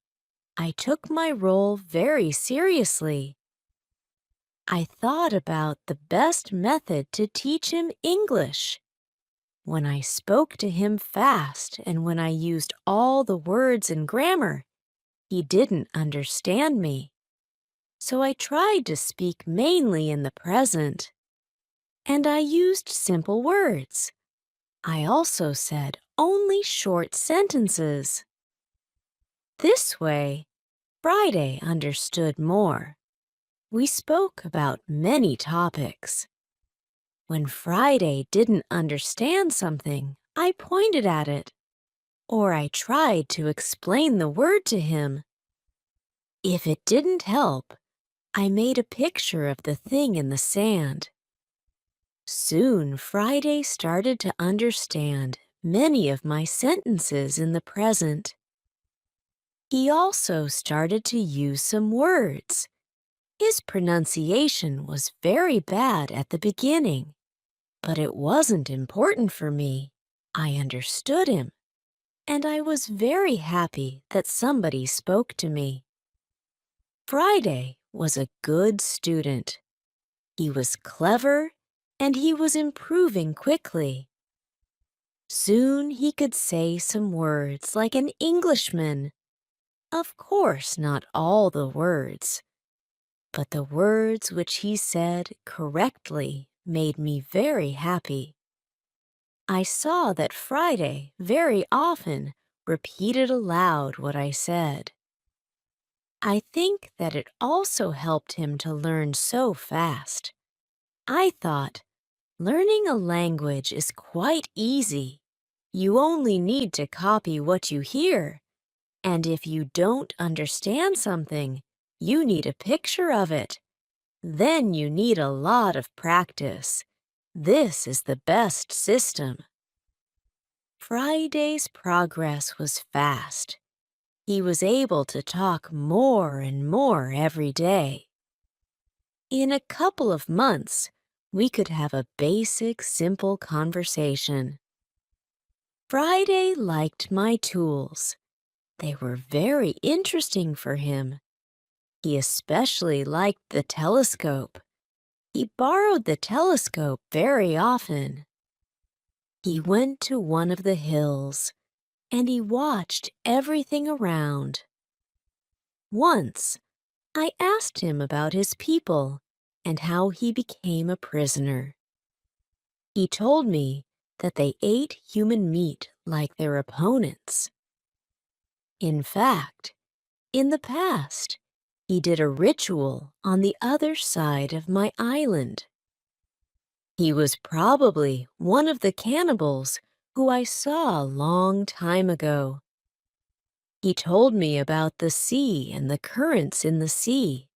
I took my role very seriously. I thought about the best method to teach him English. When I spoke to him fast and when I used all the words and grammar, he didn't understand me. So I tried to speak mainly in the present. And I used simple words. I also said only short sentences. This way, Friday understood more. We spoke about many topics. When Friday didn't understand something, I pointed at it, or I tried to explain the word to him. If it didn't help, I made a picture of the thing in the sand. Soon Friday started to understand many of my sentences in the present. He also started to use some words. His pronunciation was very bad at the beginning, but it wasn't important for me. I understood him, and I was very happy that somebody spoke to me. Friday was a good student. He was clever, and he was improving quickly. Soon he could say some words like an Englishman. Of course, not all the words, but the words which he said correctly made me very happy. I saw that Friday very often repeated aloud what I said. I think that it also helped him to learn so fast. I thought, learning a language is quite easy. You only need to copy what you hear. And if you don't understand something, you need a picture of it. Then you need a lot of practice. This is the best system. Friday's progress was fast. He was able to talk more and more every day. In a couple of months, we could have a basic, simple conversation. Friday liked my tools. They were very interesting for him. He especially liked the telescope. He borrowed the telescope very often. He went to one of the hills, and he watched everything around. Once, I asked him about his people and how he became a prisoner. He told me that they ate human meat like their opponents. In fact, In the past, he did a ritual on the other side of my island. He was probably one of the cannibals who I saw a long time ago. He told me about the sea and the currents in the sea.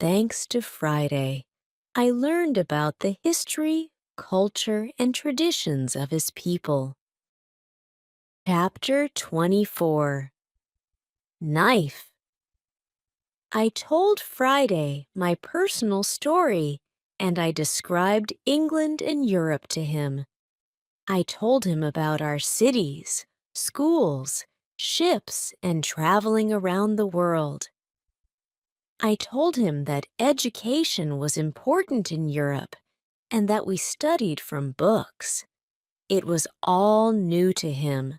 Thanks to Friday, I learned about the history, culture, and traditions of his people. Chapter 24. Knife. I told Friday my personal story, and I described England and Europe to him. I told him about our cities, schools, ships, and traveling around the world. I told him that education was important in Europe and that we studied from books. It was all new to him.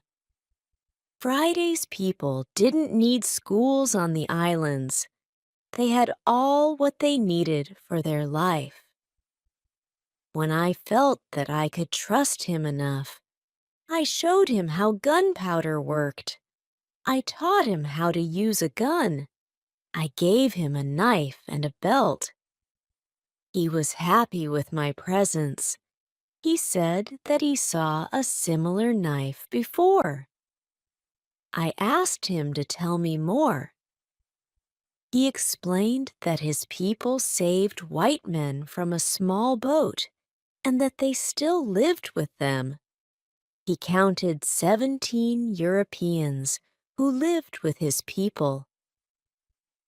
Friday's people didn't need schools on the islands. They had all what they needed for their life. When I felt that I could trust him enough, I showed him how gunpowder worked. I taught him how to use a gun. I gave him a knife and a belt. He was happy with my presents. He said that he saw a similar knife before. I asked him to tell me more. He explained that his people saved white men from a small boat and that they still lived with them. He counted 17 Europeans who lived with his people.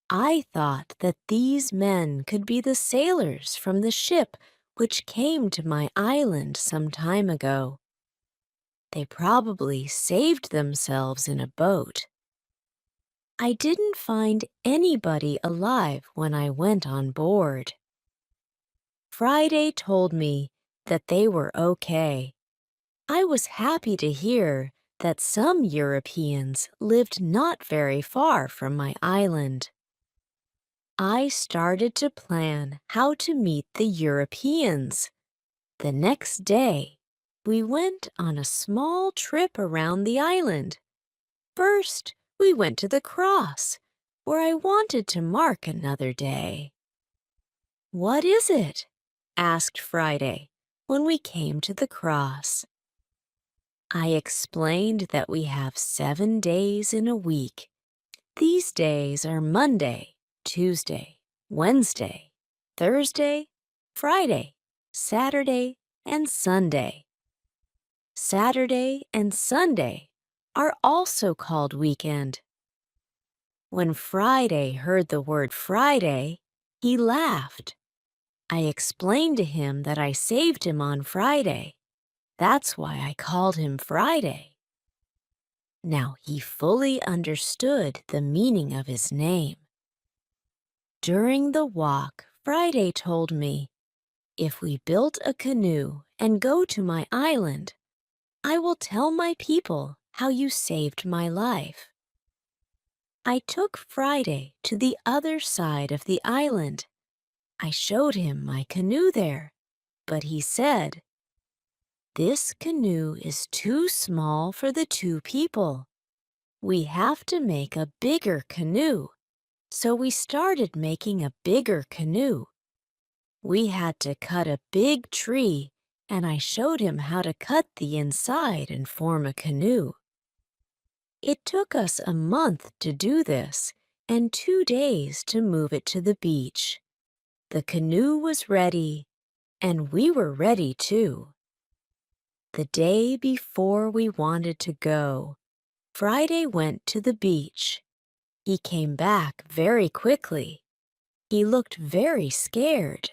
I thought that these men could be the sailors from the ship which came to my island some time ago. They probably saved themselves in a boat. I didn't find anybody alive when I went on board. Friday told me that they were okay. I was happy to hear that some Europeans lived not very far from my island. I started to plan how to meet the Europeans. The next day, we went on a small trip around the island. First, we went to the cross, where I wanted to mark another day. "What is it?" asked Friday when we came to the cross. I explained that we have 7 days in a week. These days are Monday, Tuesday, Wednesday, Thursday, Friday, Saturday, and Sunday. Saturday and Sunday are also called weekend. When Friday heard the word Friday, he laughed. I explained to him that I saved him on Friday. That's why I called him Friday. Now he fully understood the meaning of his name. During the walk, Friday told me, "If we built a canoe and go to my island, I will tell my people how you saved my life." I took Friday to the other side of the island. I showed him my canoe there, but he said, "This canoe is too small for the 2 people. We have to make a bigger canoe." So we started making a bigger canoe. We had to cut a big tree, and I showed him how to cut the inside and form a canoe. It took us a month to do this and 2 days to move it to the beach. The canoe was ready, and we were ready too. The day before we wanted to go, Friday went to the beach. He came back very quickly. He looked very scared.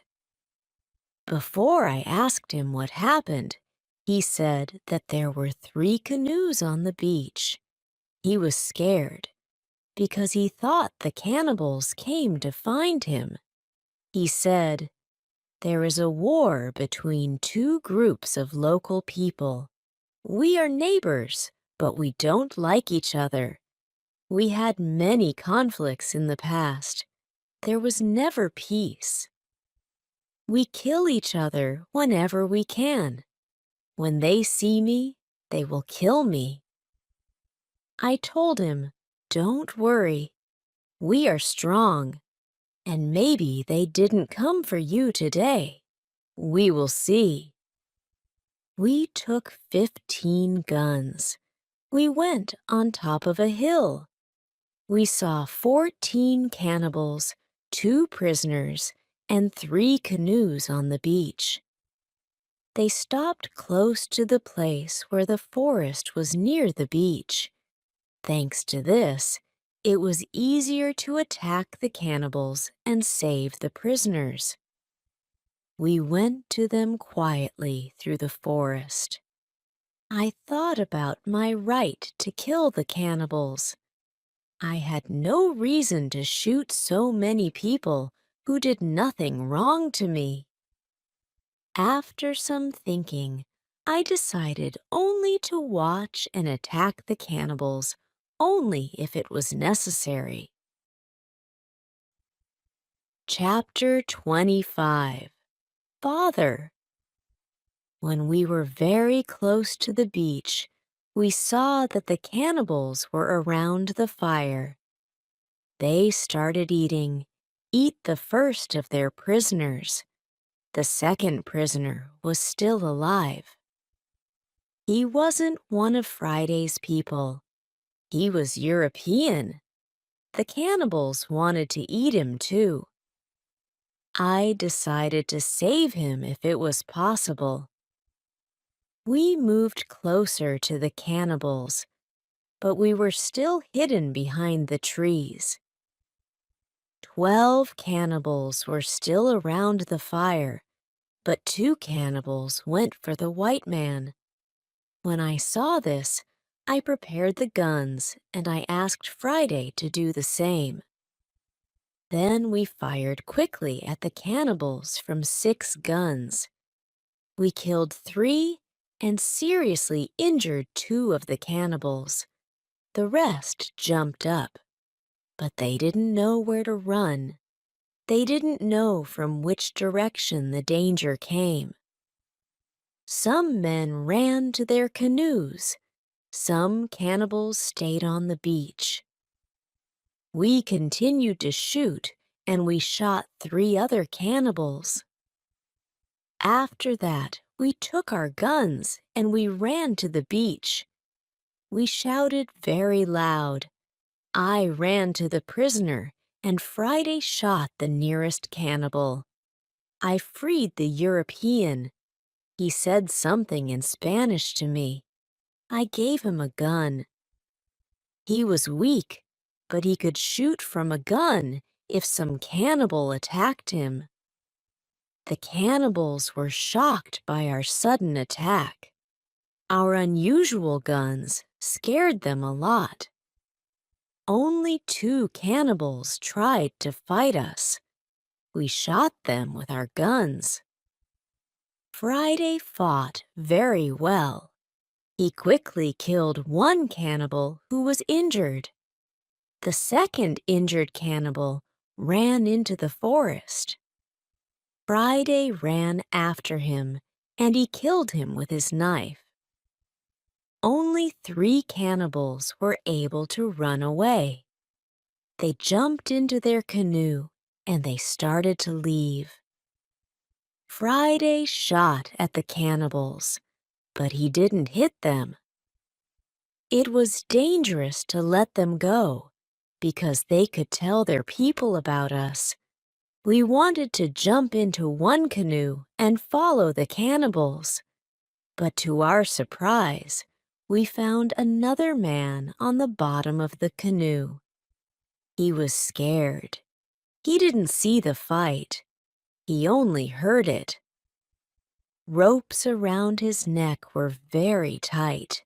Before I asked him what happened, he said that there were 3 canoes on the beach. He was scared because he thought the cannibals came to find him. He said, "There is a war between 2 groups of local people. We are neighbors, but we don't like each other. We had many conflicts in the past. There was never peace. We kill each other whenever we can. When they see me, they will kill me." I told him Don't worry. We are strong, and maybe they didn't come for you today. We will see. We took 15 guns. We went on top of a hill. We saw 14 cannibals, 2 prisoners, and 3 canoes on the beach. They stopped close to the place where the forest was near the beach. Thanks to this, it was easier to attack the cannibals and save the prisoners. We went to them quietly through the forest. I thought about my right to kill the cannibals. I had no reason to shoot so many people who did nothing wrong to me. After some thinking, I decided only to watch and attack the cannibals only if it was necessary. Chapter 25. Father. When we were very close to the beach, we saw that the cannibals were around the fire. They started eating. Eat the first of their prisoners. The second prisoner was still alive. He wasn't one of Friday's people. He was European. The cannibals wanted to eat him too. I decided to save him if it was possible. We moved closer to the cannibals, but we were still hidden behind the trees. 12 cannibals were still around the fire, but 2 cannibals went for the white man. When I saw this, I prepared the guns and I asked Friday to do the same. Then we fired quickly at the cannibals from 6 guns. We killed 3 and seriously injured 2 of the cannibals. The rest jumped up, but they didn't know where to run. They didn't know from which direction the danger came. Some men ran to their canoes. Some cannibals stayed on the beach. We continued to shoot, and we shot 3 other cannibals. After that, we took our guns and we ran to the beach. We shouted very loud. I ran to the prisoner, and Friday shot the nearest cannibal. I freed the European. He said something in Spanish to me. I gave him a gun. He was weak, but he could shoot from a gun if some cannibal attacked him. The cannibals were shocked by our sudden attack. Our unusual guns scared them a lot. Only 2 cannibals tried to fight us. We shot them with our guns. Friday fought very well. He quickly killed 1 cannibal who was injured. The second injured cannibal ran into the forest. Friday ran after him, and he killed him with his knife. Only 3 cannibals were able to run away. They jumped into their canoe, and they started to leave. Friday shot at the cannibals, but he didn't hit them. It was dangerous to let them go, because they could tell their people about us. We wanted to jump into one canoe and follow the cannibals. But to our surprise, we found another man on the bottom of the canoe. He was scared. He didn't see the fight. He only heard it. Ropes around his neck were very tight.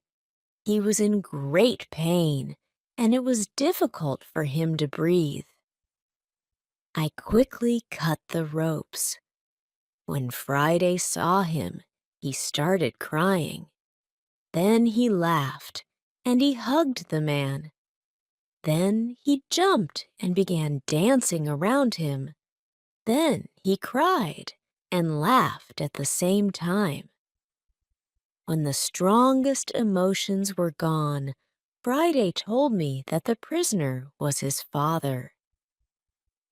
He was in great pain, and it was difficult for him to breathe. I quickly cut the ropes. When Friday saw him, he started crying. Then he laughed, and he hugged the man. Then he jumped and began dancing around him. Then he cried and laughed at the same time. When the strongest emotions were gone, Friday told me that the prisoner was his father.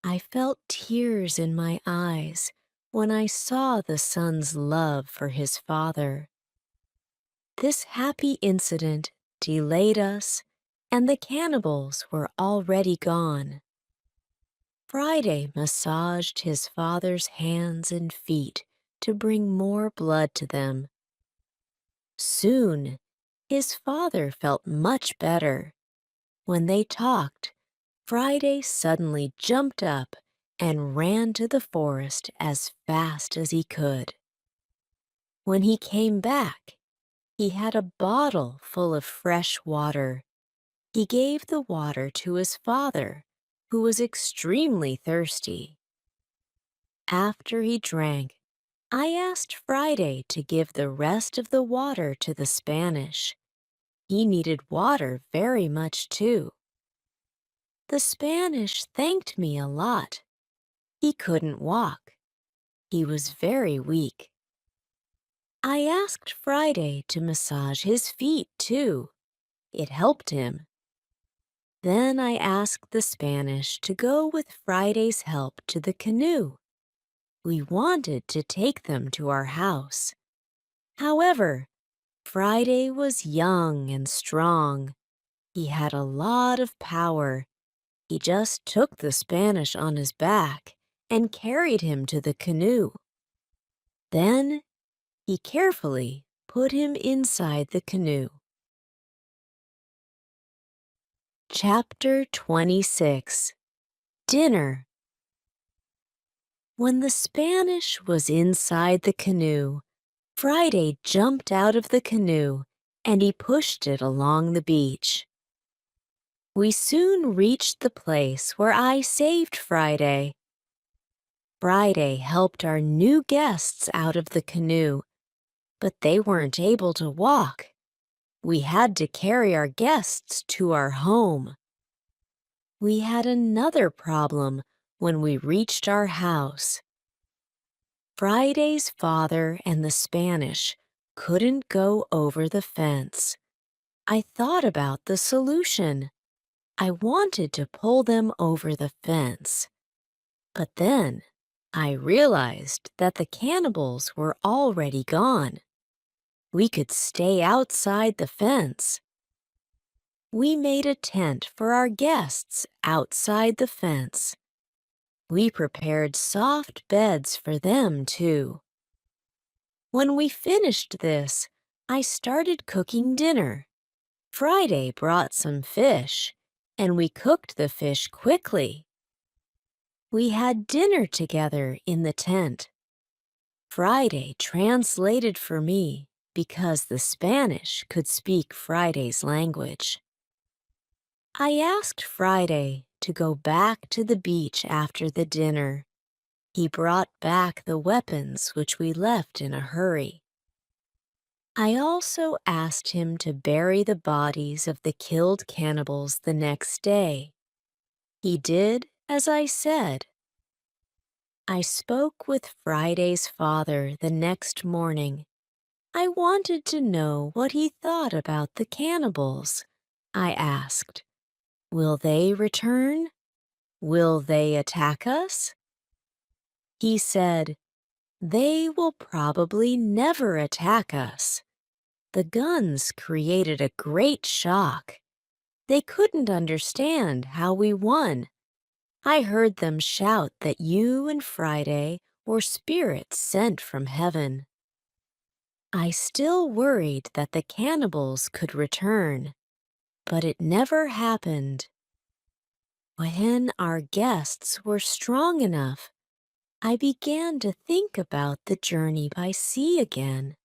I felt tears in my eyes when I saw the son's love for his father. This happy incident delayed us, and the cannibals were already gone. Friday massaged his father's hands and feet to bring more blood to them. Soon, his father felt much better. When they talked, Friday suddenly jumped up and ran to the forest as fast as he could. When he came back, he had a bottle full of fresh water. He gave the water to his father, who was extremely thirsty. After he drank, I asked Friday to give the rest of the water to the Spanish. He needed water very much too. The Spanish thanked me a lot. He couldn't walk. He was very weak. I asked Friday to massage his feet too. It helped him. Then I asked the Spanish to go with Friday's help to the canoe. We wanted to take them to our house. However, Friday was young and strong. He had a lot of power. He just took the Spanish on his back and carried him to the canoe. Then he carefully put him inside the canoe. Chapter 26. Dinner. When the Spanish was inside the canoe, Friday jumped out of the canoe and he pushed it along the beach. We soon reached the place where I saved Friday. Friday helped our new guests out of the canoe, but they weren't able to walk. We had to carry our guests to our home. We had another problem when we reached our house. Friday's father and the Spanish couldn't go over the fence. I thought about the solution. I wanted to pull them over the fence. But then I realized that the cannibals were already gone. We could stay outside the fence. We made a tent for our guests outside the fence. We prepared soft beds for them, too. When we finished this, I started cooking dinner. Friday brought some fish, and we cooked the fish quickly. We had dinner together in the tent. Friday translated for me because the Spanish could speak Friday's language. I asked Friday to go back to the beach after the dinner. He brought back the weapons which we left in a hurry. I also asked him to bury the bodies of the killed cannibals the next day. He did as I said. I spoke with Friday's father the next morning. I wanted to know what he thought about the cannibals. I asked, "Will they return? Will they attack us?" He said, "They will probably never attack us. The guns created a great shock. They couldn't understand how we won. I heard them shout that you and Friday were spirits sent from heaven." I still worried that the cannibals could return, but it never happened. When our guests were strong enough, I began to think about the journey by sea again.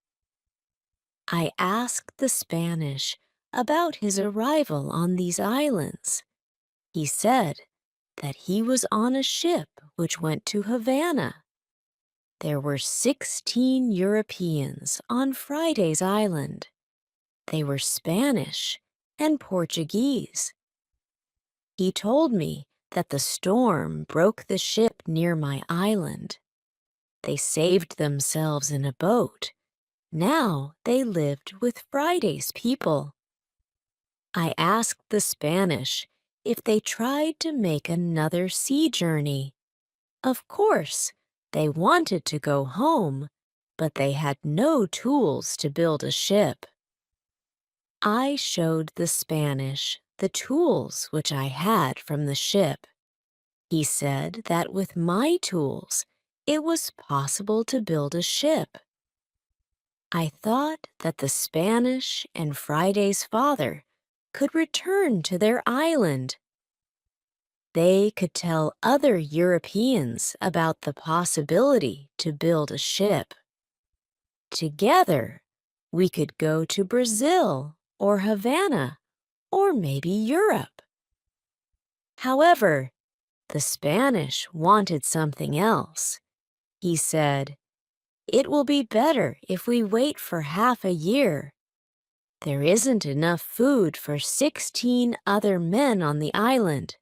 I asked the Spanish about his arrival on these islands. He said that he was on a ship which went to Havana. There were 16 Europeans on Friday's island. They were Spanish and Portuguese. He told me that the storm broke the ship near my island. They saved themselves in a boat. Now they lived with Friday's people. I asked the Spanish if they tried to make another sea journey. Of course, they wanted to go home, but they had no tools to build a ship. I showed the Spanish the tools which I had from the ship. He said that with my tools, it was possible to build a ship. I thought that the Spanish and Friday's father could return to their island. They could tell other Europeans about the possibility to build a ship. Together, we could go to Brazil or Havana or maybe Europe. However, the Spanish wanted something else. He said, "It will be better if we wait for half a year. There isn't enough food for 16 other men on the island.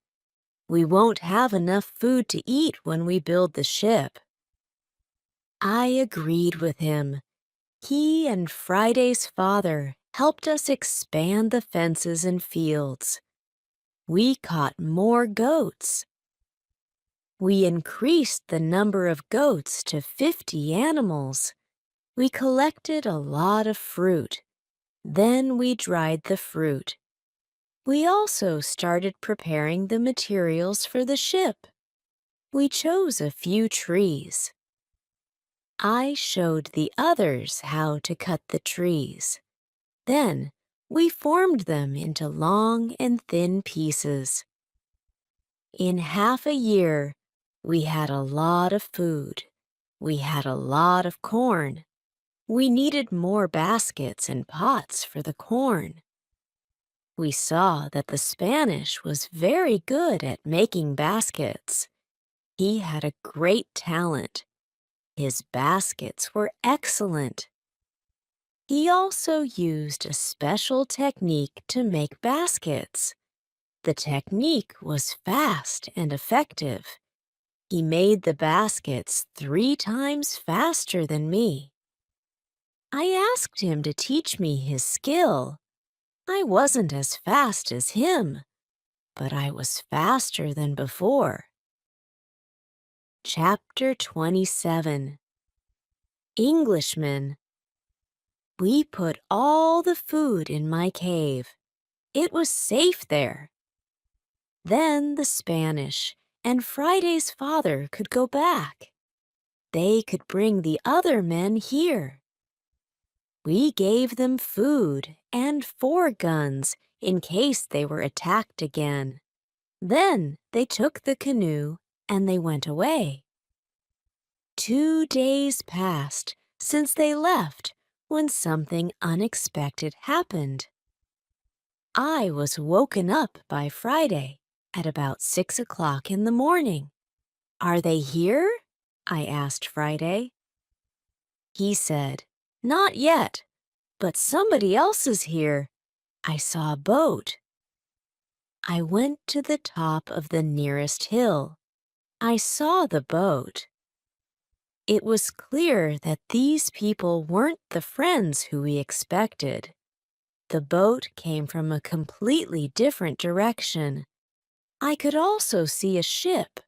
We won't have enough food to eat when we build the ship." I agreed with him. He and Friday's father helped us expand the fences and fields. We caught more goats. We increased the number of goats to 50 animals. We collected a lot of fruit. Then we dried the fruit. We also started preparing the materials for the ship. We chose a few trees. I showed the others how to cut the trees. Then we formed them into long and thin pieces. In half a year, we had a lot of food. We had a lot of corn. We needed more baskets and pots for the corn. We saw that the Spanish was very good at making baskets. He had a great talent. His baskets were excellent. He also used a special technique to make baskets. The technique was fast and effective. He made the baskets 3 times faster than me. I asked him to teach me his skill. I wasn't as fast as him, but I was faster than before. Chapter 27. Englishmen. We put all the food in my cave. It was safe there. Then the Spanish and Friday's father could go back. They could bring the other men here. We gave them food and 4 guns in case they were attacked again. Then they took the canoe and they went away. 2 days passed since they left when something unexpected happened. I was woken up by Friday at about 6 o'clock in the morning. "Are they here?" I asked Friday. He said, "Not yet, but somebody else is here. I saw a boat." I went to the top of the nearest hill. I saw the boat. It was clear that these people weren't the friends who we expected. The boat came from a completely different direction. I could also see a ship.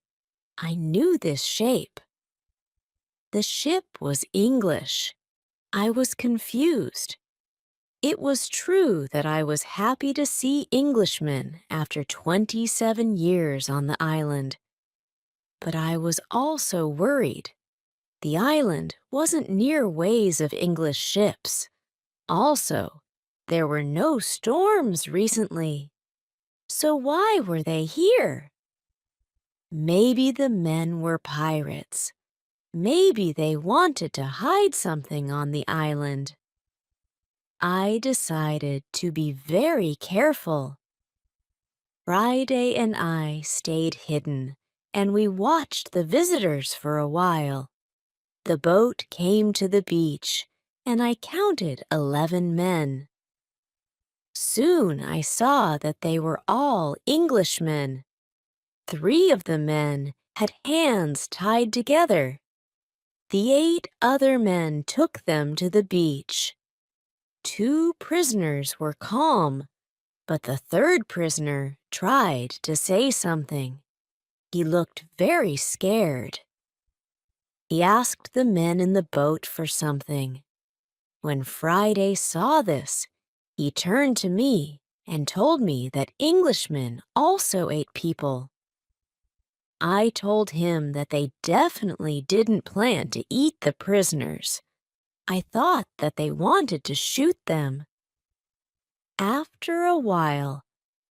I knew this shape. The ship was English. I was confused. It was true that I was happy to see Englishmen after 27 years on the island. But I was also worried. The island wasn't near ways of English ships. Also, there were no storms recently. So why were they here? Maybe the men were pirates. Maybe they wanted to hide something on the island. I decided to be very careful. Friday and I stayed hidden, and we watched the visitors for a while. The boat came to the beach, and I counted 11 men. Soon I saw that they were all Englishmen. 3 of the men had hands tied together. The 8 other men took them to the beach. 2 prisoners were calm, But the third prisoner tried to say something. He looked very scared. He asked the men in the boat for something. When Friday saw this, he turned to me and told me that Englishmen also ate people. I told him that they definitely didn't plan to eat the prisoners. I thought that they wanted to shoot them. After a while,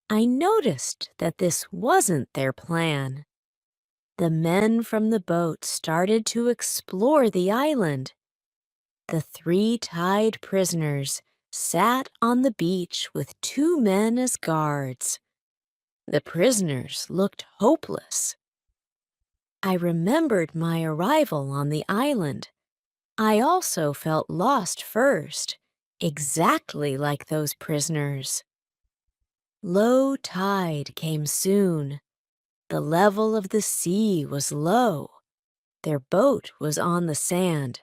I noticed that this wasn't their plan. The men from the boat started to explore the island. The 3 tied prisoners sat on the beach with 2 men as guards. The prisoners looked hopeless. I remembered my arrival on the island. I also felt lost first, exactly like those prisoners. Low tide came soon. The level of the sea was low. Their boat was on the sand.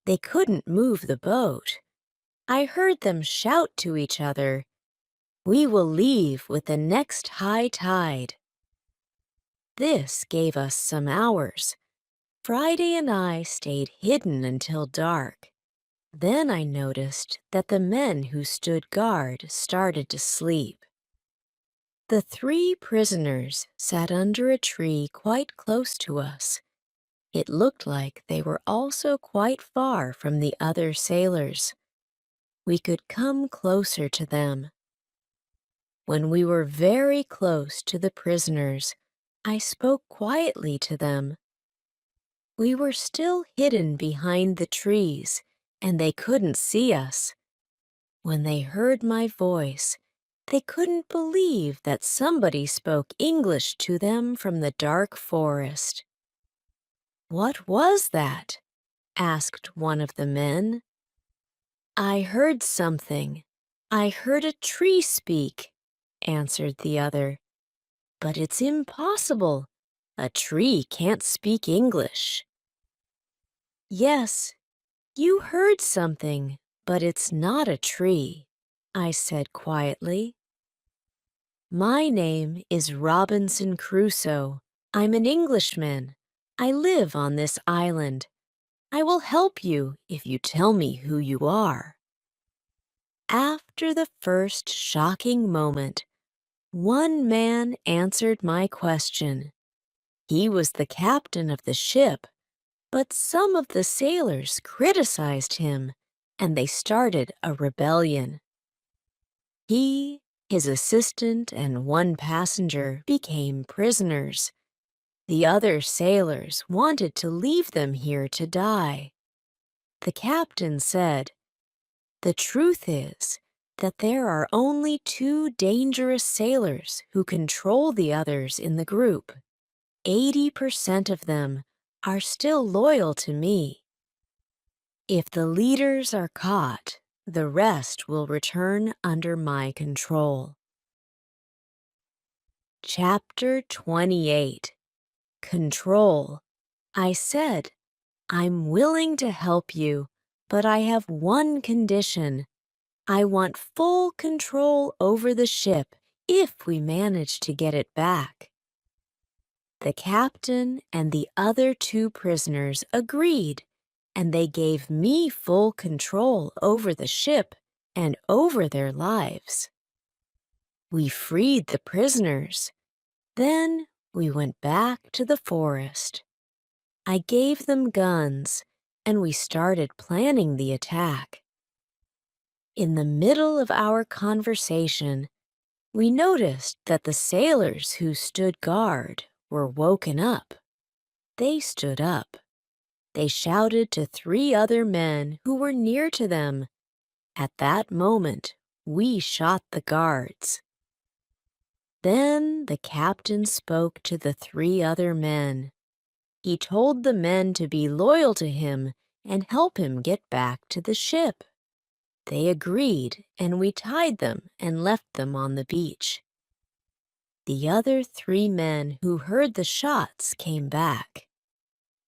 They couldn't move the boat. I heard them shout to each other, "We will leave with the next high tide." This gave us some hours. Friday and I stayed hidden until dark. Then I noticed that the men who stood guard started to sleep. The 3 prisoners sat under a tree quite close to us. It looked like they were also quite far from the other sailors. We could come closer to them. When we were very close to the prisoners, I spoke quietly to them. We were still hidden behind the trees, and they couldn't see us. When they heard my voice, they couldn't believe that somebody spoke English to them from the dark forest. "What was that?" asked one of the men. "I heard something. I heard a tree speak," answered the other. "But it's impossible. A tree can't speak English." "Yes, you heard something, but it's not a tree," I said quietly. "My name is Robinson Crusoe. I'm an Englishman. I live on this island. I will help you if you tell me who you are." After the first shocking moment, one man answered my question. He was the captain of the ship, but some of the sailors criticized him, and they started a rebellion. He, his assistant, and one passenger became prisoners. The other sailors wanted to leave them here to die. The captain said, "The truth is that there are only 2 dangerous sailors who control the others in the group. 80% of them are still loyal to me. If the leaders are caught, the rest will return under my control." Chapter 28. Control. I said, "I'm willing to help you, but I have one condition. I want full control over the ship if we manage to get it back." The captain and the other 2 prisoners agreed, and they gave me full control over the ship and over their lives. We freed the prisoners. Then we went back to the forest. I gave them guns, and we started planning the attack. In the middle of our conversation, we noticed that the sailors who stood guard were woken up. They stood up. They shouted to 3 other men who were near to them. At that moment, we shot the guards. Then the captain spoke to the 3 other men. He told the men to be loyal to him and help him get back to the ship. They agreed, and we tied them and left them on the beach. The other 3 men who heard the shots came back.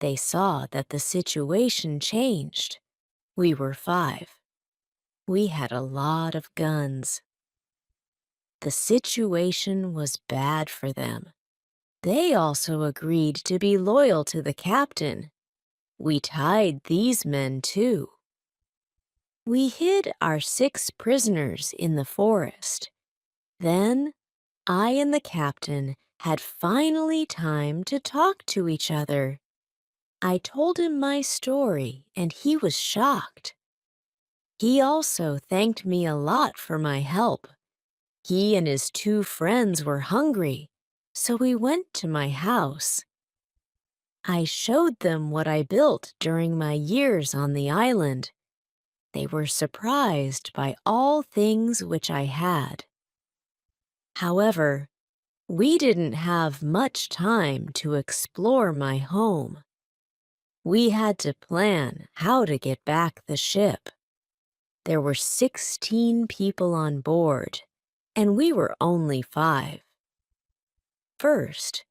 They saw that the situation changed. We were 5. We had a lot of guns. The situation was bad for them. They also agreed to be loyal to the captain. We tied these men too. We hid our 6 prisoners in the forest. Then, I and the captain had finally time to talk to each other. I told him my story, and he was shocked. He also thanked me a lot for my help. He and his 2 friends were hungry, so we went to my house. I showed them what I built during my years on the island. They were surprised by all things which I had. However, we didn't have much time to explore my home. We had to plan how to get back the ship. There were 16 people on board, and we were only 5. First,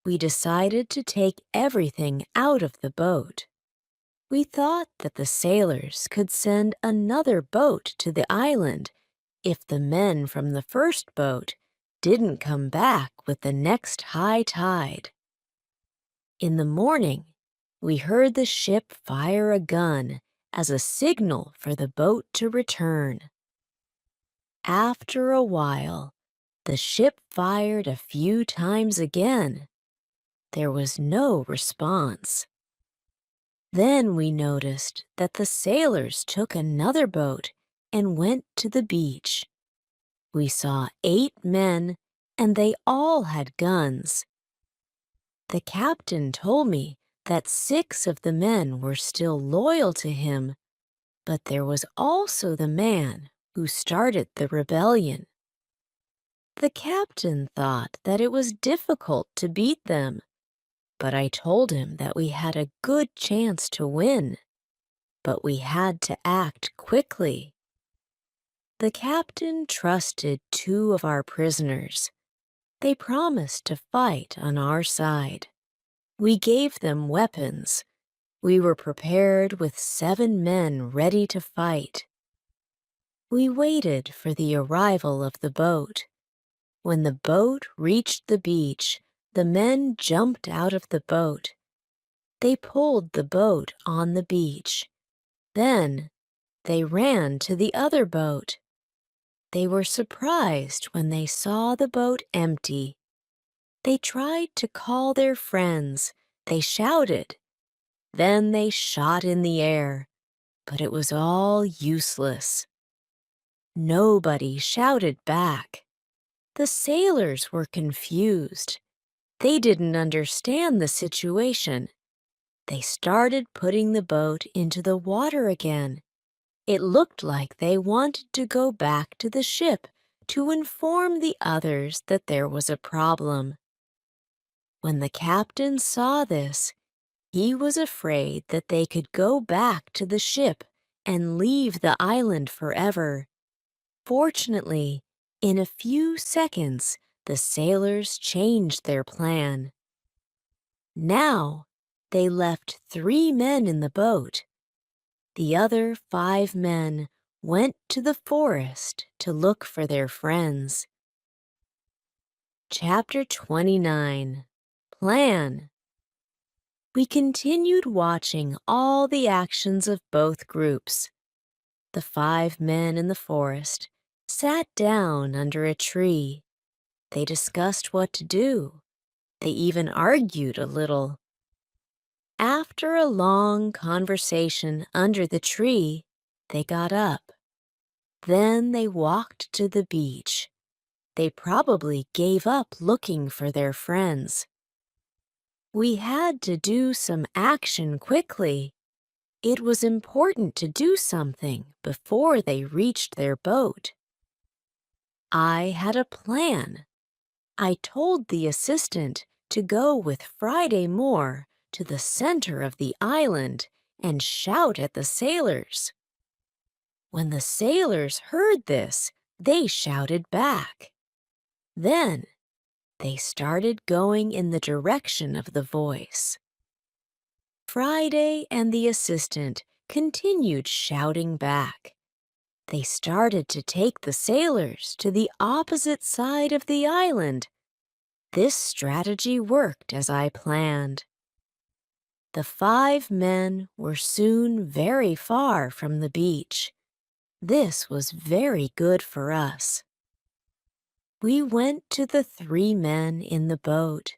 we decided to take everything out of the boat. We thought that the sailors could send another boat to the island if the men from the first boat didn't come back with the next high tide. In the morning, we heard the ship fire a gun as a signal for the boat to return. After a while, the ship fired a few times again. There was no response. Then we noticed that the sailors took another boat and went to the beach. We saw 8 men, and they all had guns. The captain told me that 6 of the men were still loyal to him, but there was also the man who started the rebellion. The captain thought that it was difficult to beat them, but I told him that we had a good chance to win, but we had to act quickly. The captain trusted 2 of our prisoners. They promised to fight on our side. We gave them weapons. We were prepared with 7 men ready to fight. We waited for the arrival of the boat. When the boat reached the beach, the men jumped out of the boat. They pulled the boat on the beach. Then, they ran to the other boat. They were surprised when they saw the boat empty. They tried to call their friends. They shouted. Then they shot in the air, but it was all useless. Nobody shouted back. The sailors were confused. They didn't understand the situation. They started putting the boat into the water again. It looked like they wanted to go back to the ship to inform the others that there was a problem. When the captain saw this, he was afraid that they could go back to the ship and leave the island forever. Fortunately, in a few seconds, the sailors changed their plan. Now, they left 3 men in the boat. The other 5 men went to the forest to look for their friends. Chapter 29. Plan. We continued watching all the actions of both groups. The 5 men in the forest sat down under a tree. They discussed what to do. They even argued a little. After a long conversation under the tree, they got up. Then they walked to the beach. They probably gave up looking for their friends. We had to do some action quickly. It was important to do something before they reached their boat. I had a plan. I told the assistant to go with Friday Moore to the center of the island and shout at the sailors. When the sailors heard this, they shouted back. Then, they started going in the direction of the voice. Friday and the assistant continued shouting back. They started to take the sailors to the opposite side of the island. This strategy worked as I planned. The 5 men were soon very far from the beach. This was very good for us. We went to the 3 men in the boat.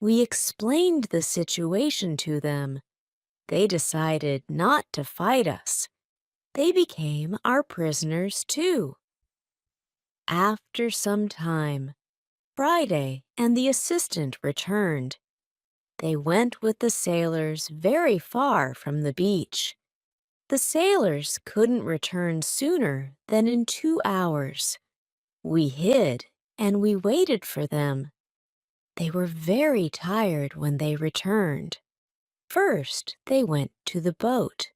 We explained the situation to them. They decided not to fight us. They became our prisoners too. After some time, Friday and the assistant returned. They went with the sailors very far from the beach. The sailors couldn't return sooner than in 2 hours. We hid and we waited for them. They were very tired when they returned. First, they went to the boat.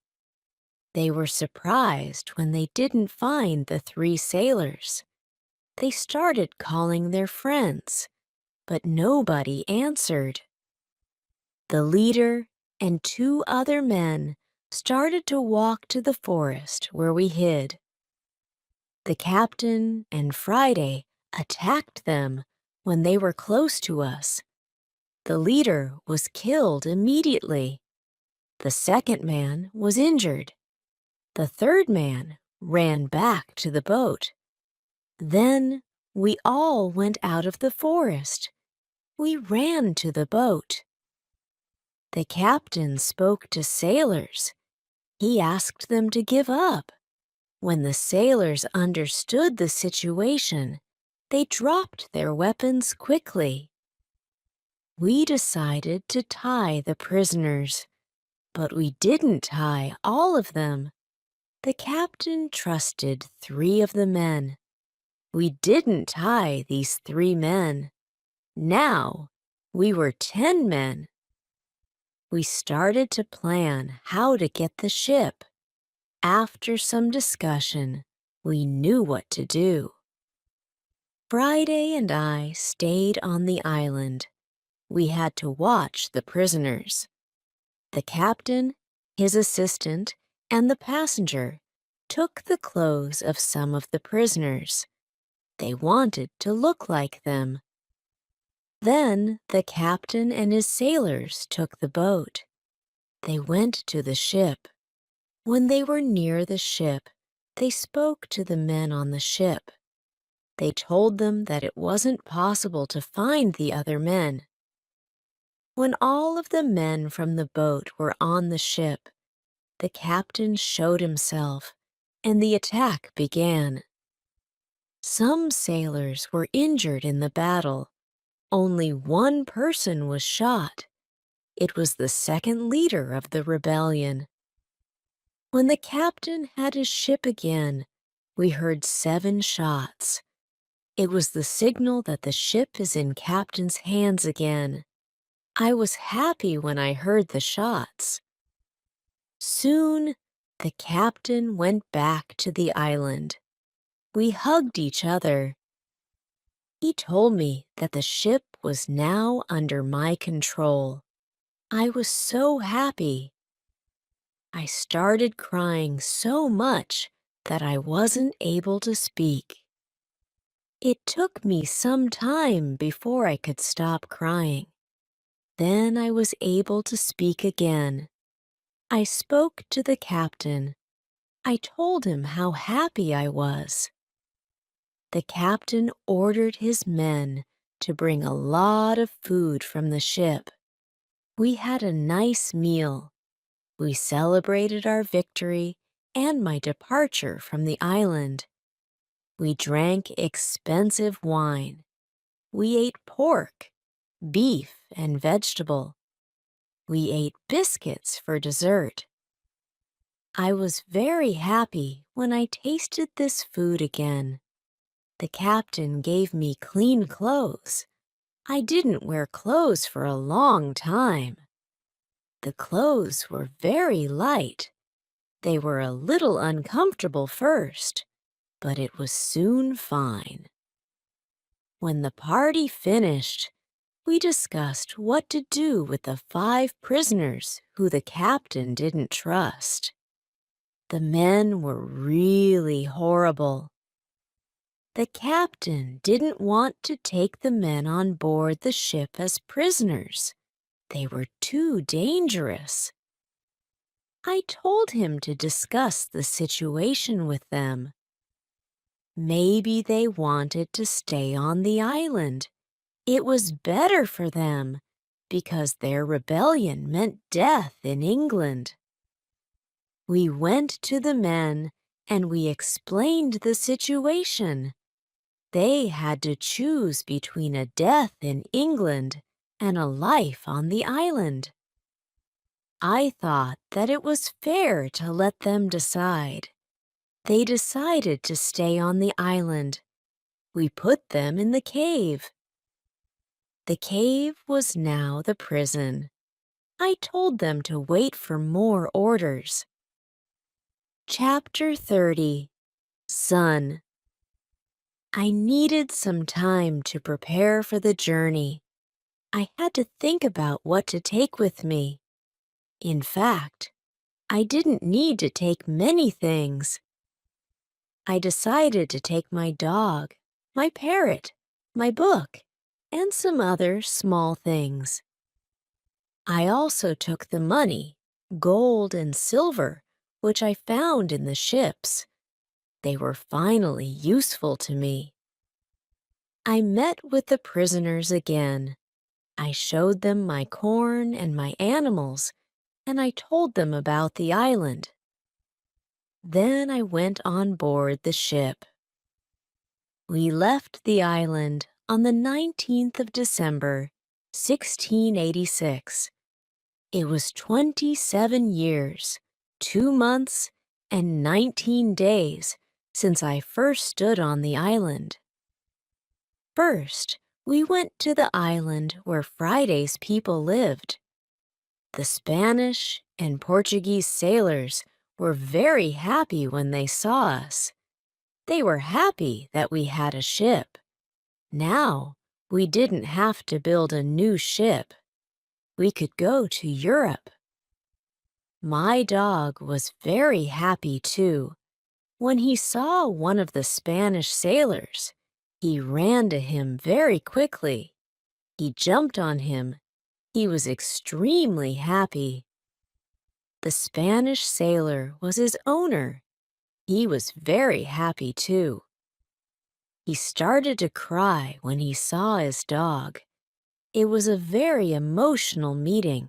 They were surprised when they didn't find the 3 sailors. They started calling their friends, but nobody answered. The leader and 2 other men started to walk to the forest where we hid. The captain and Friday attacked them when they were close to us. The leader was killed immediately. The second man was injured. The third man ran back to the boat. Then we all went out of the forest. We ran to the boat. The captain spoke to sailors. He asked them to give up. When the sailors understood the situation, they dropped their weapons quickly. We decided to tie the prisoners, but we didn't tie all of them. The captain trusted 3 of the men. We didn't tie these 3 men. Now, we were 10 men. We started to plan how to get the ship. After some discussion, we knew what to do. Friday and I stayed on the island. We had to watch the prisoners. The captain, his assistant, and the passenger took the clothes of some of the prisoners. They wanted to look like them. Then the captain and his sailors took the boat. They went to the ship. When they were near the ship, they spoke to the men on the ship. They told them that it wasn't possible to find the other men. When all of the men from the boat were on the ship, the captain showed himself, and the attack began. Some sailors were injured in the battle. Only 1 person was shot. It was the second leader of the rebellion. When the captain had his ship again, we heard 7 shots. It was the signal that the ship is in captain's hands again. I was happy when I heard the shots. Soon, the captain went back to the island. We hugged each other. He told me that the ship was now under my control. I was so happy. I started crying so much that I wasn't able to speak. It took me some time before I could stop crying. Then I was able to speak again. I spoke to the captain. I told him how happy I was. The captain ordered his men to bring a lot of food from the ship. We had a nice meal. We celebrated our victory and my departure from the island. We drank expensive wine. We ate pork, beef, and vegetable. We ate biscuits for dessert. I was very happy when I tasted this food again. The captain gave me clean clothes. I didn't wear clothes for a long time. The clothes were very light. They were a little uncomfortable first, but it was soon fine. When the party finished, we discussed what to do with the 5 prisoners who the captain didn't trust. The men were really horrible. The captain didn't want to take the men on board the ship as prisoners. They were too dangerous. I told him to discuss the situation with them. Maybe they wanted to stay on the island. It was better for them because their rebellion meant death in England. We went to the men and we explained the situation. They had to choose between a death in England and a life on the island. I thought that it was fair to let them decide. They decided to stay on the island. We put them in the cave. The cave was now the prison. I told them to wait for more orders. Chapter 30. Sun. I needed some time to prepare for the journey. I had to think about what to take with me. In fact, I didn't need to take many things. I decided to take my dog, my parrot, my book, and some other small things. I also took the money, gold and silver, which I found in the ships. They were finally useful to me. I met with the prisoners again. I showed them my corn and my animals, and I told them about the island. Then I went on board the ship. We left the island on the 19th of December, 1686. It was 27 years, 2 months, and 19 days since I first stood on the island. First, we went to the island where Friday's people lived. The Spanish and Portuguese sailors were very happy when they saw us. They were happy that we had a ship. Now, we didn't have to build a new ship. We could go to Europe. My dog was very happy too. When he saw one of the Spanish sailors, he ran to him very quickly. He jumped on him. He was extremely happy. The Spanish sailor was his owner. He was very happy too. He started to cry when he saw his dog. It was a very emotional meeting.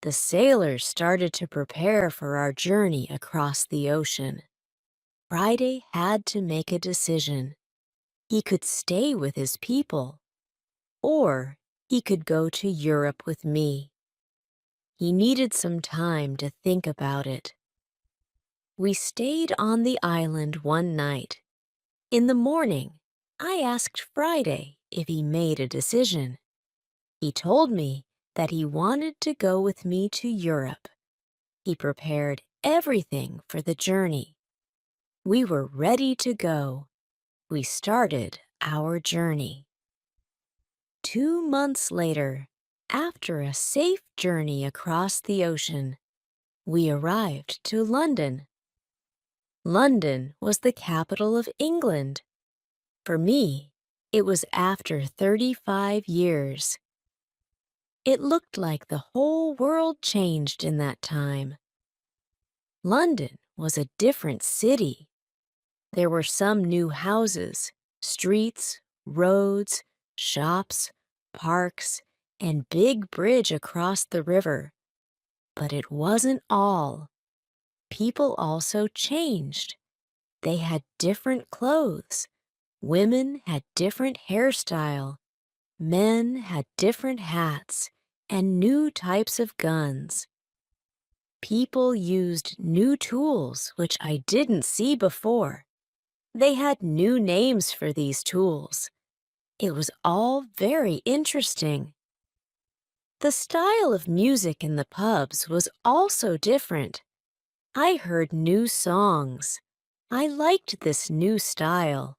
The sailors started to prepare for our journey across the ocean. Friday had to make a decision. He could stay with his people, or he could go to Europe with me. He needed some time to think about it. We stayed on the island one night. In the morning, I asked Friday if he made a decision. He told me that he wanted to go with me to Europe. He prepared everything for the journey. We were ready to go. We started our journey. 2 months later, after a safe journey across the ocean, we arrived to London. London was the capital of England. For me, it was after 35 years. It looked like the whole world changed in that time. London was a different city. There were some new houses, streets, roads, shops, parks, and big bridge across the river. But it wasn't all. People also changed. They had different clothes. Women had different hairstyle. Men had different hats and new types of guns. People used new tools which I didn't see before. They had new names for these tools. It was all very interesting. The style of music in the pubs was also different. I heard new songs. I liked this new style.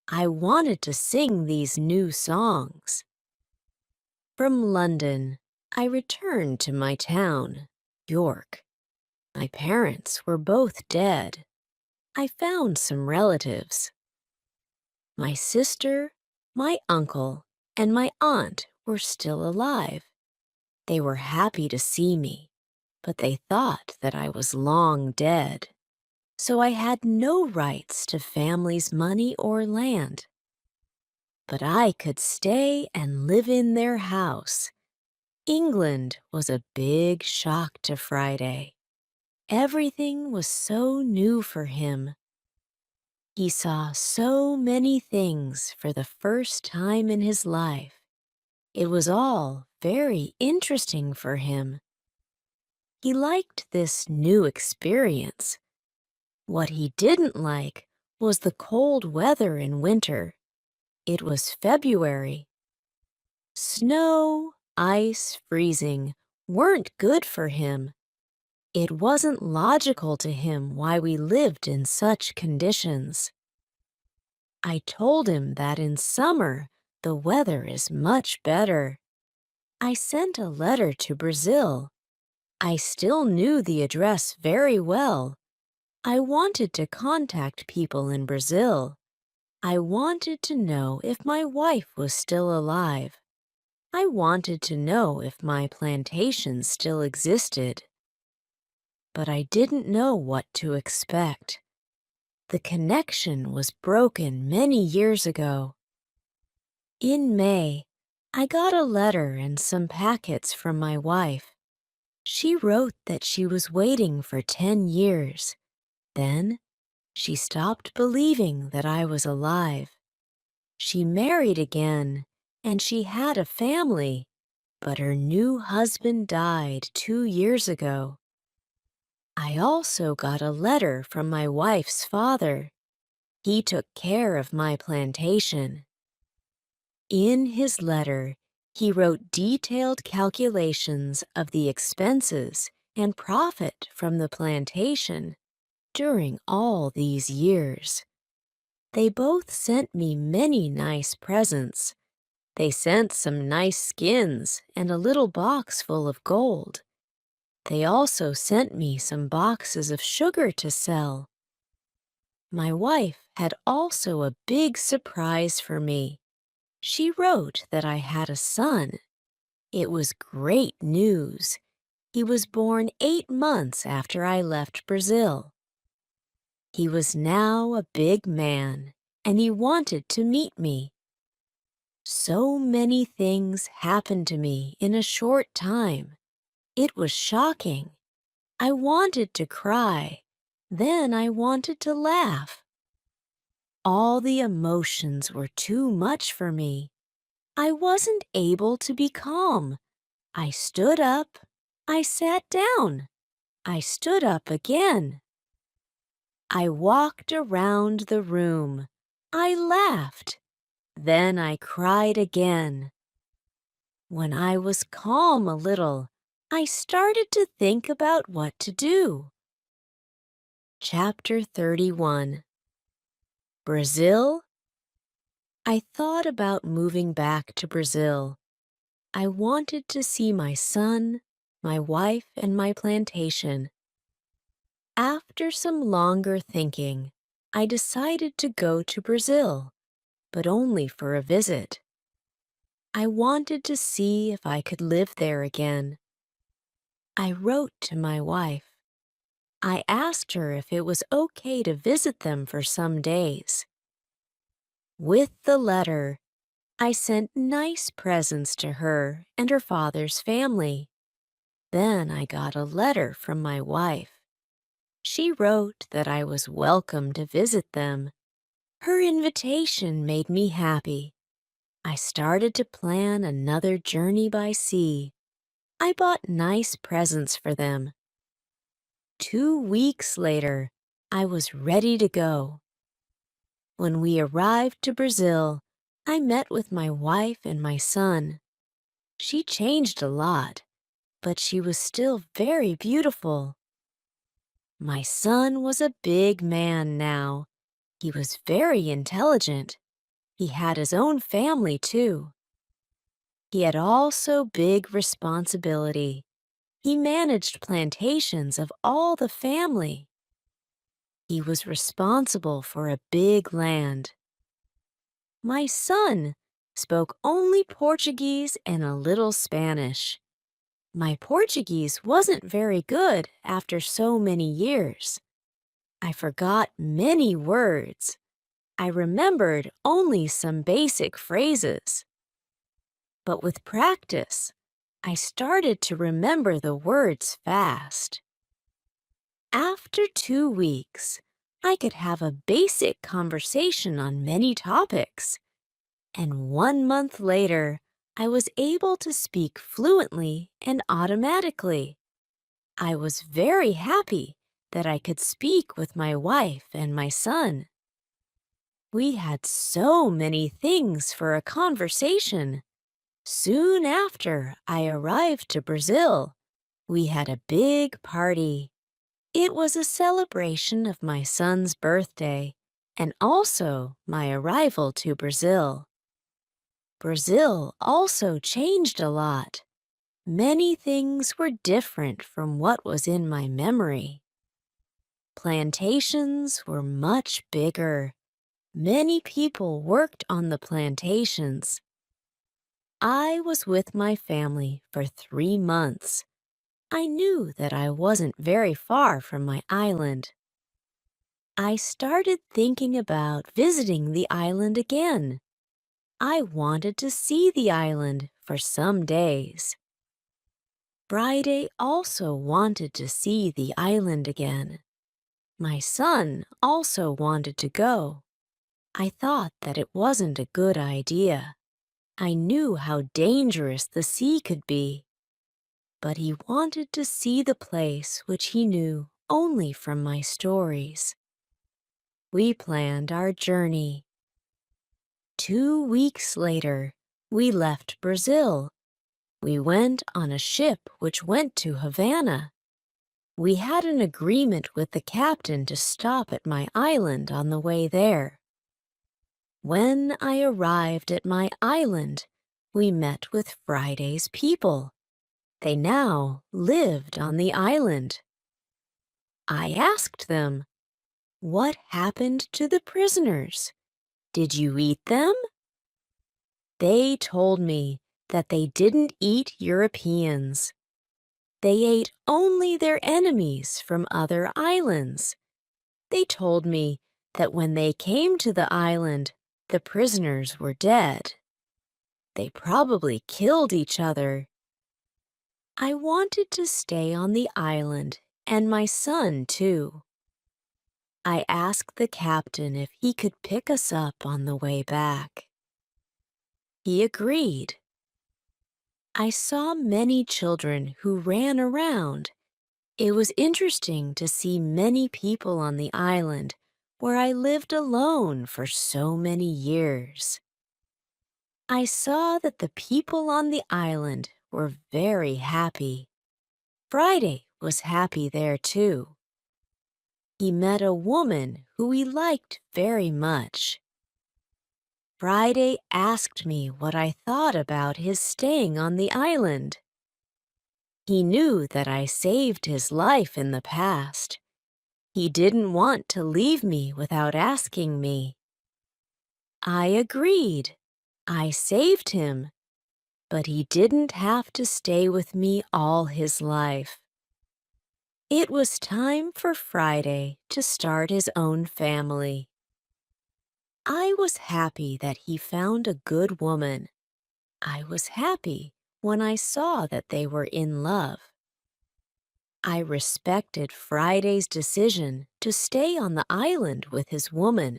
I wanted to sing these new songs. From London, I returned to my town, York. My parents were both dead. I found some relatives. My sister, my uncle, and my aunt were still alive. They were happy to see me, but they thought that I was long dead. So I had no rights to family's money or land. But I could stay and live in their house. England was a big shock to Friday. Everything was so new for him. He saw so many things for the first time in his life. It was all very interesting for him. He liked this new experience. What he didn't like was the cold weather in winter. It was February. Snow, ice, freezing weren't good for him. It wasn't logical to him why we lived in such conditions. I told him that in summer the weather is much better. I sent a letter to Brazil. I still knew the address very well. I wanted to contact people in Brazil. I wanted to know if my wife was still alive. I wanted to know if my plantation still existed. But I didn't know what to expect. The connection was broken many years ago. In May, I got a letter and some packets from my wife. She wrote that she was waiting for 10 years. Then, she stopped believing that I was alive. She married again, and she had a family, but her new husband died 2 years ago. I also got a letter from my wife's father. He took care of my plantation. In his letter, he wrote detailed calculations of the expenses and profit from the plantation during all these years. They both sent me many nice presents. They sent some nice skins and a little box full of gold. They also sent me some boxes of sugar to sell. My wife had also a big surprise for me. She wrote that I had a son. It was great news. He was born 8 months after I left Brazil. He was now a big man, and he wanted to meet me. So many things happened to me in a short time. It was shocking. I wanted to cry. Then I wanted to laugh. All the emotions were too much for me. I wasn't able to be calm. I stood up. I sat down. I stood up again. I walked around the room. I laughed. Then I cried again. When I was calm a little, I started to think about what to do. Chapter 31. Brazil? I thought about moving back to Brazil. I wanted to see my son, my wife, and my plantation. After some longer thinking, I decided to go to Brazil, but only for a visit. I wanted to see if I could live there again. I wrote to my wife. I asked her if it was okay to visit them for some days. With the letter, I sent nice presents to her and her father's family. Then I got a letter from my wife. She wrote that I was welcome to visit them. Her invitation made me happy. I started to plan another journey by sea. I bought nice presents for them. 2 weeks later, I was ready to go. When we arrived to Brazil, I met with my wife and my son. She changed a lot, but she was still very beautiful. My son was a big man now. He was very intelligent. He had his own family, too. He had also big responsibility. He managed plantations of all the family. He was responsible for a big land. My son spoke only Portuguese and a little Spanish. My Portuguese wasn't very good after so many years. I forgot many words. I remembered only some basic phrases. But with practice, I started to remember the words fast. After 2 weeks, I could have a basic conversation on many topics. And 1 month later, I was able to speak fluently and automatically. I was very happy that I could speak with my wife and my son. We had so many things for a conversation. Soon after I arrived to Brazil, we had a big party. It was a celebration of my son's birthday and also my arrival to Brazil. Brazil also changed a lot. Many things were different from what was in my memory. Plantations were much bigger. Many people worked on the plantations. I was with my family for 3 months. I knew that I wasn't very far from my island. I started thinking about visiting the island again. I wanted to see the island for some days. Friday also wanted to see the island again. My son also wanted to go. I thought that it wasn't a good idea. I knew how dangerous the sea could be. But he wanted to see the place which he knew only from my stories. We planned our journey. 2 weeks later, we left Brazil. We went on a ship which went to Havana. We had an agreement with the captain to stop at my island on the way there. When I arrived at my island, we met with Friday's people. They now lived on the island. I asked them, "What happened to the prisoners? Did you eat them?" They told me that they didn't eat Europeans. They ate only their enemies from other islands. They told me that when they came to the island, the prisoners were dead. They probably killed each other. I wanted to stay on the island, and my son too. I asked the captain if he could pick us up on the way back. He agreed. I saw many children who ran around. It was interesting to see many people on the island where I lived alone for so many years. I saw that the people on the island were very happy. Friday was happy there too. He met a woman who he liked very much. Friday asked me what I thought about his staying on the island. He knew that I saved his life in the past. He didn't want to leave me without asking me. I agreed. I saved him, but he didn't have to stay with me all his life. It was time for Friday to start his own family. I was happy that he found a good woman. I was happy when I saw that they were in love. I respected Friday's decision to stay on the island with his woman.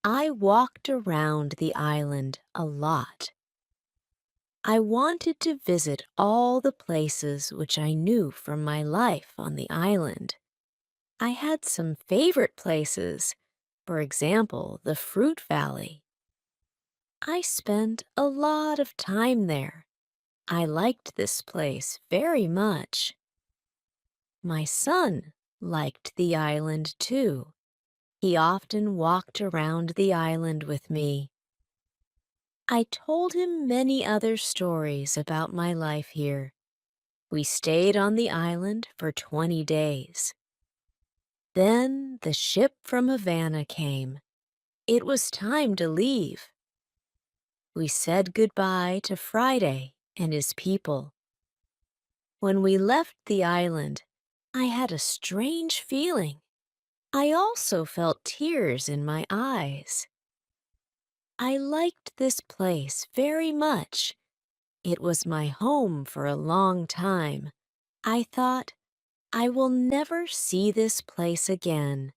I walked around the island a lot. I wanted to visit all the places which I knew from my life on the island. I had some favorite places, for example, the Fruit Valley. I spent a lot of time there. I liked this place very much. My son liked the island too. He often walked around the island with me. I told him many other stories about my life here. We stayed on the island for 20 days. Then the ship from Havana came. It was time to leave. We said goodbye to Friday and his people. When we left the island, I had a strange feeling. I also felt tears in my eyes. I liked this place very much. It was my home for a long time. I thought, I will never see this place again.